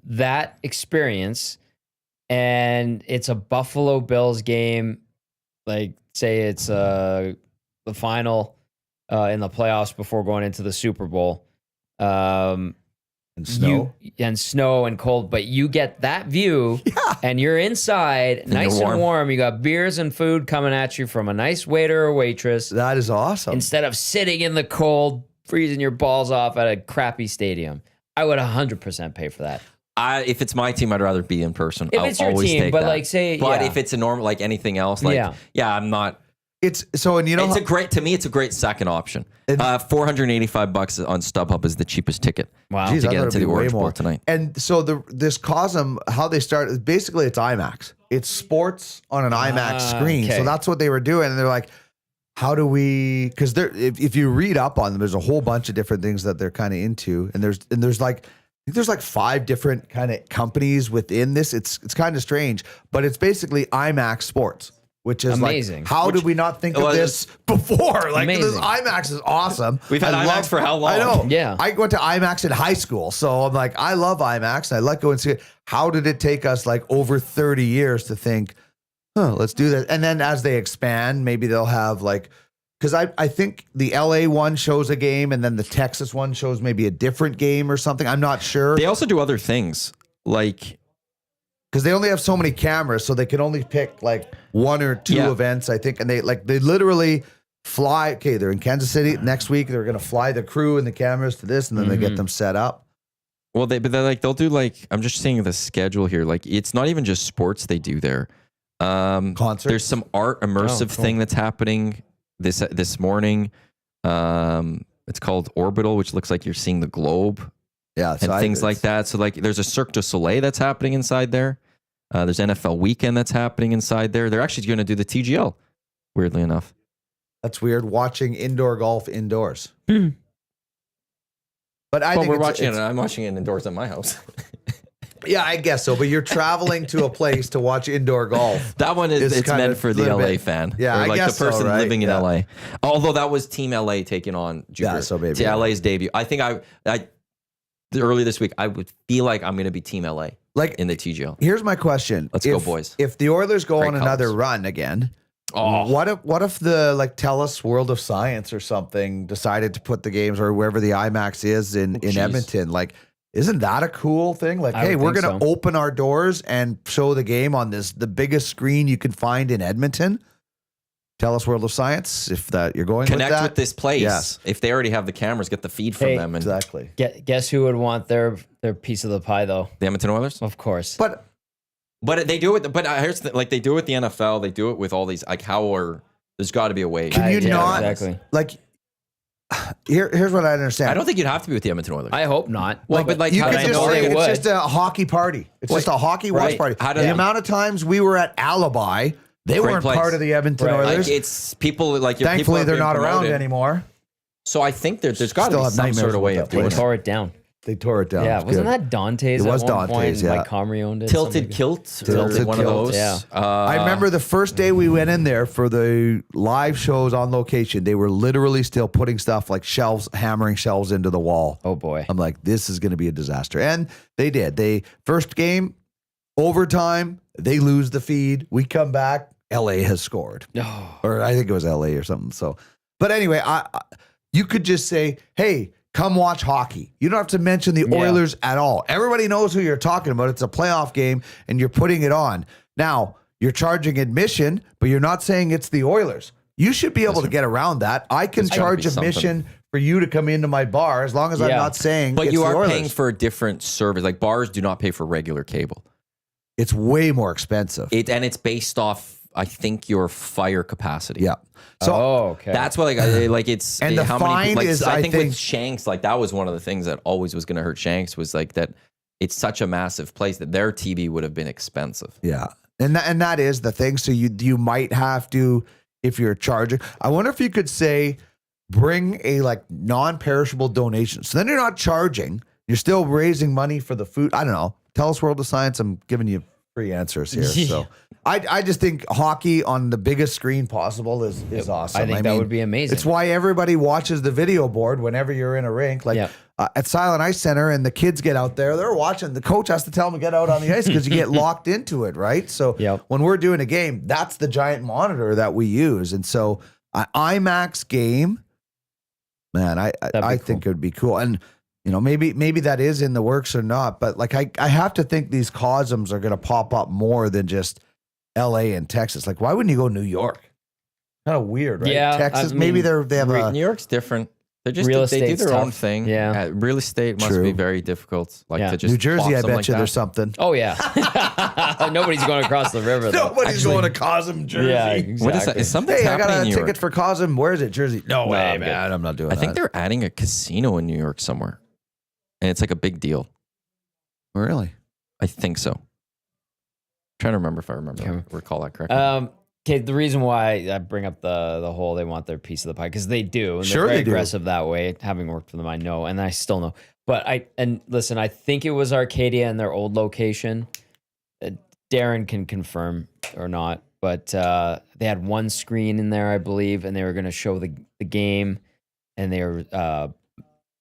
that experience? And it's a Buffalo Bills game, like say it's the final in the playoffs before going into the Super Bowl. And snow. And snow and cold, but you get that view and you're inside, nice and warm. You got beers and food coming at you from a nice waiter or waitress. That is awesome. Instead of sitting in the cold, freezing your balls off at a crappy stadium. I would 100% pay for that. If it's my team, I'd rather be in person. If I'll it's your always team, take but that. like say, but if it's a normal, like anything else, like I'm not. It's so, and you know, to me, it's a great second option. $485 on StubHub is the cheapest ticket. Wow. Geez, to I get thought into it'd the be way Orange Bowl more. tonight. And so this Cosm, how they start, basically it's IMAX. It's sports on an IMAX screen. okay. So that's what they were doing. And they're like, how do we, because if you read up on them, there's a whole bunch of different things that they're kind of into. And there's like, I think there's like 5 different kind of companies within this. It's kind of strange, but it's basically IMAX Sports, which is Amazing. like, how did we not think of this before? Like, this Amazing. IMAX is awesome. We've had IMAX for how long? I know. Yeah. I went to IMAX in high school, so I'm like, I love IMAX. And I like going to see it. How did it take us like over 30 years to think, let's do that? And then as they expand, maybe they'll have like, because I think the LA one shows a game and then the Texas one shows maybe a different game or something. I'm not sure. They also do other things like, Because they only have so many cameras, so they can only pick like 1 or 2 events, I think. And they literally fly. Okay, they're in Kansas City next week. They're going to fly the crew and the cameras to this, and then they get them set up. well, they'll do like, I'm just seeing the schedule here. Like, it's not even just sports they do there. Concerts. There's some art immersive thing that's happening this morning. It's called Orbital, which looks like you're seeing the globe. Yeah, And things like that. So like there's a Cirque du Soleil that's happening inside there. There's NFL weekend that's happening inside there. They're actually going to do the TGL, weirdly enough. That's weird. Watching indoor golf indoors. But I think we're watching it. I'm watching it indoors at my house. Yeah, I guess so. But you're traveling to a place to watch indoor golf. That one is It's meant of for the little LA bit- fan. Yeah, or I like guess the person so, right? living in Yeah. LA. Although that was Team LA taking on Jupiter. Yeah, so maybe to LA's debut. I think early this week I would feel like I'm going to be Team LA Like in the TGL. Here's my question. Let's go, boys. If the Oilers go Great on another colors. run again, Oh. what if the like TELUS World of Science or something decided to put the games or wherever the IMAX is in jeez. Edmonton? Like, isn't that a cool thing? Like, I hey, would we're think gonna so. open our doors and show the game on the biggest screen you can find in Edmonton. TELUS World of Science, if that you're going Connect with, that. with this place. Yes. If they already have the cameras, get the feed from Hey, them. And Exactly. Guess who would want their piece of the pie though? the Edmonton Oilers. Of course. But But they do it. But here's like they do it with the NFL. They do it with all these. Like there's got to be a way. can you yeah, not exactly. like? Here's what I understand. I don't think you'd have to be with the Edmonton Oilers. I hope not. Well, but like you how could do I just know say they it's would. just a hockey party. It's just a hockey watch right. party. How do- The Yeah. amount of times we were at Alibi, they Great weren't place. part of the Edmonton Right. Oilers. like it's people like your Thankfully, people they're are not being around promoted. anymore. So I think there's got to Still be have some nightmares sort of way about of that They doing place. it. tore it down. They tore it down. Yeah, It's wasn't good. that Dante's? It was at one Dante's, point? yeah. Like Comrie owned it. Tilted something. Kilt, Tilted one of Kilt. those. Yeah. I remember the first day we went in there for the live shows on location. They were literally still putting stuff like shelves, hammering shelves into the wall. Oh boy. I'm like, this is going to be a disaster. And they did. First game, overtime, they lose the feed. We come back, LA has scored. Oh, Or I think it was LA or something. So, but anyway, you could just say, hey, come watch hockey. You don't have to mention the Yeah. Oilers at all. Everybody knows who you're talking about. It's a playoff game and you're putting it on. Now, you're charging admission, but you're not saying it's the Oilers. You should be able to get around that. I can There's gotta charge be something. admission for you to come into my bar as long as I'm Yeah. not saying But it's you the are Oilers. paying for a different service. Like bars do not pay for regular cable. It's way more expensive. And it's based off, I think, your fire capacity. Yeah. So okay. That's what like it's And the how many fine like is, I I think think- with Shanks, like that was one of the things that always was going to hurt Shanks was like that it's such a massive place that their TV would have been expensive. yeah. And that is the thing. So you might have to, if you're charging, I wonder if you could say, bring a like non-perishable donation. So then you're not charging. You're still raising money for the food. I don't know. Tell us World of Science. I'm giving you free answers here. Yeah. So I just think hockey on the biggest screen possible is awesome. I think that would be amazing. It's why everybody watches the video board whenever you're in a rink. Like Yeah. at Silent Ice Center and the kids get out there, they're watching. The coach has to tell them to get out on the ice because you get locked into it, right? So Yep. when we're doing a game, that's the giant monitor that we use. And so an IMAX game, man, I cool. think it would be cool. And you know, maybe that is in the works or not, but like I have to think these cosms are going to pop up more than just LA and Texas. Like, why wouldn't you go New York? Kind of weird, right? Yeah, Texas. I Maybe mean, they have a New York's different. They're just Real they do estate's their own tough. thing. Yeah. Real estate must True. be very difficult. Like Yeah. to just New Jersey, plop I something bet like you that. there's something. Oh yeah. Nobody's going across the river though. Nobody's going to Cosm, Jersey. Yeah, exactly. What is that? Is something Hey, I happening got in a New ticket York? for Cosm. Where is it? Jersey. No way, I'm good. man. I'm not doing I that. think they're adding a casino in New York somewhere, and it's like a big deal. Really? I think so. Trying to remember if I recall that correctly. Okay, the reason why I bring up the whole they want their piece of the pie because they do, and Sure they're very they do. aggressive that way. Having worked for them, I know, and I still know. But listen, I think it was Arcadia in their old location. Darren can confirm or not, but they had one screen in there, I believe, and they were going to show the game, and they were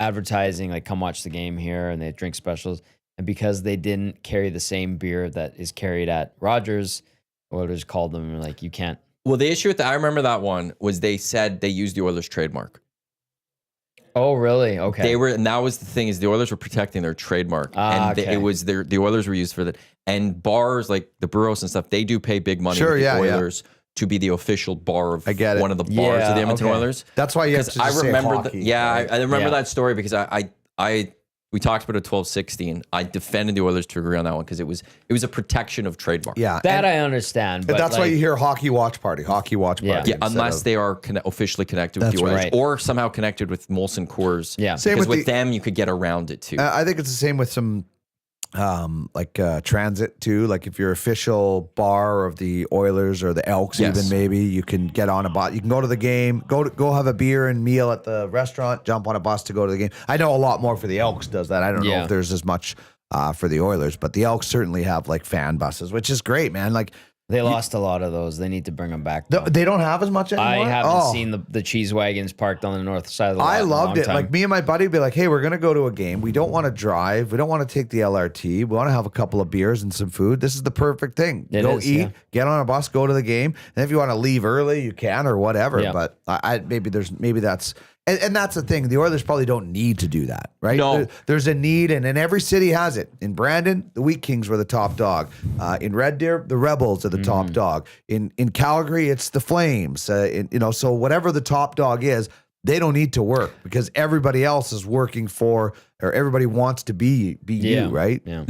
advertising like, "Come watch the game here," and they had drink specials. And because they didn't carry the same beer that is carried at Rogers. Oilers called them and were like, you can't. Well, the issue with I remember that one was they said they used the Oilers trademark. Oh, really? Okay. And that was the thing is the Oilers were protecting their trademark, and okay. it was the Oilers were used for that. And bars like the Burros and stuff, they do pay big money Sure, to the yeah, yeah. Oilers to be the official bar of I get it. one of the bars Yeah, of the Edmonton okay. Oilers. That's why you have Because to I just say remember, hockey, I remember Yeah. that story because we talked about a 12-16. I defended the Oilers to agree on that one because it was a protection of trademark. Yeah. that and, I understand. But and that's why like, you hear hockey watch party. Yeah. Yeah, instead unless of- they are officially connected with That's the Oilers right. or somehow connected with Molson Coors. Yeah. Same because with with the- them you could get around it too. I think it's the same with some transit too. Like if you're official bar of the Oilers or the Elks, Yes. even maybe you can get on a bus. You can go to the game, go have a beer and meal at the restaurant, jump on a bus to go to the game. I know a lot more for the Elks does that. I don't know Yeah. if there's as much for the Oilers, but the Elks certainly have like fan buses, which is great, man. Like they lost a lot of those. They need to bring them back. they don't have as much anymore. I haven't Oh. seen the cheese wagons parked on the north side of the lot I in a loved long it. time. Like me and my buddy would be like, hey, we're going to go to a game. We don't want to drive. We don't want to take the LRT. We want to have a couple of beers and some food. This is the perfect thing. It go is, eat, yeah. get on a bus, go to the game. And if you want to leave early, you can or whatever. Yeah. But maybe that's and that's the thing. The Oilers probably don't need to do that, right? No. There's a need, and every city has it. In Brandon, the Wheat Kings were the top dog. In Red Deer, the Rebels are the top dog. In Calgary, it's the Flames. So whatever the top dog is, they don't need to work because everybody else is working for, or everybody wants to be Yeah. you, right? Yeah.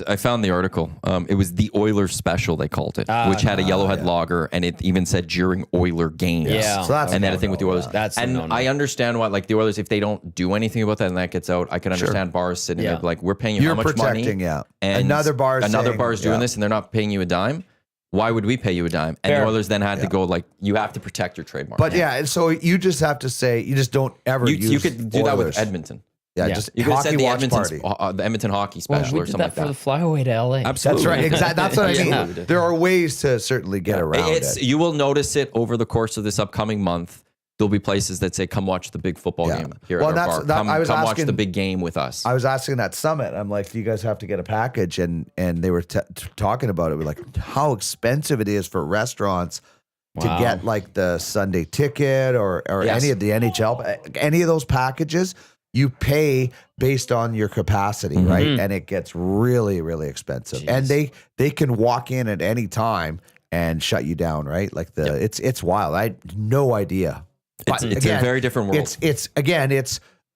I found the article. It was the Oilers special they called it, which had a Yellowhead lager, and it even said during Oiler games. Yeah. So that's and then a I think with the no-no, Oilers, That's a and no-no. I understand why, like the Oilers, if they don't do anything about that and that gets out, I can understand bars sitting Yeah. there like, we're paying you You're how much protecting, money, yeah. and Another bar is saying, doing yeah. this, and they're not paying you a dime. Why would we pay you a dime? And Fair. the Oilers then had to go like, you have to protect your trademark. But yeah, and so you just have to say, you just don't ever use you could do that with Oilers. Edmonton. Yeah, Yeah. just You could have hockey said the watch Edmonton, party. the Edmonton hockey Well, special we or did something that like for that. the flyaway to LA. Absolutely. That's right. Exactly. That's what I mean. Absolutely. There are ways to certainly get around it. You will notice it over the course of this upcoming month. There'll be places that say, "Come watch the big football Yeah. game here Well, at our that's- bar. that- I was Come watch asking- the big game with us." I was asking that summit. I'm like, do you guys have to get a package? And they were talking about it. We're like, how expensive it is for restaurants Wow. to get like the Sunday ticket or Yes. any of the NHL, any of those packages. You pay based on your capacity, right? And it gets really, really expensive. And they can walk in at any time and shut you down, right? Like it's wild. I had no idea. It's But a very different world.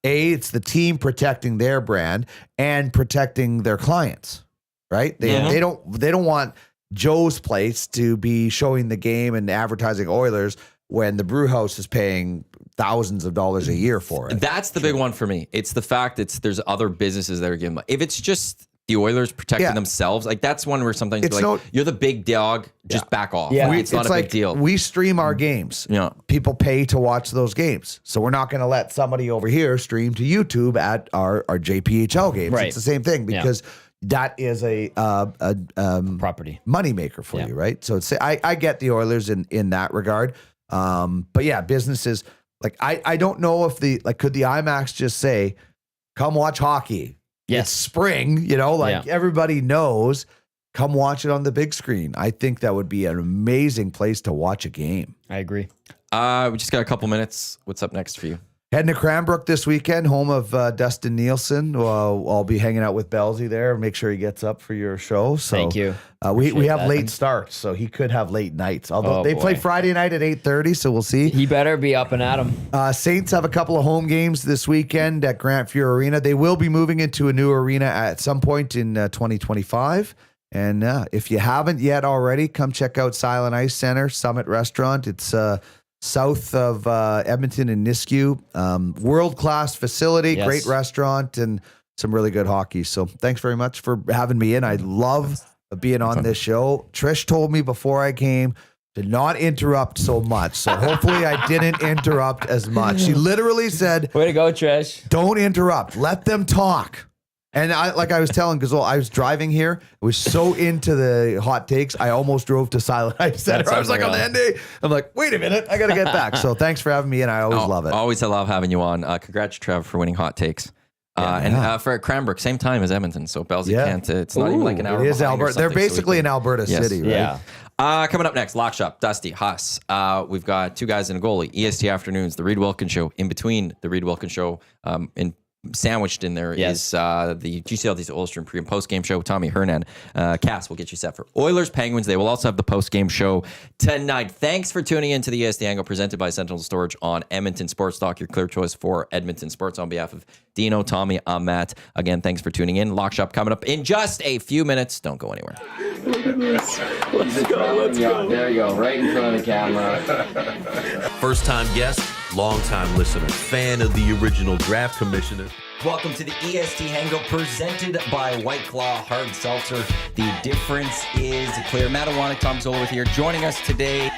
It's the team protecting their brand and protecting their clients, right? They don't want Joe's Place to be showing the game and advertising Oilers when the brew house is paying thousands of dollars a year for it. That's the big one for me. It's the fact there's other businesses that are giving. If it's just the Oilers protecting Yeah. themselves, like that's one where sometimes It's you're like, no- you're the big dog, just back off. Yeah. Like, it's not a big deal. We stream our games. Yeah. People pay to watch those games. So we're not going to let somebody over here stream to YouTube at our JPHL games. Right. It's the same thing because that is a Property. moneymaker for Yeah. you, right? So it's I get the Oilers in that regard. But yeah, businesses like I don't know if could the IMAX just say, come watch hockey. Yes. It's spring, everybody knows, come watch it on the big screen. I think that would be an amazing place to watch a game. I agree. We just got a couple minutes. What's up next for you? Heading to Cranbrook this weekend, home of Dustin Nielsen. I'll be hanging out with Belsy there. Make sure he gets up for your show. So Thank you. We have that. late starts, so he could have late nights. Although Oh, they play boy. Friday night at 8:30, so we'll see. He better be up and at 'em. Saints have a couple of home games this weekend at Grant Fuhr Arena. They will be moving into a new arena at some point in 2025. And if you haven't yet already, come check out Silent Ice Center, Summit Restaurant. It's south of Edmonton and Nisku. World-class facility, Yes. great restaurant, and some really good hockey. So thanks very much for having me in. I love being on this show. Trish told me before I came to not interrupt so much. So hopefully I didn't interrupt as much. She literally said, Way to go, Trish. don't interrupt. Let them talk. And I was telling Gazzola, I was driving here. I was so into the hot takes, I almost drove to Silent Ice Center. That's I was like on the end day. I'm like, wait a minute, I got to get back. So thanks for having me, and I always love it. Always love having you on. Congrats, Trev, for winning hot takes. And for Cranbrook, same time as Edmonton. So Belsy can't. It's not even like an hour. It is behind or Alberta. They're something, so basically we in can- Alberta Yes. City, right? Yeah. Coming up next, Lock Shop, Dusty, Huss. We've got two guys and a goalie. EST Afternoons, the Reed Wilkins Show. In between the Reed Wilkins Show, sandwiched in there is the GCLD's Ulster pre and post game show. Tommy Hernan, Cass will get you set for Oilers Penguins. They will also have the post game show tonight. Thanks for tuning in to the EST Angle presented by Sentinel Storage on Edmonton Sports Talk, your clear choice for Edmonton sports. On behalf of Dino, Tommy, I'm Matt. Again, thanks for tuning in. Lock Shop coming up in just a few minutes. Don't go anywhere. Let's go. There you go, right in front of the camera. First time guest, long time listener, fan of the original draft commissioner. Welcome to the EST Hangout presented by White Claw Hard Seltzer. The difference is clear. Matt Iwanyk, Tom Zola with here. Joining us today